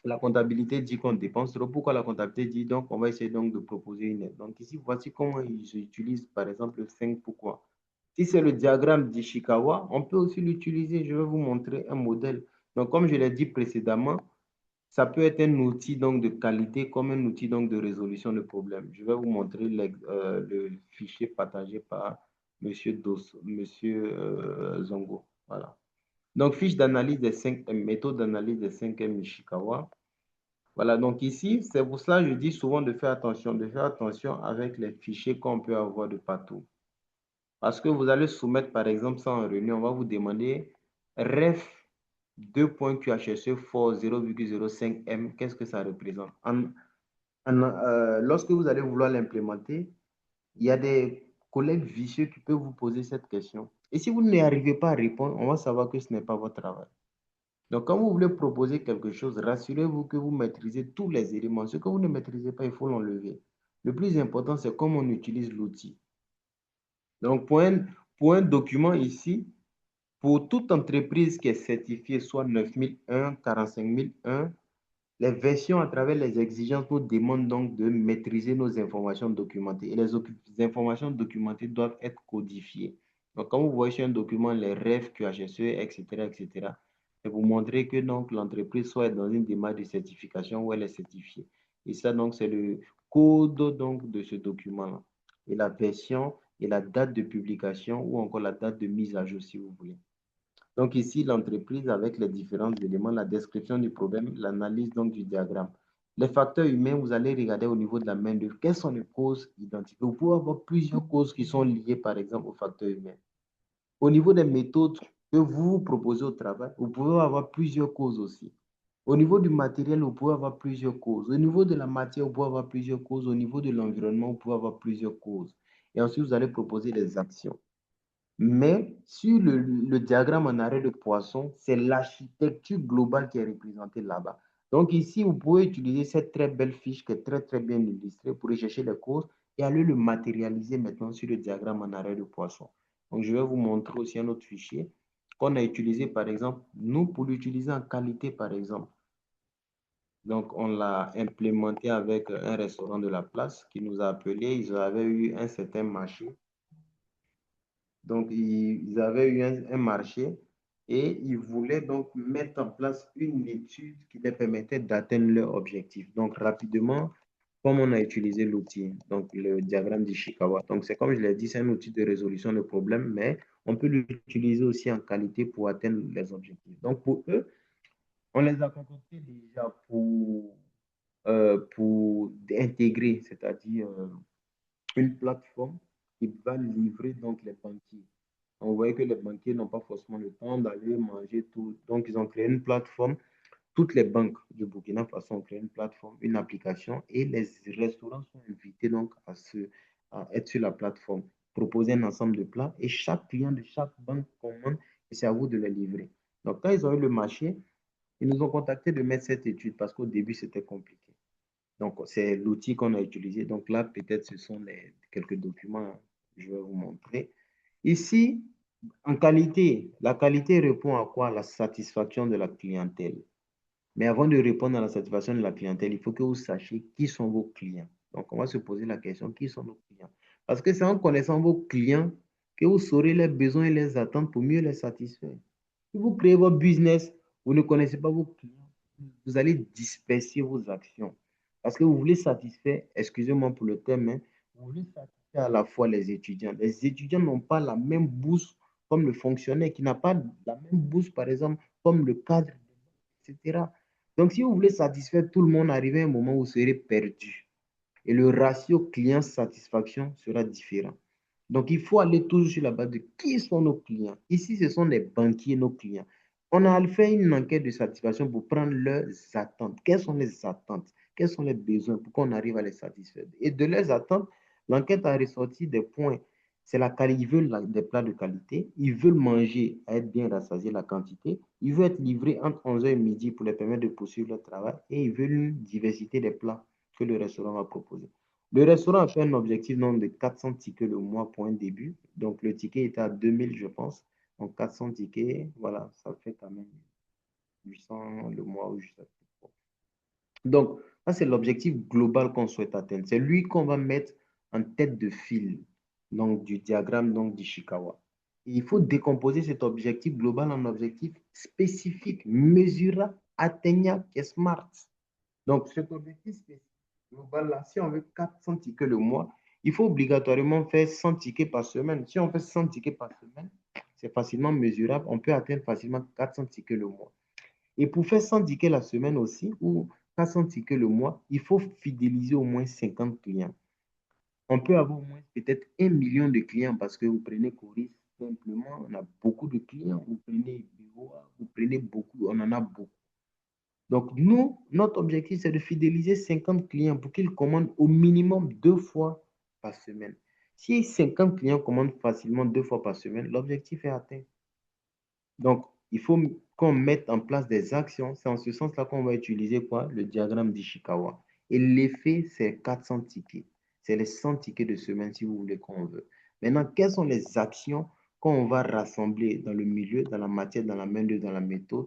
la comptabilité dit qu'on dépense trop. Pourquoi la comptabilité dit donc on va essayer donc de proposer une aide. Donc ici, voici comment ils utilisent par exemple le 5 pourquoi. Si c'est le diagramme d'Ishikawa, on peut aussi l'utiliser. Je vais vous montrer un modèle. Donc comme je l'ai dit précédemment, ça peut être un outil donc de qualité comme un outil donc de résolution de problèmes. Je vais vous montrer le fichier partagé par Monsieur Zongo. Voilà. Donc, fiche d'analyse des 5M, méthode d'analyse des 5M Ishikawa. Voilà, donc ici, c'est pour cela que je dis souvent de faire attention avec les fichiers qu'on peut avoir de partout. Parce que vous allez soumettre, par exemple, ça en réunion, on va vous demander ref 2.QHSE for 0,05M, qu'est-ce que ça représente? Lorsque vous allez vouloir l'implémenter, il y a des collègues vicieux qui peuvent vous poser cette question. Et si vous n'y arrivez pas à répondre, on va savoir que ce n'est pas votre travail. Donc, quand vous voulez proposer quelque chose, rassurez-vous que vous maîtrisez tous les éléments. Ce que vous ne maîtrisez pas, il faut l'enlever. Le plus important, c'est comment on utilise l'outil. Donc, pour un document ici, pour toute entreprise qui est certifiée, soit 9001, 45001, les versions à travers les exigences nous demandent donc de maîtriser nos informations documentées. Et les informations documentées doivent être codifiées. Donc, quand vous voyez sur un document les REF, QHSE, etc., etc., c'est pour montrer que l'entreprise soit dans une démarche de certification où elle est certifiée. Et ça, donc, c'est le code donc, de ce document-là. Et la version et la date de publication ou encore la date de mise à jour, si vous voulez. Donc ici, l'entreprise avec les différents éléments, la description du problème, l'analyse donc du diagramme. Les facteurs humains, vous allez regarder au niveau de la main-d'œuvre. Quelles sont les causes identifiées? Vous pouvez avoir plusieurs causes qui sont liées, par exemple, aux facteurs humains. Au niveau des méthodes que vous proposez au travail, vous pouvez avoir plusieurs causes aussi. Au niveau du matériel, vous pouvez avoir plusieurs causes. Au niveau de la matière, vous pouvez avoir plusieurs causes. Au niveau de l'environnement, vous pouvez avoir plusieurs causes. Et ensuite, vous allez proposer des actions. Mais sur le diagramme en arrêt de poisson, c'est l'architecture globale qui est représentée là-bas. Donc ici, vous pouvez utiliser cette très belle fiche qui est très, très bien illustrée pour rechercher les causes et aller le matérialiser maintenant sur le diagramme en arrêt de poisson. Donc, je vais vous montrer aussi un autre fichier qu'on a utilisé, par exemple, nous, pour l'utiliser en qualité, par exemple. Donc, on l'a implémenté avec un restaurant de la place qui nous a appelé. Ils avaient eu un certain marché. Donc, ils avaient eu un marché et ils voulaient donc mettre en place une étude qui leur permettait d'atteindre leur objectif. Donc, rapidement, comme on a utilisé l'outil, donc le diagramme d'Ishikawa. Donc, c'est comme je l'ai dit, c'est un outil de résolution de problèmes, mais on peut l'utiliser aussi en qualité pour atteindre les objectifs. Donc, pour eux, on les a concoctés déjà pour intégrer, c'est-à-dire une plateforme qui va livrer donc les banquiers. On voyait que les banquiers n'ont pas forcément le temps d'aller manger tout. Donc, ils ont créé une plateforme. Toutes les banques du Burkina Faso ont créé une plateforme, une application, et les restaurants sont invités donc à être sur la plateforme, proposer un ensemble de plats, et chaque client de chaque banque commande et c'est à vous de les livrer. Donc, quand ils ont eu le marché, ils nous ont contacté de mettre cette étude parce qu'au début, c'était compliqué. Donc, c'est l'outil qu'on a utilisé. Donc là, peut-être ce sont quelques documents que je vais vous montrer. Ici, en qualité, la qualité répond à quoi? La satisfaction de la clientèle. Mais avant de répondre à la satisfaction de la clientèle, il faut que vous sachiez qui sont vos clients. Donc, on va se poser la question, qui sont nos clients? Parce que c'est en connaissant vos clients que vous saurez leurs besoins et leurs attentes pour mieux les satisfaire. Si vous créez votre business, vous ne connaissez pas vos clients, vous allez disperser vos actions. Parce que vous voulez satisfaire, excusez-moi pour le terme, hein, vous voulez satisfaire à la fois les étudiants. Les étudiants n'ont pas la même bourse comme le fonctionnaire, qui n'a pas la même bourse, par exemple, comme le cadre, etc. Donc, si vous voulez satisfaire tout le monde, arrivé à un moment où vous serez perdu. Et le ratio client-satisfaction sera différent. Donc, il faut aller toujours sur la base de qui sont nos clients. Ici, ce sont les banquiers, nos clients. On a fait une enquête de satisfaction pour prendre leurs attentes. Quelles sont les attentes? Quels sont les besoins pour qu'on arrive à les satisfaire? Et de leurs attentes, l'enquête a ressorti des points. C'est la qualité. Ils veulent des plats de qualité. Ils veulent manger, à être bien rassasiés, la quantité. Ils veulent être livrés entre 11h et midi pour les permettre de poursuivre leur travail. Et ils veulent une diversité des plats que le restaurant va proposer. Le restaurant a fait un objectif nombre de 400 tickets le mois pour un début. Donc, le ticket était à 2000, je pense. Donc, 400 tickets, voilà, ça fait quand même 800 le mois ou juste. Donc, ça, c'est l'objectif global qu'on souhaite atteindre. C'est lui qu'on va mettre en tête de file donc, du diagramme d'Ishikawa. Et il faut décomposer cet objectif global en objectif spécifique, mesurable, atteignable et smart. Donc, cet objectif spécifique global, là, si on veut 400 tickets le mois, il faut obligatoirement faire 100 tickets par semaine. Si on fait 100 tickets par semaine, c'est facilement mesurable. On peut atteindre facilement 400 tickets le mois. Et pour faire 100 tickets la semaine aussi, ou 400 tickets le mois, il faut fidéliser au moins 50 clients. On peut avoir au moins peut-être 1 million de clients parce que vous prenez Coris, simplement, on a beaucoup de clients. Vous prenez BOA, vous prenez beaucoup, on en a beaucoup. Donc, nous, notre objectif, c'est de fidéliser 50 clients pour qu'ils commandent au minimum 2 fois par semaine. Si 50 clients commandent facilement 2 fois par semaine, l'objectif est atteint. Donc, il faut qu'on mette en place des actions. C'est en ce sens-là qu'on va utiliser quoi? Le diagramme d'Ishikawa. Et l'effet, c'est 400 tickets. C'est les 100 tickets de semaine si vous voulez qu'on veut. Maintenant, quelles sont les actions qu'on va rassembler dans le milieu, dans la matière, dans la main-d'œuvre, dans la méthode?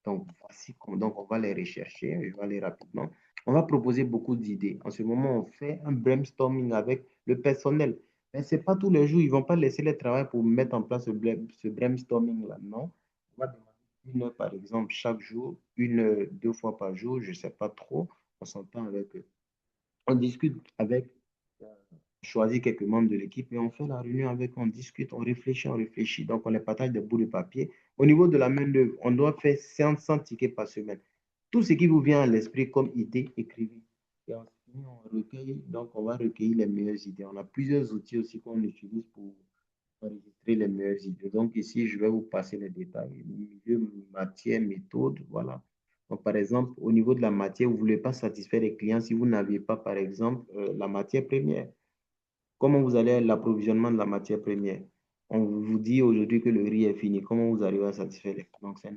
Donc, voici donc on va les rechercher. Je vais aller rapidement. On va proposer beaucoup d'idées. En ce moment, on fait un brainstorming avec le personnel. Mais ce n'est pas tous les jours. Ils ne vont pas laisser le travail pour mettre en place ce brainstorming-là. Non. On va demander 1 heure, par exemple, chaque jour, 1 heure, 2 fois par jour. Je ne sais pas trop. On s'entend avec eux. On discute avec, choisit quelques membres de l'équipe et on fait la réunion avec, on discute, on réfléchit. Donc, on les partage des bouts de papier. Au niveau de la main-d'œuvre, on doit faire 500 tickets par semaine. Tout ce qui vous vient à l'esprit comme idée, écrivez. Et ensuite, on recueille, donc on va recueillir les meilleures idées. On a plusieurs outils aussi qu'on utilise pour enregistrer les meilleures idées. Donc ici, je vais vous passer les détails. Milieu, matière, méthode, voilà. Donc, par exemple, au niveau de la matière, vous ne voulez pas satisfaire les clients si vous n'aviez pas, par exemple, la matière première. Comment vous allez l'approvisionnement de la matière première? On vous dit aujourd'hui que le riz est fini. Comment vous arrivez à satisfaire les clients? Donc, c'est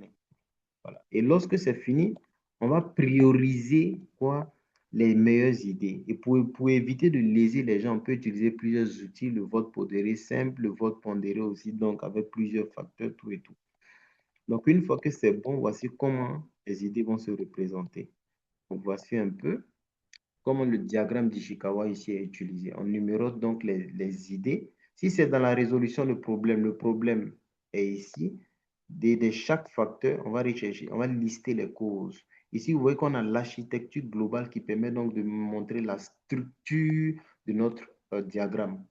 voilà. Et lorsque c'est fini, on va prioriser quoi? Les meilleures idées. Et pour éviter de léser les gens, on peut utiliser plusieurs outils, le vote pondéré simple, le vote pondéré aussi, donc avec plusieurs facteurs, tout et tout. Donc, une fois que c'est bon, voici comment les idées vont se représenter. Donc, voici un peu comment le diagramme d'Ishikawa ici est utilisé. On numérote donc les idées. Si c'est dans la résolution du problème, le problème est ici. De chaque facteur, on va rechercher, on va lister les causes. Ici, vous voyez qu'on a l'architecture globale qui permet donc de montrer la structure de notre diagramme.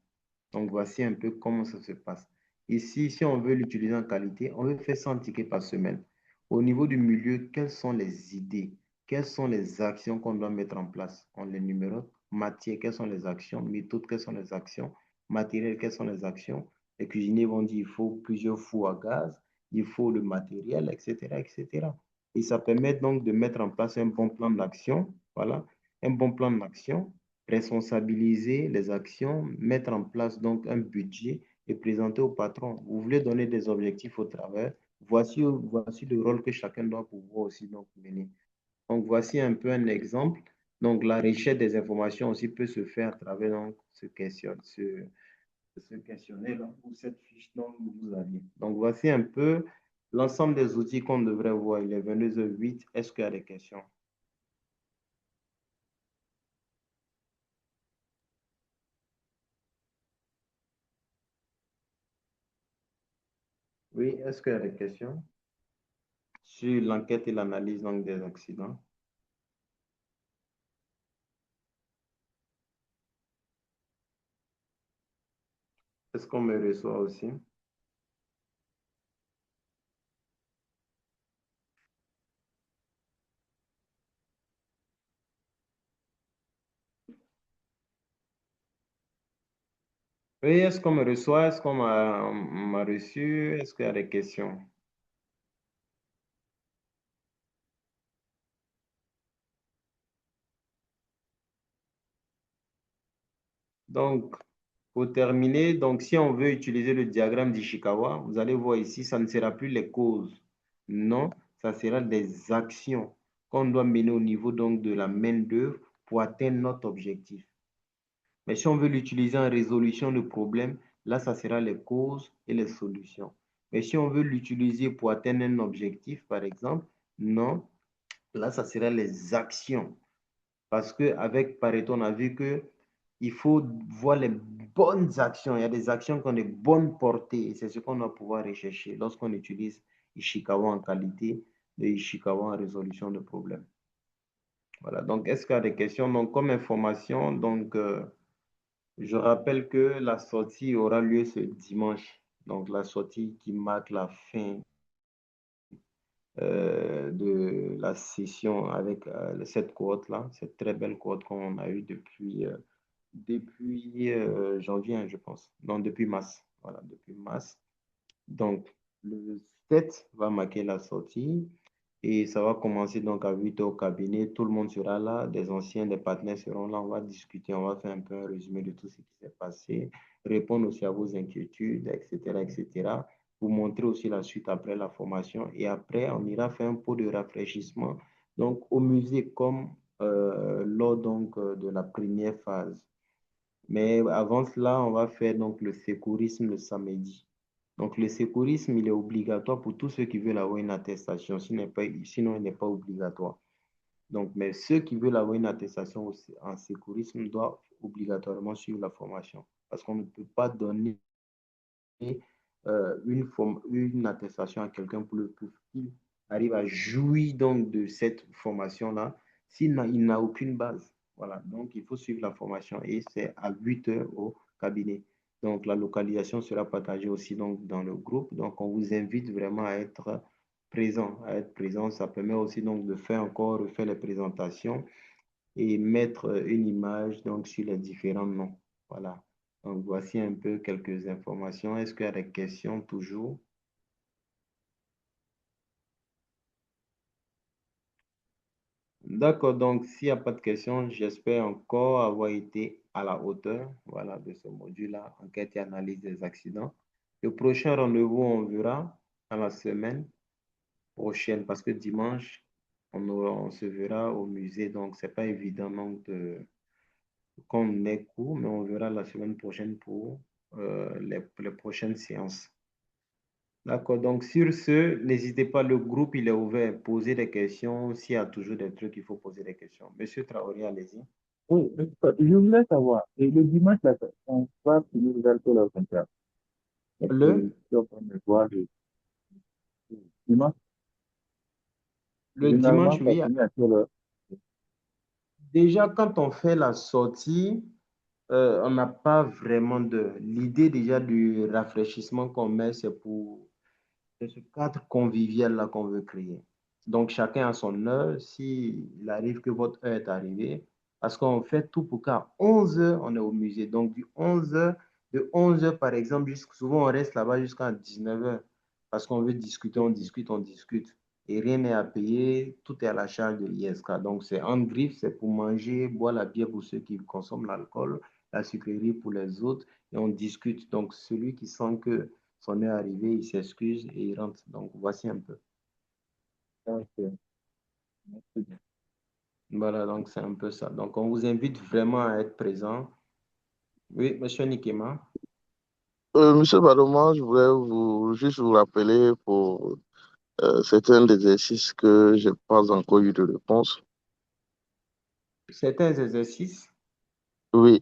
Donc, voici un peu comment ça se passe. Ici, si on veut l'utiliser en qualité, on veut faire 100 tickets par semaine. Au niveau du milieu, quelles sont les idées? Quelles sont les actions qu'on doit mettre en place? On les numérote. Matière, quelles sont les actions? Méthode, quelles sont les actions? Matériel, quelles sont les actions? Les cuisiniers vont dire il faut plusieurs fours à gaz, il faut le matériel, etc., etc. Et ça permet donc de mettre en place un bon plan d'action. Voilà, un bon plan d'action, responsabiliser les actions, mettre en place donc un budget et présenter au patron. Vous voulez donner des objectifs au travers. Voici le rôle que chacun doit pouvoir aussi donc mener. Donc, voici un peu un exemple. Donc, la recherche des informations aussi peut se faire à travers donc, ce questionnaire ou cette fiche dont vous aviez. Donc, voici un peu l'ensemble des outils qu'on devrait voir. Il est 22h08. Est-ce qu'il y a des questions? Oui, est-ce qu'il y a des questions sur l'enquête et l'analyse donc, des accidents? Est-ce qu'on me reçoit aussi? Oui, est-ce qu'on me reçoit? Est-ce qu'on m'a reçu? Est-ce qu'il y a des questions? Donc, pour terminer, donc si on veut utiliser le diagramme d'Ishikawa, vous allez voir ici, ça ne sera plus les causes. Non, ça sera des actions qu'on doit mener au niveau donc de la main-d'œuvre pour atteindre notre objectif. Mais si on veut l'utiliser en résolution de problèmes, là, ça sera les causes et les solutions. Mais si on veut l'utiliser pour atteindre un objectif, par exemple, non, là, ça sera les actions. Parce qu'avec Pareto, on a vu que il faut voir les bonnes actions. Il y a des actions qui ont des bonnes portées. Et c'est ce qu'on doit pouvoir rechercher lorsqu'on utilise Ishikawa en qualité et Ishikawa en résolution de problèmes. Voilà. Donc, est-ce qu'il y a des questions? Donc, comme information, donc, je rappelle que la sortie aura lieu ce dimanche. Donc, la sortie qui marque la fin de la session avec cette cohorte-là, cette très belle cohorte qu'on a eue depuis janvier, hein, je pense. Non, depuis mars. Voilà, depuis mars. Donc, le 7 va marquer la sortie et ça va commencer donc à 8 heures au cabinet. Tout le monde sera là, des anciens, des partenaires seront là. On va discuter, on va faire un peu un résumé de tout ce qui s'est passé, répondre aussi à vos inquiétudes, etc., etc. Vous montrer aussi la suite après la formation et après, on ira faire un pot de rafraîchissement donc au musée comme lors donc de la première phase. Mais avant cela, on va faire donc le secourisme le samedi. Donc le secourisme, il est obligatoire pour tous ceux qui veulent avoir une attestation. Sinon, il n'est pas obligatoire. Donc, mais ceux qui veulent avoir une attestation en secourisme doivent obligatoirement suivre la formation. Parce qu'on ne peut pas donner une attestation à quelqu'un pour qu'il arrive à jouir donc de cette formation-là il n'a aucune base. Voilà, donc il faut suivre la formation et c'est à 8 heures au cabinet. Donc la localisation sera partagée aussi donc, dans le groupe. Donc on vous invite vraiment à être présent. À être présent, ça permet aussi donc de refaire les présentations et mettre une image donc sur les différents noms. Voilà. Donc, voici un peu quelques informations. Est-ce qu'il y a des questions toujours? D'accord, donc s'il n'y a pas de questions, j'espère encore avoir été à la hauteur, voilà, de ce module-là, enquête et analyse des accidents. Le prochain rendez-vous, on verra dans la semaine prochaine, parce que dimanche, on se verra au musée, donc c'est pas évident donc, qu'on ait cours, mais on verra la semaine prochaine pour les prochaines séances. D'accord, donc sur ce, n'hésitez pas, le groupe, il est ouvert. Posez des questions. S'il y a toujours des trucs, il faut poser des questions. Monsieur Traoré, allez-y. Oui, je voulais savoir, et le dimanche, là, on va finir vers quelle heure comme ça? Parce que Le, je suis en train de voir le dimanche, Le Généralement, dimanche, ça oui. finit à quelle heure? Déjà, quand on fait la sortie, on n'a pas vraiment de... L'idée déjà du rafraîchissement qu'on met, c'est ce cadre convivial-là qu'on veut créer. Donc, chacun a son heure. S'il arrive que votre heure est arrivée, parce qu'on fait tout pour qu'à 11 heures, on est au musée. Donc, de 11 heures, par exemple, souvent, on reste là-bas jusqu'à 19 heures. Parce qu'on veut discuter, on discute, on discute. Et rien n'est à payer, tout est à la charge de l'ISK. Donc, c'est en griffe, c'est pour manger, boire la bière pour ceux qui consomment l'alcool, la sucrerie pour les autres, et on discute. Donc, celui qui sent que son heure arrivée, il s'excuse et il rentre. Donc, voici un peu. Ok, merci bien. Voilà, donc c'est un peu ça. Donc, on vous invite vraiment à être présent. Oui, monsieur Nikema. Monsieur Baroma, je voulais juste vous rappeler pour certains exercices que je n'ai pas encore eu de réponse. Certains exercices. Oui,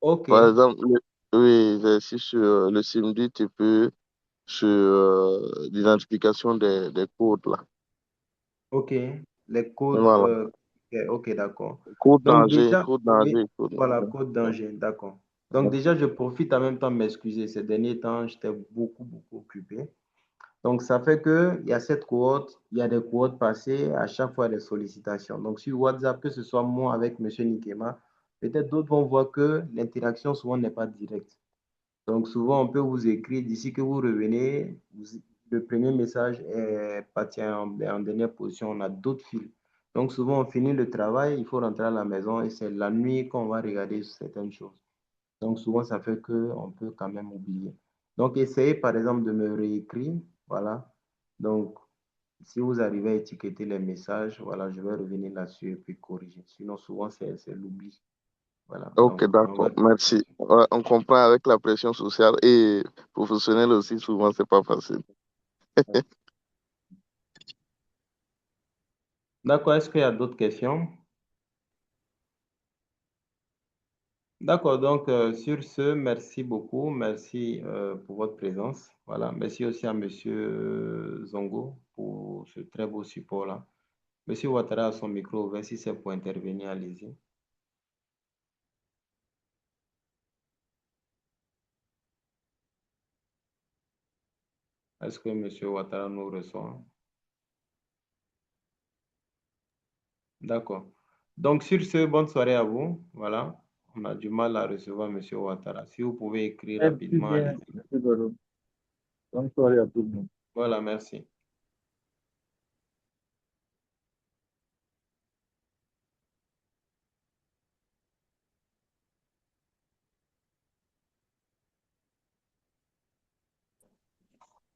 OK, par exemple, oui, l'exercice sur le samedi, tu peux sur l'identification des codes là. OK. Les codes. Voilà. OK, d'accord. Code Donc, danger, déjà, code oui, danger, code voilà, danger. code danger, d'accord. Donc, Merci. déjà, je profite en même temps de m'excuser. Ces derniers temps, j'étais beaucoup, beaucoup occupé. Donc, ça fait qu'il y a cette cohorte, il y a des cohortes passées, à chaque fois des sollicitations. Donc, sur WhatsApp, que ce soit moi avec M. Nikema, peut-être d'autres vont voir que l'interaction souvent n'est pas directe. Donc, souvent, on peut vous écrire d'ici que vous revenez, le premier message est parti en dernière position, on a d'autres fils. Donc, souvent, on finit le travail, il faut rentrer à la maison et c'est la nuit qu'on va regarder certaines choses. Donc, souvent, ça fait qu'on peut quand même oublier. Donc, essayez par exemple de me réécrire. Voilà. Donc, si vous arrivez à étiqueter les messages, voilà, je vais revenir là-dessus et puis corriger. Sinon, souvent, c'est l'oubli. Voilà. Ok, Donc, on va d'accord, revenir merci. là-dessus. Ouais, on comprend avec la pression sociale et professionnelle aussi, souvent, c'est pas facile. D'accord. Est-ce qu'il y a d'autres questions? D'accord. Donc, sur ce, merci beaucoup. Merci pour votre présence. Voilà. Merci aussi à Monsieur Zongo pour ce très beau support-là. Monsieur Ouattara a son micro ouvert. Si c'est pour intervenir, allez-y. Est-ce que Monsieur Ouattara nous reçoit? D'accord. Donc, sur ce, bonne soirée à vous. Voilà. On a du mal à recevoir Monsieur Ouattara. Si vous pouvez écrire Merci rapidement, bien, allez-y. monsieur Baro. Bonne soirée à tout le monde. Voilà, merci.